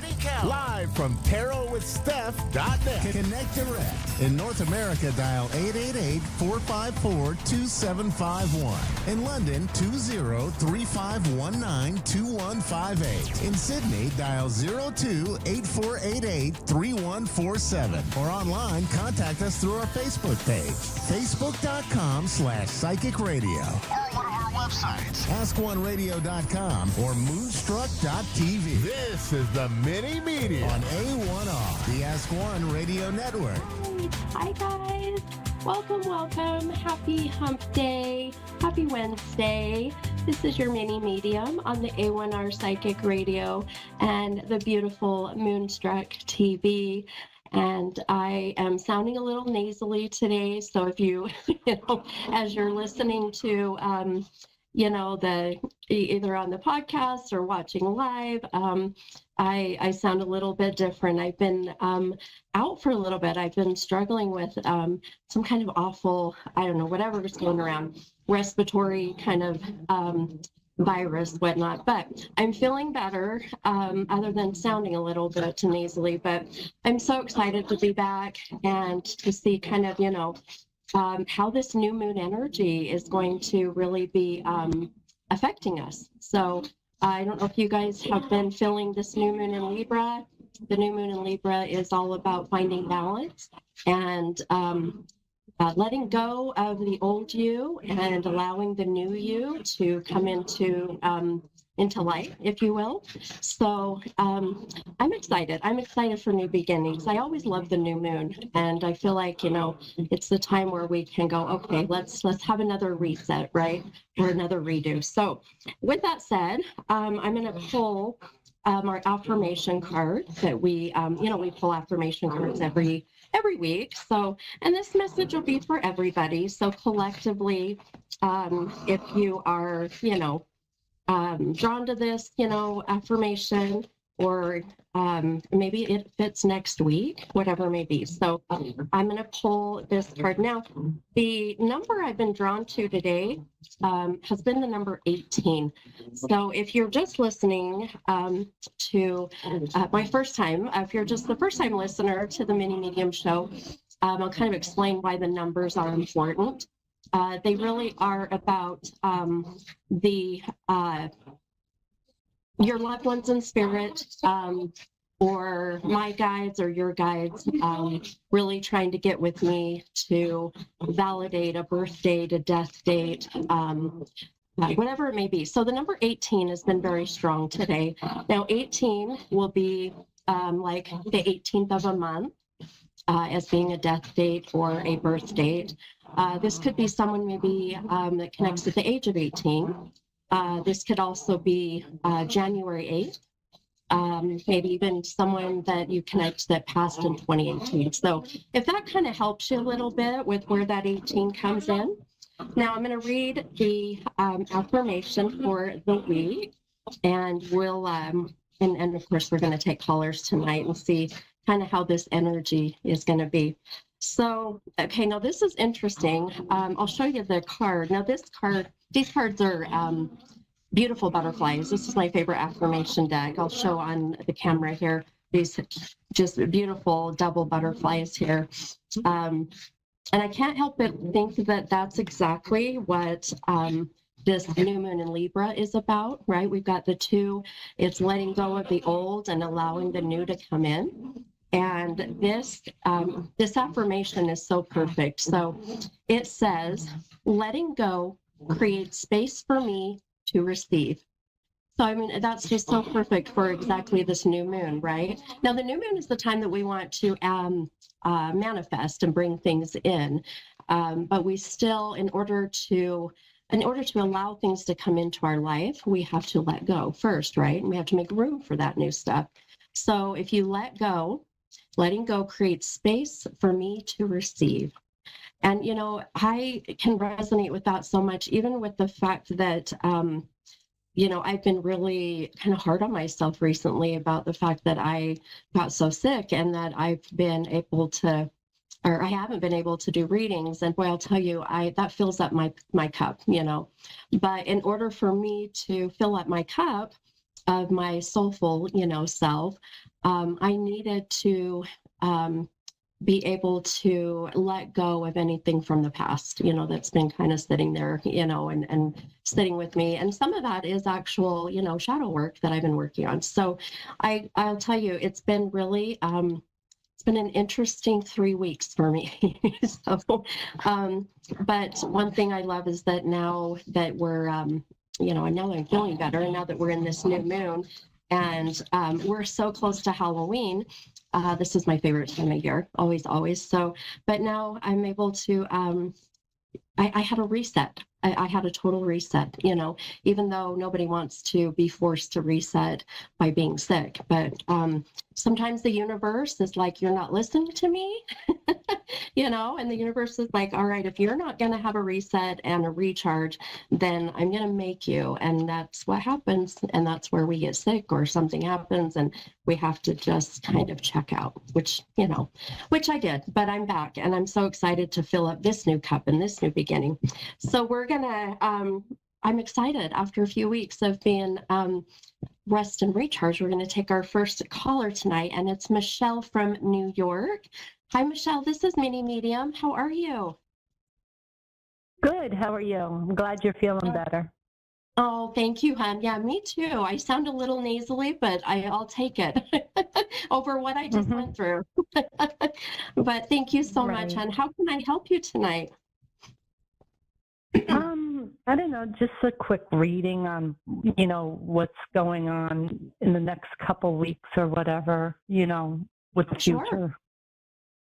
Live from tarotwithsteph.net. Connect direct. In North America, dial 888-454-2751. In London, 20-3519-2158. In Sydney, dial 02-8488-3147. Or online, contact us through our Facebook page, facebook.com/psychic radio. Or one of our websites, askoneradio.com or moonstruck.tv. This is the Mini Media on A1R, the Ask One Radio Network. Hi guys, welcome. Happy hump day, happy Wednesday. This is your mini medium on the A1R Psychic Radio and the beautiful Moonstruck TV. And I am sounding a little nasally today, so if you, as you're listening to, either on the podcast or watching live, I sound a little bit different. I've been out for a little bit. I've been struggling with some kind of awful, whatever is going around, respiratory kind of virus, whatnot. But I'm feeling better, other than sounding a little bit nasally. But I'm so excited to be back and to see kind of, how this new moon energy is going to really be affecting us. So I don't know if you guys have been feeling this new moon in Libra. The new moon in Libra is all about finding balance and letting go of the old you and allowing the new you to come into light, if you will. So I'm excited. I'm excited for new beginnings. I always love the new moon, and I feel like it's the time where we can go, okay, let's have another reset, right, or another redo. So with that said, I'm going to pull our affirmation card that we pull affirmation cards every week. So, and this message will be for everybody. So collectively, if you are, drawn to this, affirmation, or maybe it fits next week, whatever it may be. So I'm going to pull this card. Now, the number I've been drawn to today has been the number 18. So if you're just listening to my first time, if you're just the first time listener to the Mini Medium show, I'll kind of explain why the numbers are important. They really are about your loved ones in spirit, or my guides or your guides, really trying to get with me to validate a birth date, a death date, whatever it may be. So the number 18 has been very strong today. Now 18 will be like the 18th of a month. As being a death date or a birth date. This could be someone maybe that connects with the age of 18. This could also be January 8th, maybe even someone that you connect that passed in 2018. So if that kind of helps you a little bit with where that 18 comes in. Now I'm going to read the affirmation for the week, and we'll, and of course we're going to take callers tonight and see kind of how this energy is going to be. So, okay, now this is interesting. I'll show you the card. Now these cards are beautiful butterflies. This is my favorite affirmation deck. I'll show on the camera here, these just beautiful double butterflies here. And I can't help but think that that's exactly what this new moon in Libra is about, right? We've got the two, it's letting go of the old and allowing the new to come in. And this affirmation is so perfect. So it says, letting go creates space for me to receive. So, I mean, that's just so perfect for exactly this new moon, right? Now, the new moon is the time that we want to manifest and bring things in. But we still, in order to allow things to come into our life, we have to let go first, right? And we have to make room for that new stuff. So if you let go, letting go creates space for me to receive. And, I can resonate with that so much, even with the fact that, I've been really kind of hard on myself recently about the fact that I got so sick and that I've been able to or I haven't been able to do readings. And boy, I'll tell you, that fills up my cup, you know. But in order for me to fill up my cup of my soulful, you know, self, I needed to be able to let go of anything from the past, you know, that's been kind of sitting there, you know, and sitting with me. And some of that is actual, you know, shadow work that I've been working on. So I'll tell you, it's been really, it's been an interesting 3 weeks for me. So, but one thing I love is that now that we're, you know, and now that I'm feeling better, and now that we're in this new moon, and we're so close to Halloween. This is my favorite time of year, always, always. So, but now I'm able to, I had a reset. I had a total reset, you know, even though nobody wants to be forced to reset by being sick. But sometimes the universe is like, you're not listening to me, you know, and the universe is like, all right, if you're not going to have a reset and a recharge, then I'm going to make you. And that's what happens. And that's where we get sick or something happens and we have to just kind of check out, which, you know, which I did, but I'm back and I'm so excited to fill up this new cup and this new beginning. So we're going to, I'm excited after a few weeks of being rest and recharge. We're going to take our first caller tonight, and it's Michelle from New York. Hi, Michelle. This is Mini Medium. How are you? Good. How are you? I'm glad you're feeling better. Oh, thank you, hon. Yeah, me too. I sound a little nasally, but I'll take it over what I just went through. But thank you so much, hon. How can I help you tonight? I don't know, just a quick reading on, you know, what's going on in the next couple weeks or whatever, you know, with the future. Sure.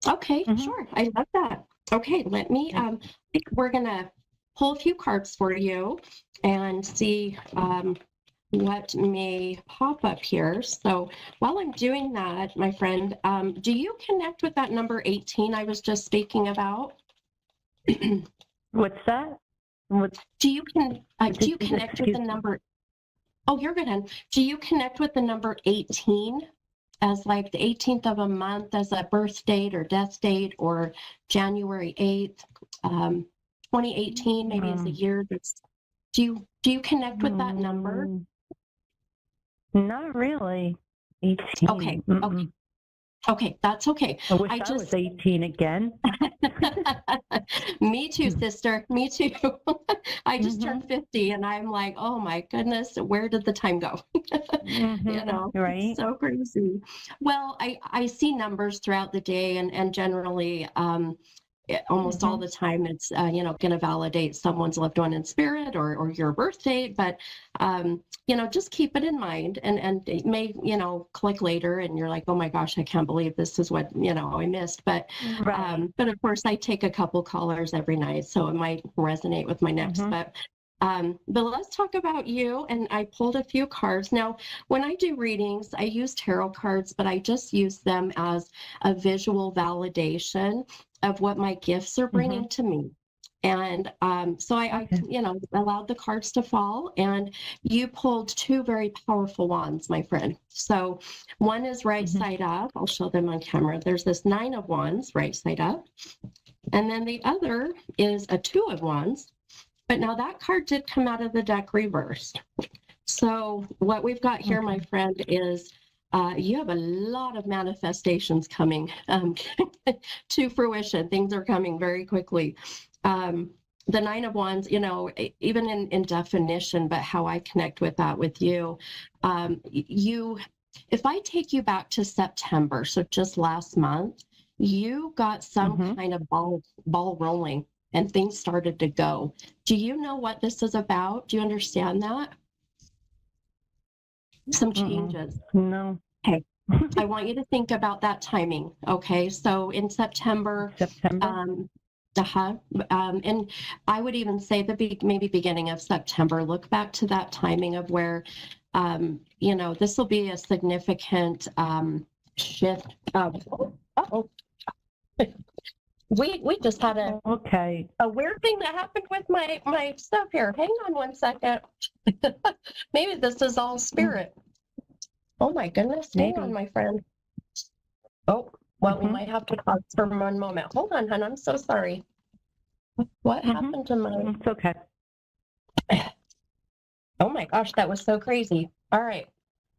Okay, sure. I love that. Okay, let me, I think we're going to pull a few cards for you and see what may pop up here. So while I'm doing that, my friend, do you connect with that number 18 I was just speaking about? What's that? Do you connect with the number? Oh, you're good, hon. Do you connect with the number 18 as like the 18th of a month as a birth date or death date, or January 8th, 2018 maybe as a year? Do you connect with that number? Not really. 18. Okay. Okay. Okay, that's okay. I wish I was 18 again. Me too, sister. Me too. I just turned 50 and I'm like, oh my goodness, where did the time go? You know, right? So crazy. Well, I see numbers throughout the day and generally almost all the time it's you know, going to validate someone's loved one in spirit or your birth date, but you know, just keep it in mind, and it may, you know, click later and you're like, oh my gosh, I can't believe this is what, you know, I missed. But of course I take a couple callers every night, so it might resonate with my next. But let's talk about you. And I pulled a few cards. Now, when I do readings, I use tarot cards, but I just use them as a visual validation of what my gifts are bringing to me. And so I you know, allowed the cards to fall, and you pulled two very powerful wands, my friend. So one is right side up. I'll show them on camera. There's this 9 of Wands right side up. And then the other is a 2 of Wands. But now that card did come out of the deck reversed. So what we've got here, my friend, is you have a lot of manifestations coming to fruition. Things are coming very quickly. The 9 of Wands, you know, even in definition, but how I connect with that with you, if I take you back to September, so just last month, you got some kind of ball rolling and things started to go. Do you know what this is about? Do you understand that? Some changes. No. Okay. I want you to think about that timing. Okay. So in September. And I would even say maybe beginning of September, look back to that timing of where, you know, this will be a significant shift. We just had a weird thing that happened with my stuff here. Hang on one second. Maybe this is all spirit. Oh my goodness. Hang on, my friend. Oh, Well, we might have to pause for one moment. Hold on, hon. I'm so sorry. What happened to my... It's okay. Oh my gosh, that was so crazy. All right.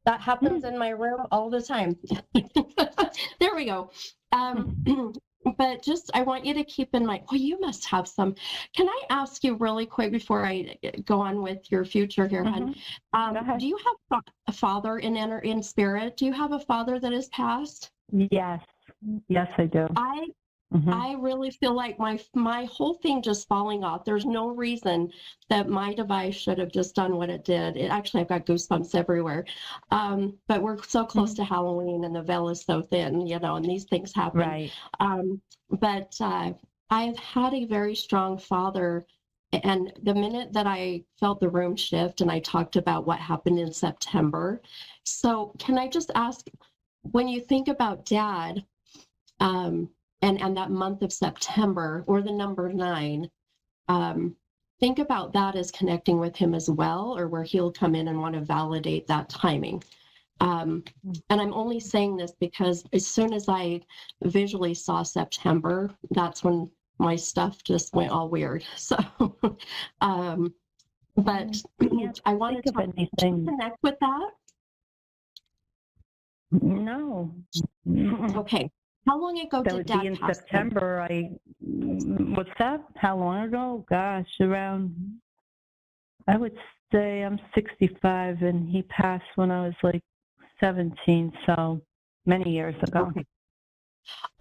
That happens in my room all the time. There we go. But just, I want you to keep in mind, well, you must have some. Can I ask you really quick before I go on with your future here, hon? Do you have a father in spirit? Do you have a father that has passed? Yes. Yes, I do. I really feel like my whole thing just falling off. There's no reason that my device should have just done what it did. Actually, I've got goosebumps everywhere. But we're so close to Halloween and the veil is so thin, and these things happen. Right. But I've had a very strong father. And the minute that I felt the room shift and I talked about what happened in September. So can I just ask, when you think about Dad, and that month of September, or the number 9, think about that as connecting with him as well, or where he'll come in and want to validate that timing. And I'm only saying this because as soon as I visually saw September, that's when my stuff just went all weird. So, but I wanted to connect with that. No. Okay. How long ago that did would Dad be in pass? September. What's that? How long ago? Gosh, around, I would say I'm 65 and he passed when I was like 17, so many years ago. Okay.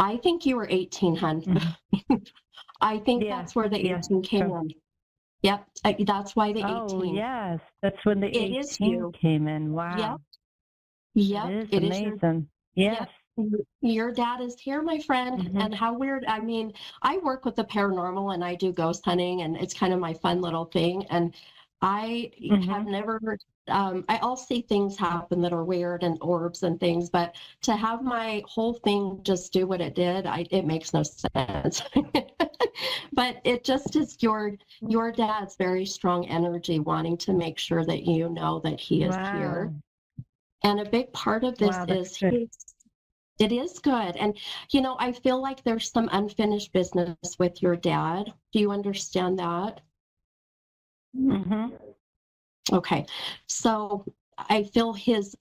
I think you were 18, hon. I think that's where the 18 came in. Yep, that's why the 18. Oh, yes, that's when the 18 came in. Wow. Yep, it is amazing. Yes. Your dad is here, my friend. And how weird. I mean, I work with the paranormal and I do ghost hunting, and it's kind of my fun little thing. And I have never I'll see things happen that are weird and orbs and things, but to have my whole thing just do what it did, it makes no sense. But it just is your dad's very strong energy wanting to make sure that you know that he is here. And a big part of this is it is good. And, I feel like there's some unfinished business with your dad. Do you understand that? Okay. So I feel his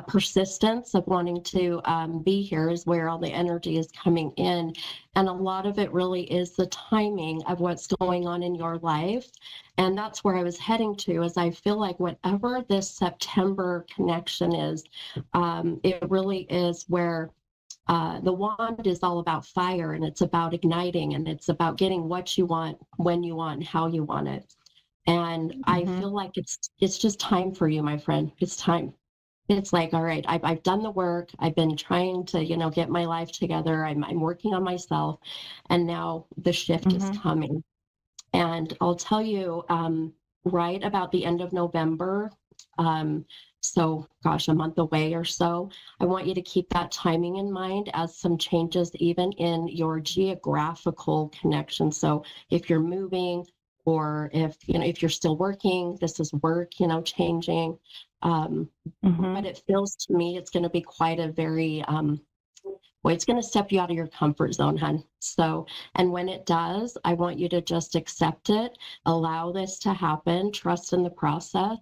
persistence of wanting to be here is where all the energy is coming in. And a lot of it really is the timing of what's going on in your life. And that's where I was heading to, is I feel like whatever this September connection is, it really is where the wand is all about fire, and it's about igniting, and it's about getting what you want, when you want, and how you want it. And I feel like it's just time for you, my friend. It's time. It's like, all right, I've done the work. I've been trying to, get my life together. I'm working on myself, and now the shift is coming. And I'll tell you, right about the end of November, so gosh, a month away or so, I want you to keep that timing in mind as some changes even in your geographical connection. So if you're moving, or if you're still working, this is work, changing. But it feels to me it's going to be quite a very, it's going to step you out of your comfort zone, hon. So, and when it does, I want you to just accept it, allow this to happen, trust in the process.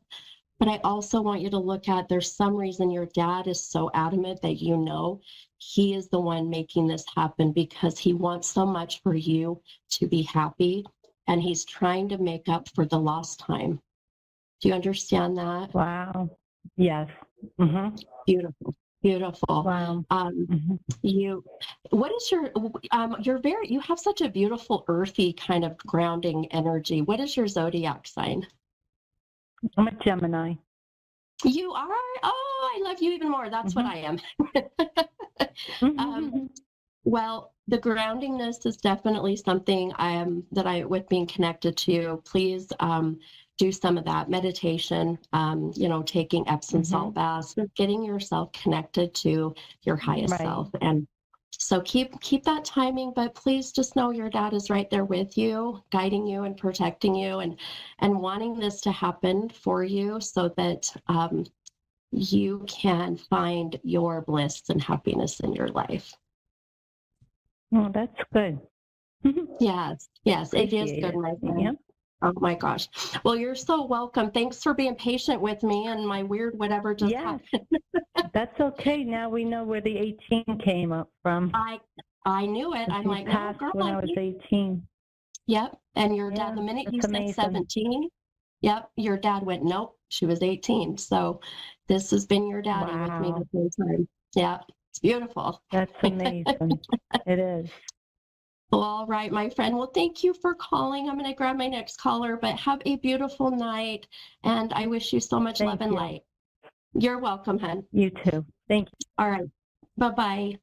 But I also want you to look at, there's some reason your dad is so adamant that he is the one making this happen, because he wants so much for you to be happy, and he's trying to make up for the lost time. Do you understand that? Wow. Yes. Beautiful. Beautiful. Wow. What is you have such a beautiful earthy kind of grounding energy. What is your zodiac sign? I'm a Gemini. You are? Oh, I love you even more. That's what I am. Well, the groundingness is definitely something with being connected to. Please do some of that meditation, taking Epsom salt baths, getting yourself connected to your highest self. And so keep that timing, but please just know your dad is right there with you, guiding you and protecting you, and wanting this to happen for you, so that you can find your bliss and happiness in your life. Oh, that's good. Yes, yes, it is Appreciate good, it. my friend. Yep. Oh my gosh. Well, you're so welcome. Thanks for being patient with me and my weird whatever just Yes. happened. That's okay. Now we know where the 18 came up from. I knew it. I'm She like, no, passed girl. when I was 18. Yep. And your dad, Yeah, the minute you that's said amazing. 17, yep, your dad went, nope, she was 18. So this has been your daddy with me Wow. the whole time. Yeah, it's beautiful. That's amazing. It is. Well, all right, my friend. Well, thank you for calling. I'm going to grab my next caller, but have a beautiful night. And I wish you so much love and you. light. You're welcome, hon. You too. Thank you. All right. Bye-bye.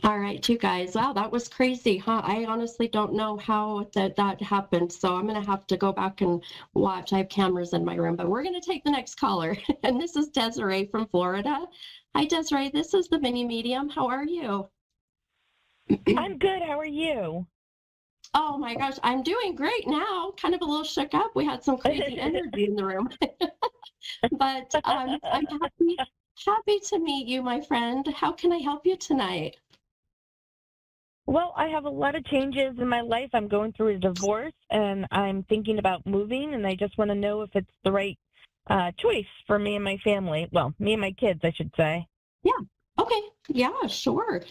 All right, you guys. Wow, that was crazy, huh? I honestly don't know how that happened. So I'm going to have to go back and watch. I have cameras in my room, but we're going to take the next caller. And this is Desiree from Florida. Hi, Desiree. This is the mini medium. How are you? I'm good. How are you? Oh my gosh, I'm doing great now. Kind of a little shook up. We had some crazy energy in the room. But I'm happy to meet you, my friend. How can I help you tonight? Well, I have a lot of changes in my life. I'm going through a divorce and I'm thinking about moving, and I just want to know if it's the right choice for me and my family. Well, me and my kids, I should say. Yeah. Okay. Yeah, sure.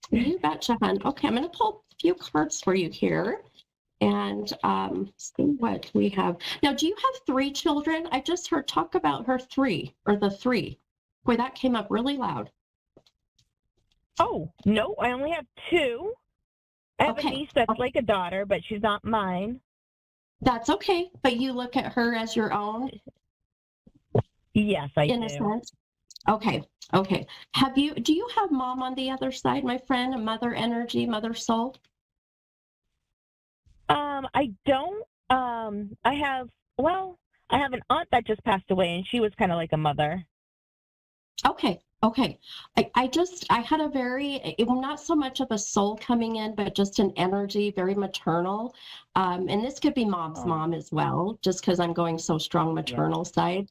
You betcha, hon. Okay, I'm going to pull a few cards for you here and see what we have. Now, do you have 3 children? I just heard talk about her 3 or the 3. Boy, that came up really loud. Oh, no, I only have 2. I have a niece that's like a daughter, but she's not mine. That's okay, but you look at her as your own? Yes, I do. In a sense? Okay, okay. Do you have mom on the other side, my friend, a mother energy, mother soul? I don't. I have an aunt that just passed away, and she was kind of like a mother. Okay, okay. I had a not so much of a soul coming in, but just an energy, very maternal. And this could be mom's mom as well, just because I'm going so strong maternal side.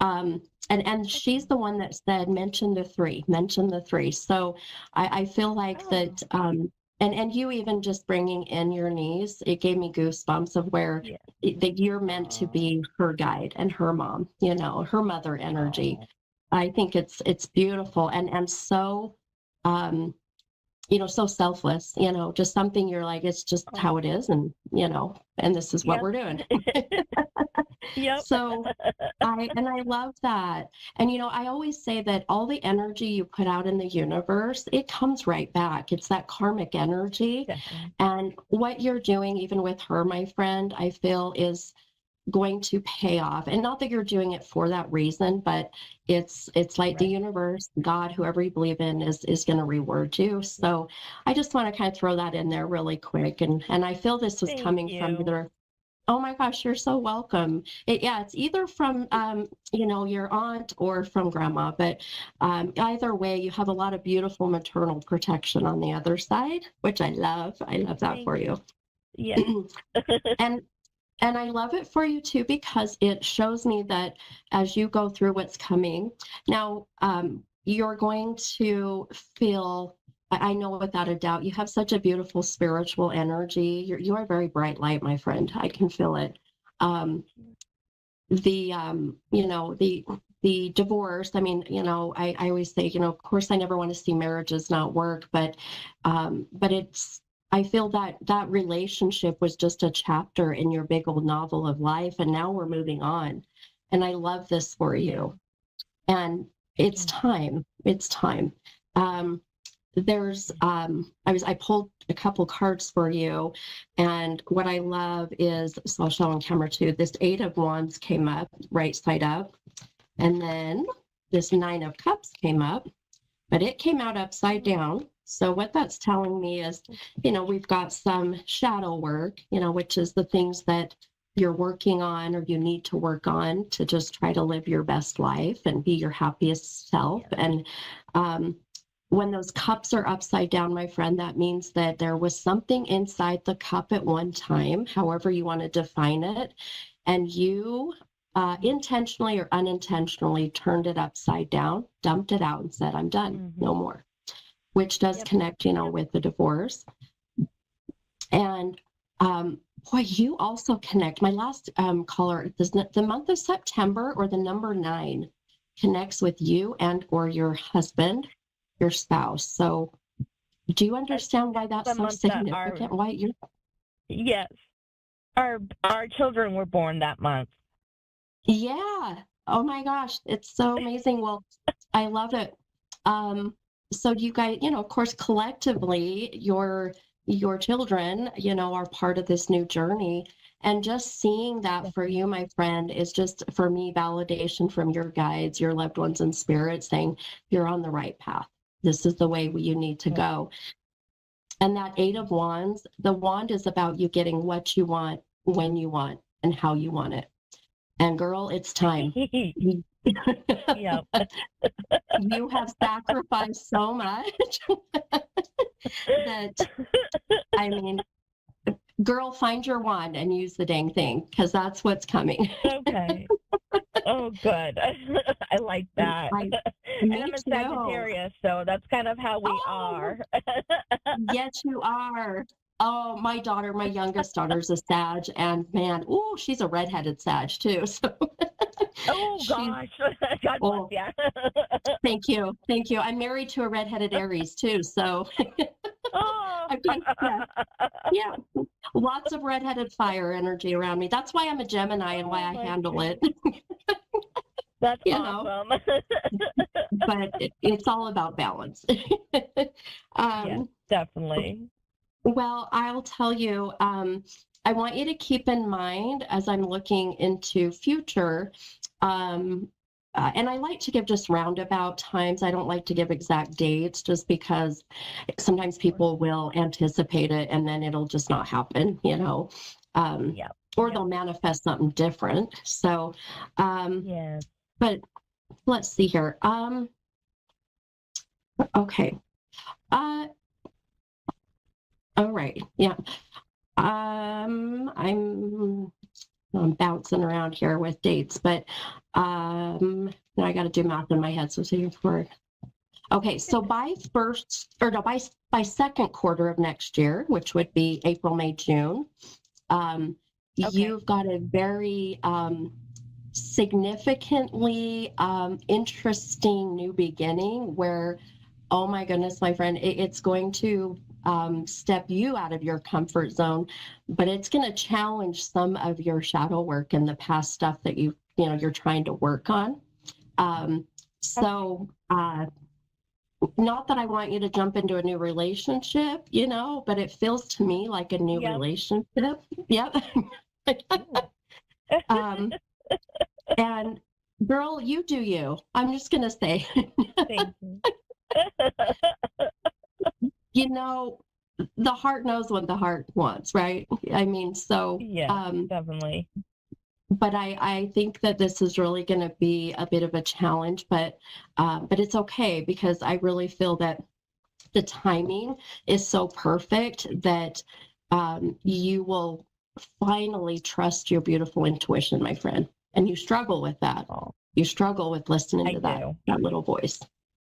And she's the one that said, mention the 3. So I feel like that, and you even just bringing in your niece, it gave me goosebumps of where that you're meant to be her guide and her mom, her mother energy. I think it's beautiful and so, so selfless, just something you're like, it's just how it is. And, and this is what we're doing. Yep. So I love that. And, I always say that all the energy you put out in the universe, it comes right back. It's that karmic energy. Definitely. And what you're doing, even with her, my friend, I feel is going to pay off. And not that you're doing it for that reason, but it's like the universe, God, whoever you believe in is going to reward you. So I just want to kind of throw that in there really quick. And I feel this was coming from either. Oh my gosh, you're so welcome. It's either from, your aunt or from grandma, but either way, you have a lot of beautiful maternal protection on the other side, which I love. I love that for you. Yeah. And I love it for you too, because it shows me that as you go through what's coming, now you're going to feel, I know without a doubt, you have such a beautiful spiritual energy. You are a very bright light, my friend. I can feel it. The divorce, I mean, I always say, of course, I never want to see marriages not work, but I feel that relationship was just a chapter in your big old novel of life, and now we're moving on. And I love this for you. And it's time. It's time. I pulled a couple cards for you, and what I love is, so I'll show on camera too, this 8 of Wands came up right side up, and then this 9 of Cups came up, but it came out upside down. So what that's telling me is, we've got some shadow work, which is the things that you're working on or you need to work on to just try to live your best life and be your happiest self. And when those cups are upside down, my friend, that means that there was something inside the cup at one time, however you want to define it. And you intentionally or unintentionally turned it upside down, dumped it out and said, I'm done, no more, which does connect, with the divorce. And boy, you also connect. My last caller, the month of September or the number 9 connects with you and or your husband, your spouse. So do you understand why that's so significant? Why you're... Yes. Our children were born that month. Yeah. Oh my gosh. It's so amazing. Well, I love it. So you guys, of course, collectively, your children, are part of this new journey. And just seeing that for you, my friend, is just, for me, validation from your guides, your loved ones in spirit, saying you're on the right path. This is the way you need to go. And that 8 of Wands, the wand is about you getting what you want, when you want, and how you want it. And girl, it's time. Yep. You have sacrificed so much that, I mean, girl, find your wand and use the dang thing, because that's what's coming. Okay. Oh, good. I like that. And I'm a Sagittarius, so that's kind of how we are. Yes, you are. Oh, my youngest daughter's a Sag, and man, she's a redheaded Sag too. So. Oh gosh, God bless you. Thank you. I'm married to a redheaded Aries too, so. I've got, yeah, lots of redheaded fire energy around me. That's why I'm a Gemini and why I handle it. That's awesome. But it's all about balance. Yeah, definitely. Well, I'll tell you, I want you to keep in mind as I'm looking into future, and I like to give just roundabout times. I don't like to give exact dates just because sometimes people will anticipate it and then it'll just not happen, or they'll manifest something different. So, but let's see here. Okay. All right. Yeah. I'm bouncing around here with dates, but now I got to do math in my head. So okay, so by second quarter of next year, which would be April, May, June, you've got a very significantly interesting new beginning where, oh my goodness, my friend, it's going to step you out of your comfort zone, but it's going to challenge some of your shadow work and the past stuff that you're trying to work on. Not that I want you to jump into a new relationship, but it feels to me like a new relationship. Yep. And girl, you do you. I'm just going to say. Thank you. The heart knows what the heart wants, right? I mean, so yeah, definitely. But I think that this is really going to be a bit of a challenge, but it's okay because I really feel that the timing is so perfect that you will finally trust your beautiful intuition, my friend. And you struggle with that. You struggle with listening to that little voice.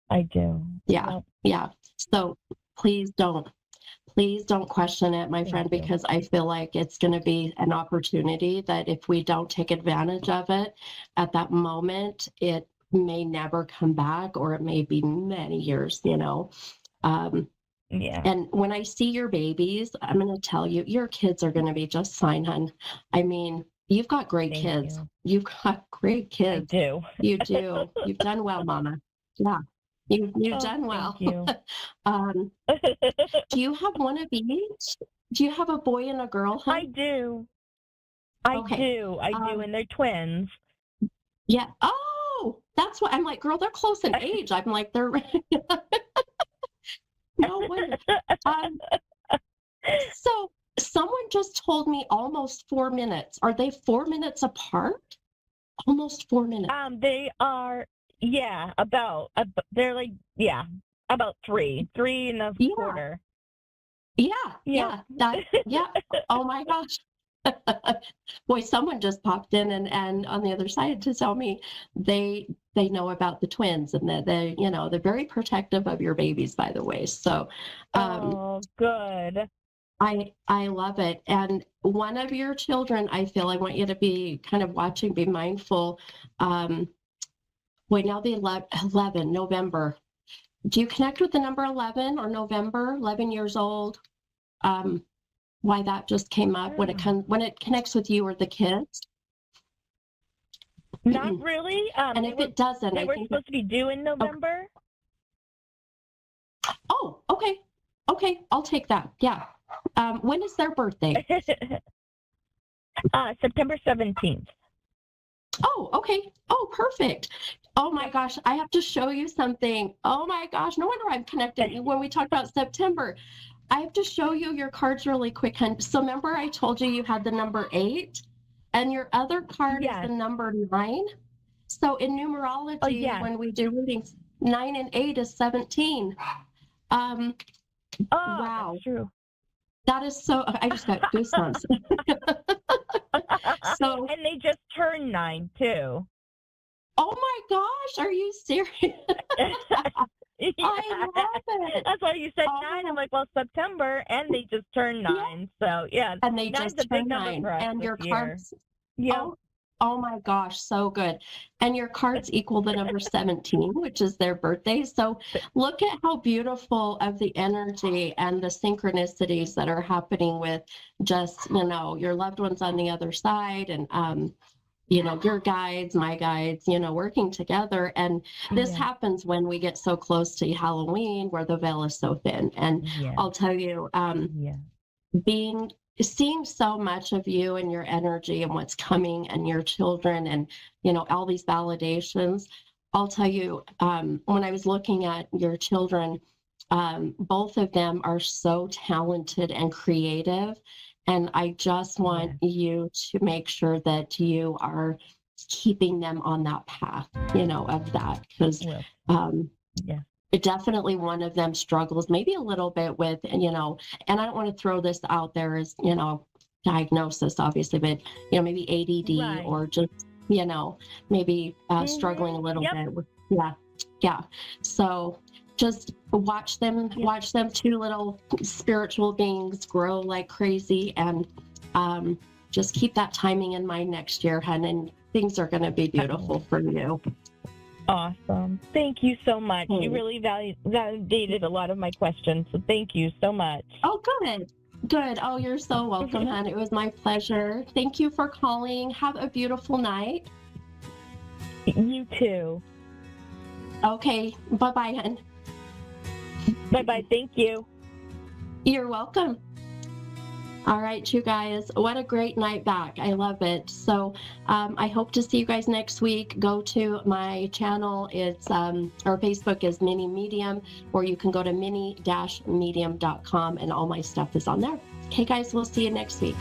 I do. Yeah. Yeah. So please don't question it, my friend, because I feel like it's going to be an opportunity that if we don't take advantage of it at that moment, it may never come back, or it may be many years, And when I see your babies, I'm going to tell you, your kids are going to be just fine, hon. I mean, you've got great kids. You've got great kids. I do. You do. You've done well, Mama. Yeah. You've done well. Thank you. Do you have one of each? Do you have a boy and a girl, huh? I do. I do, and they're twins. Yeah. Oh, that's what I'm like, girl, they're close in age. I'm like, they're no wonder. So someone just told me almost 4 minutes. Are they 4 minutes apart? Almost 4 minutes. They are. Yeah, they're like, about 3 and a quarter. Yeah. Oh my gosh. Boy, someone just popped in and on the other side to tell me they know about the twins and that they're very protective of your babies, by the way. So Oh, good. I love it. And one of your children, I want you to be kind of watching, be mindful. Wait, now the 11, November. Do you connect with the number 11 or November, 11 years old? Why that just came up when it connects with you or the kids? Not really. And if it doesn't, they I were think supposed to be due in November. Oh, okay. Okay, I'll take that. Yeah. When is their birthday? September 17th. Oh, okay. Oh, perfect. Oh my gosh, I have to show you something. Oh my gosh, no wonder I'm connected. When we talked about September, I have to show you your cards really quick, hun. So remember I told you had the number 8 and your other card is the number 9. So in numerology, when we do readings, 9 and 8 is 17. Wow. That's true. That is so, I just got goosebumps. So, and they just turned 9 too. Oh my gosh, are you serious? Yeah. I love it. That's why you said 9. I'm like, well, September, and they just turned 9. So yeah, And they 9's just a big turned number 9. for us And this your year. cards. Yeah. Oh my gosh, so good. And your cards equal the number 17, which is their birthday. So look at how beautiful of the energy and the synchronicities that are happening with just, your loved ones on the other side and your guides, my guides, working together. And this happens when we get so close to Halloween where the veil is so thin. And I'll tell you, seeing so much of you and your energy and what's coming and your children and, all these validations, I'll tell you, when I was looking at your children, both of them are so talented and creative. And I just want you to make sure that you are keeping them on that path, of that. Because definitely one of them struggles maybe a little bit with, and I don't want to throw this out there as, diagnosis, obviously, but, maybe ADD or just, maybe struggling a little bit with, yeah. So just watch them, two little spiritual beings grow like crazy, and just keep that timing in mind next year, hun, and things are going to be beautiful for you. Awesome. Thank you so much. You really validated a lot of my questions, so thank you so much. Oh, good. Good. Oh, you're so welcome, hon. It was my pleasure. Thank you for calling. Have a beautiful night. You too. Okay. Bye-bye, hon. Bye-bye. Thank you. You're welcome. All right, you guys, what a great night back. I love it. So I hope to see you guys next week. Go to my channel. It's our Facebook is Mini Medium, or you can go to mini-medium.com and all my stuff is on there. Okay, guys, we'll see you next week.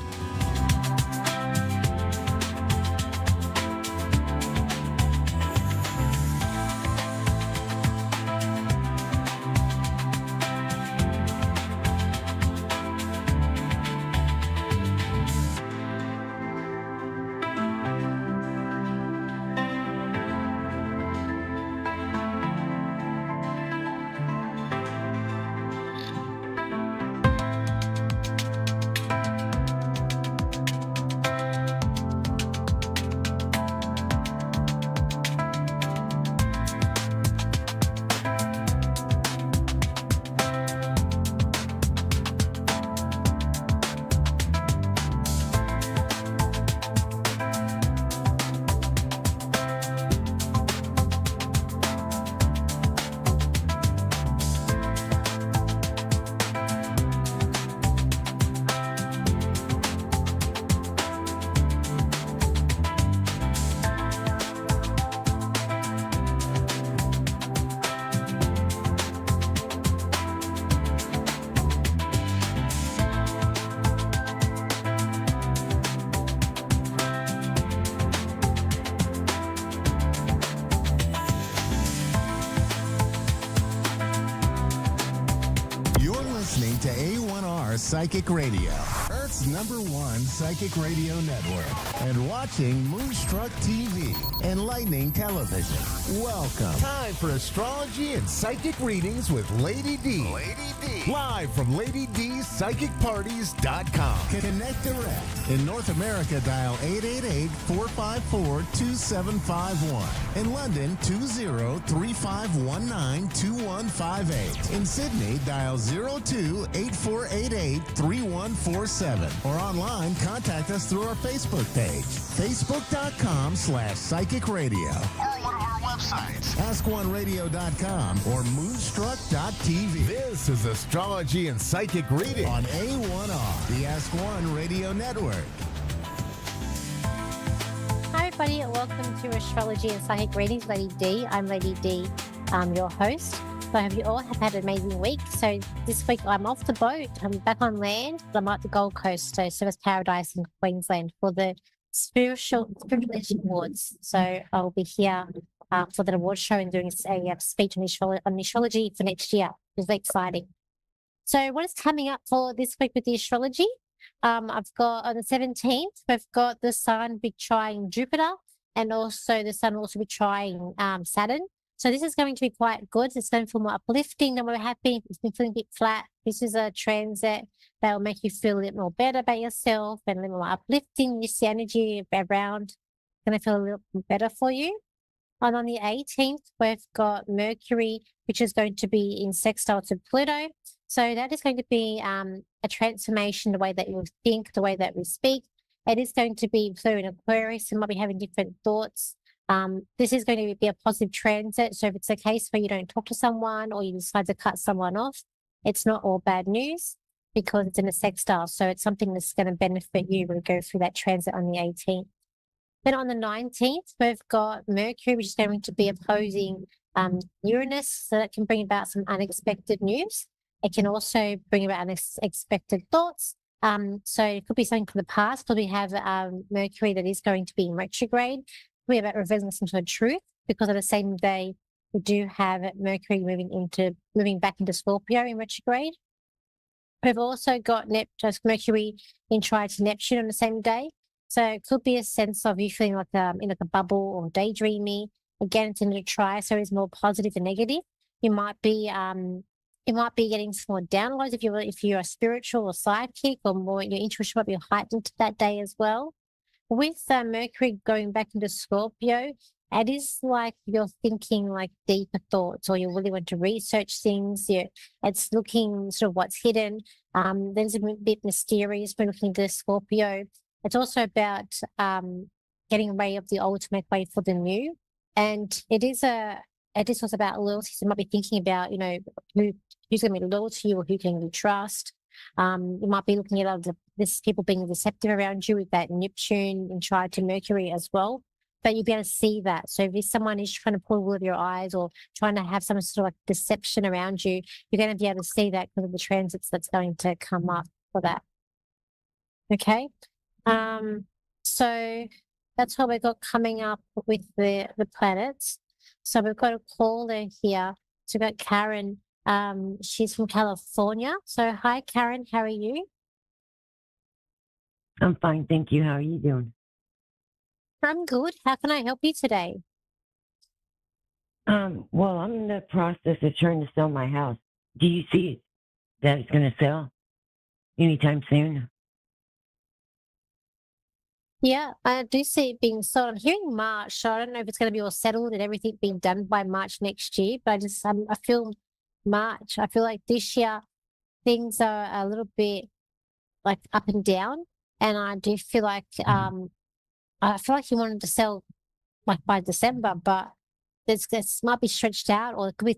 Listening to A1R Psychic Radio. Earth's #1 psychic radio network, and watching Moonstruck TV, enlightening television. Welcome. Time for astrology and psychic readings with Lady D. Lady D. Live from LadyDPsychicParties.com. Connect direct. In North America, dial 888-454-2751. In London, 20-3519-2158. In Sydney, dial 02-8488-3147. Or online, contact us through our Facebook page, facebook.com/psychic radio. Or one of our websites, askoneradio.com or moonstruck.tv. This is Astrology and Psychic Reading on A1R, the Ask One Radio Network. Hi, everybody, and welcome to Astrology and Psychic Readings, Lady D. I'm Lady D, your host. So I hope you all have had an amazing week. So this week I'm off the boat. I'm back on land, but I'm at the Gold Coast, so Service Paradise in Queensland for the Spiritual Awards. So I'll be here for the award show and doing a speech on astrology for next year. It's very exciting. So what is coming up for this week with the astrology? I've got on the 17th, we've got the Sun be trying Jupiter, and also the Sun will also be trying Saturn. So this is going to be quite good. It's going to feel more uplifting than we're happy. It's been feeling a bit flat. This is a transit that will make you feel a little more better about yourself and a little more uplifting. Just the energy around going to feel a little better for you. And on the 18th, we've got Mercury, which is going to be in sextile to Pluto. So that is going to be a transformation, the way that you think, the way that we speak. It is going to be through an Aquarius and might be having different thoughts. This is going to be a positive transit. So if it's a case where you don't talk to someone or you decide to cut someone off, it's not all bad news because it's in a sextile. So it's something that's going to benefit you when you go through that transit on the 18th. Then on the 19th, we've got Mercury, which is going to be opposing Uranus. So that can bring about some unexpected news. It can also bring about unexpected thoughts. So it could be something from the past, but we have Mercury that is going to be in retrograde. We're about revealing some sort of truth because on the same day we do have Mercury moving back into Scorpio in retrograde. We've also got Mercury in trine to Neptune on the same day. So it could be a sense of you feeling like in like a bubble or daydreamy. Again, it's in a try, so it's more positive than negative. You might be getting some more downloads if you're a spiritual or psychic, or more your intuition might be heightened that day as well. With Mercury going back into Scorpio, it is like you're thinking like deeper thoughts, or you really want to research things. It's looking sort of what's hidden. Then it's a bit mysterious when looking into Scorpio. It's also about getting away of the old to make way for the new. And it is also about loyalty. So you might be thinking about, who's going to be loyal to you or who can you trust. You might be looking at this people being deceptive around you with that Neptune in trine to Mercury as well. But you'll be able to see that. So if someone is trying to pull wool over your eyes or trying to have some sort of like deception around you, you're going to be able to see that because of the transits that's going to come up for that. Okay. So that's what we've got coming up with the planets. So we've got a caller here. So we've got Karen. She's from California. So hi, Karen. How are you? I'm fine, thank you. How are you doing? I'm good. How can I help you today? Well, I'm in the process of trying to sell my house. Do you see that it's going to sell anytime soon? Yeah, I do see it being sold. I'm hearing March, so I don't know if it's going to be all settled and everything being done by March next year, but I feel March. I feel like this year things are a little bit like up and down, and I do feel like you wanted to sell like by December, but this might be stretched out, or it could be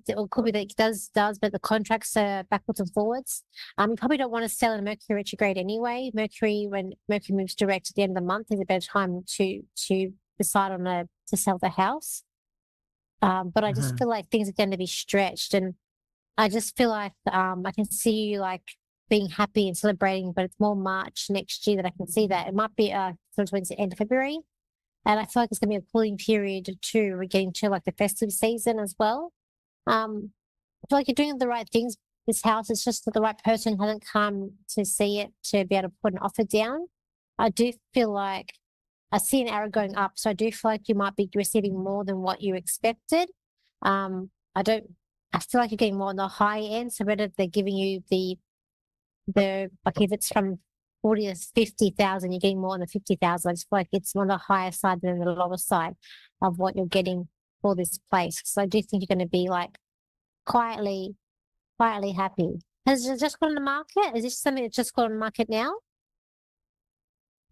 that it does, but the contracts are backwards and forwards. You probably don't want to sell in Mercury retrograde anyway. When Mercury moves direct at the end of the month, is a better time to decide on to sell the house. But I just feel like things are going to be stretched, and I just feel like I can see you like being happy and celebrating, but it's more March next year that I can see that. It might be towards the end of February. And I feel like it's going to be a cooling period too. We're getting to like the festive season as well. I feel like you're doing the right things, this house. It's just that the right person hasn't come to see it to be able to put an offer down. I do feel like I see an arrow going up, so I do feel like you might be receiving more than what you expected. I feel like you're getting more on the high end, so whether they're giving you the like if it's from 40 to 50,000, you're getting more on the 50,000. I just feel like it's on the higher side than the lower side of what you're getting for this place. So I do think you're going to be like quietly happy. Has it just gone on the market? Is this something that's just gone on the market now?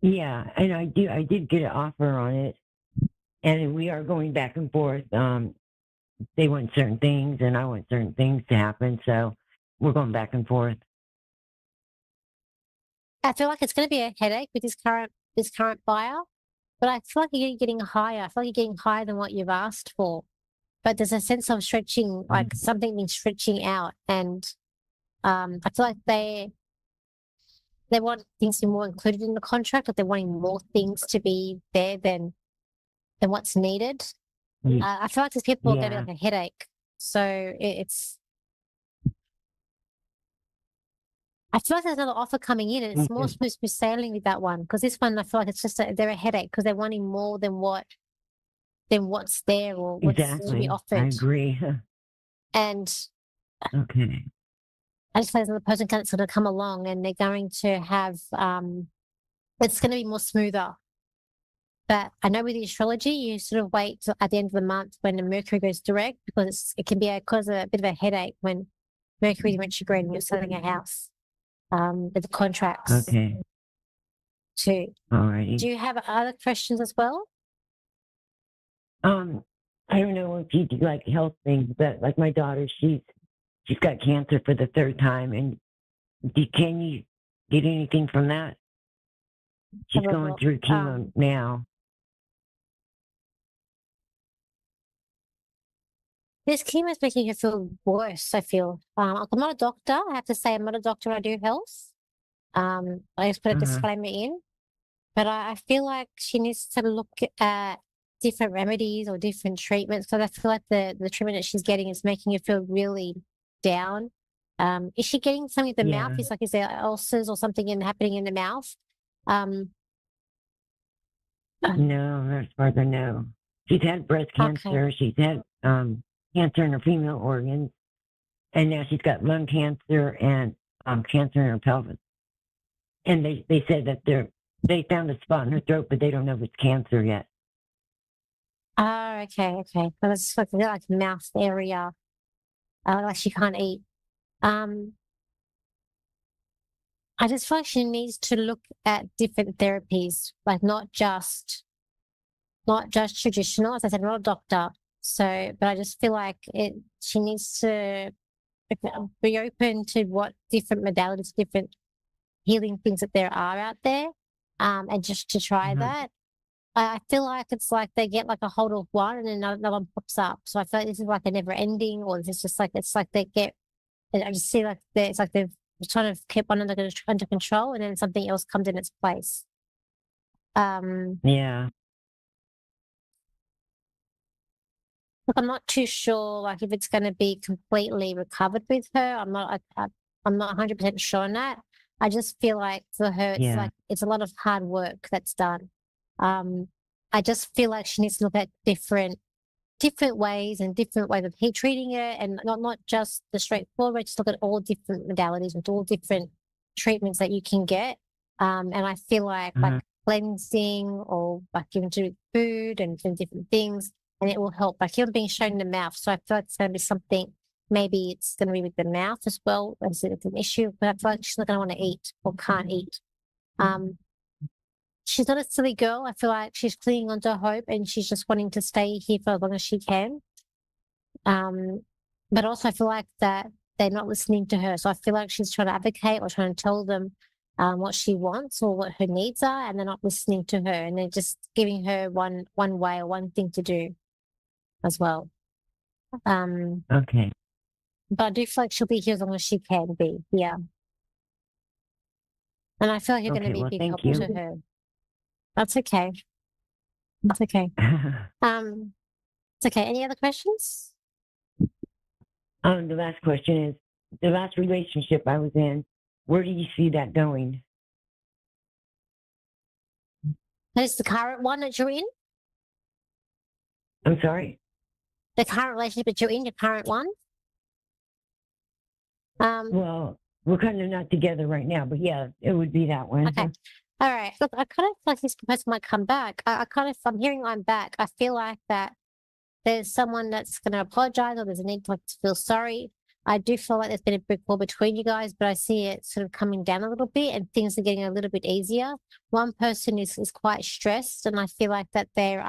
Yeah, and I did get an offer on it, and we are going back and forth. They want certain things, and I want certain things to happen, so we're going back and forth. I feel like it's going to be a headache with this current buyer, but I feel like you're getting higher. I feel like you're getting higher than what you've asked for. But there's a sense of stretching, like something being stretching out, and I feel like they want things to be more included in the contract, like they're wanting more things to be there than what's needed. I feel like these people are going to be like a headache. So I feel like there's another offer coming in, and it's more smooth sailing with that one, because this one I feel like it's just they're a headache because they're wanting more than what's there or what's to be offered. I agree. And okay, I just feel there's another person that's going to come along, and they're going to have it's going to be more smoother. But I know with the astrology, you sort of wait till at the end of the month when the Mercury goes direct, because it can cause a bit of a headache when Mercury is retrograde and you're selling a house. With the contracts. Okay. Too. All righty. Do you have other questions as well? I don't know if you do like health things, but like my daughter, she's got cancer for the 3rd time, and can you get anything from that? She's going through chemo now. This chemo is making her feel worse, I feel. I'm not a doctor. I have to say I'm not a doctor. I do health. I just put a disclaimer in. But I feel like she needs to look at different remedies or different treatments, because I feel like the treatment that she's getting is making her feel really down. Is she getting something in the mouth? Is there ulcers or something happening in the mouth? No, as far as I know. She's had breast cancer. Okay. She's had cancer in her female organs, and now she's got lung cancer and cancer in her pelvis. And they said that they found a spot in her throat, but they don't know if it's cancer yet. Oh, okay. But it's like the mouth area, like she can't eat. I just feel like she needs to look at different therapies, like not just traditional. As I said, I'm not a doctor, but I just feel like she needs to be open to what different modalities, different healing things that there are out there, and just to try that. I feel like it's like they get like a hold of one and then another one pops up. So I feel like this is like a never ending, or it's just like they get. I just see like it's like they've trying to keep one under control, and then something else comes in its place. Yeah. Look, I'm not too sure, like if it's going to be completely recovered with her. I'm not 100% sure on that. I just feel like for her, it's like it's a lot of hard work that's done. I just feel like she needs to look at different ways and different ways of treating it, and not just the straightforward. Just look at all different modalities with all different treatments that you can get. And I feel like cleansing or like giving to food and different things, and it will help. Like you're being shown in the mouth, so I feel like it's going to be something. Maybe it's going to be with the mouth as well, as it's an issue. But I feel like she's not going to want to eat or can't eat. She's not a silly girl. I feel like she's clinging onto hope, and she's just wanting to stay here for as long as she can. But also I feel like that they're not listening to her. So I feel like she's trying to advocate or trying to tell them what she wants or what her needs are, and they're not listening to her, and they're just giving her one way or one thing to do as well. Okay. But I do feel like she'll be here as long as she can be. Yeah. And I feel like you're going to be a big help to her. That's okay. That's okay. It's okay. Any other questions? The last question is, the last relationship I was in, where do you see that going? Is the current one that you're in? I'm sorry? The current relationship that you're in, your current one? Well, we're kind of not together right now, but yeah, it would be that one. Okay. All right. Look, I kind of feel like this person might come back. I'm hearing I'm back. I feel like that there's someone that's going to apologize or there's a need to feel sorry. I do feel like there's been a brick wall between you guys, but I see it sort of coming down a little bit and things are getting a little bit easier. One person is quite stressed and I feel like that they're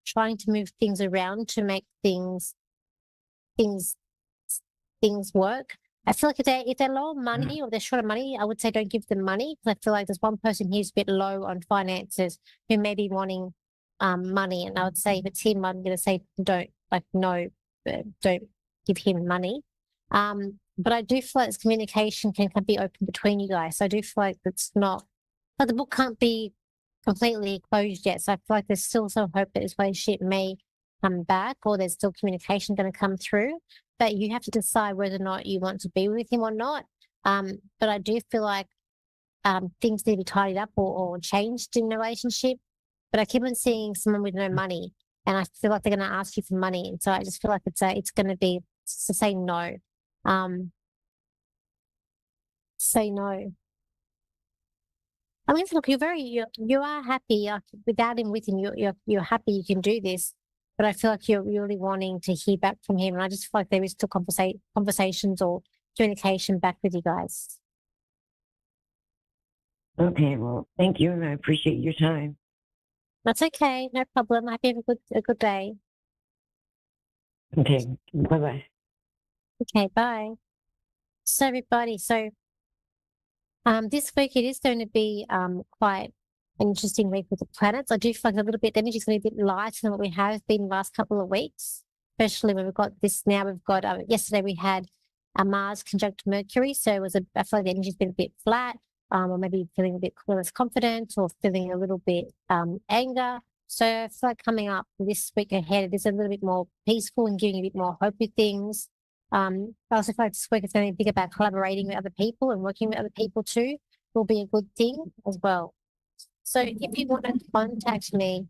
trying to move things around to make things work. I feel like if they're low on money or they're short of money, I would say don't give them money because I feel like there's one person who's a bit low on finances who may be wanting money, and I would say if it's him, I'm going to say don't give him money. But I do feel like this communication can be open between you guys. So I do feel like it's not, but the book can't be completely closed yet. So I feel like there's still some hope that this relationship may come back or there's still communication going to come through. But you have to decide whether or not you want to be with him or not. But I do feel like things need to be tidied up or changed in the relationship. But I keep on seeing someone with no money, and I feel like they're going to ask you for money. And so I just feel like it's going to be to say no. Say no. I mean, look, you are happy without him with him. You're happy you can do this. But I feel like you're really wanting to hear back from him. And I just feel like there is still conversations or communication back with you guys. Okay, well, thank you, and I appreciate your time. That's okay. No problem. I hope you have a good day. Okay, bye-bye. Okay, bye. So everybody, this week it is going to be quite an interesting week with the planets. I do feel like a little bit, the energy's going to be a bit lighter than what we have been the last couple of weeks, especially when we've got this now. We've got, yesterday we had a Mars conjunct Mercury. So I feel like the energy's been a bit flat, or maybe feeling a bit less confident or feeling a little bit anger. So I feel like coming up this week ahead, it is a little bit more peaceful and giving a bit more hope with things. I also feel like this week is going to be big about collaborating with other people and working with other people too. Will be a good thing as well. So if you want to contact me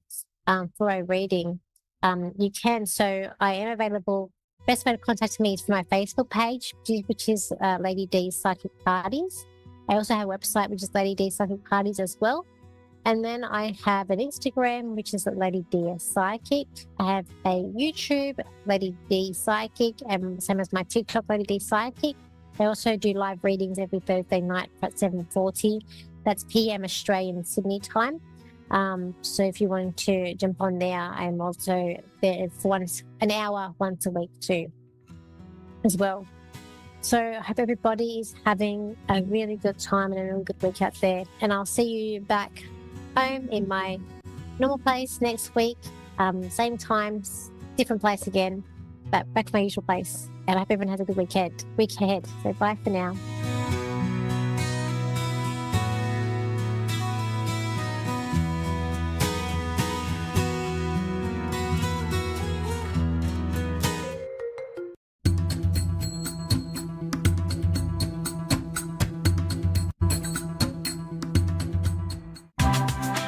for a reading, you can. So I am available. Best way to contact me is from my Facebook page, which is Lady D Psychic Parties. I also have a website, which is Lady D Psychic Parties as well. And then I have an Instagram, which is Lady D Psychic. I have a YouTube, Lady D Psychic, and same as my TikTok, Lady D Psychic. I also do live readings every Thursday night at 7:40. That's PM Australian Sydney time. So if you want to jump on there, I'm also there for an hour once a week too, as well. So I hope everybody is having a really good time and a really good week out there. And I'll see you back home in my normal place next week. Same times, different place again, but back to my usual place. And I hope everyone has a good week ahead. So bye for now.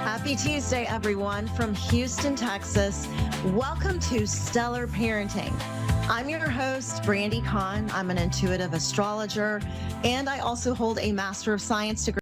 Happy Tuesday, everyone, from Houston, Texas. Welcome to Stellar Parenting. I'm your host, Brandy Kahn. I'm an intuitive astrologer, and I also hold a Master of Science degree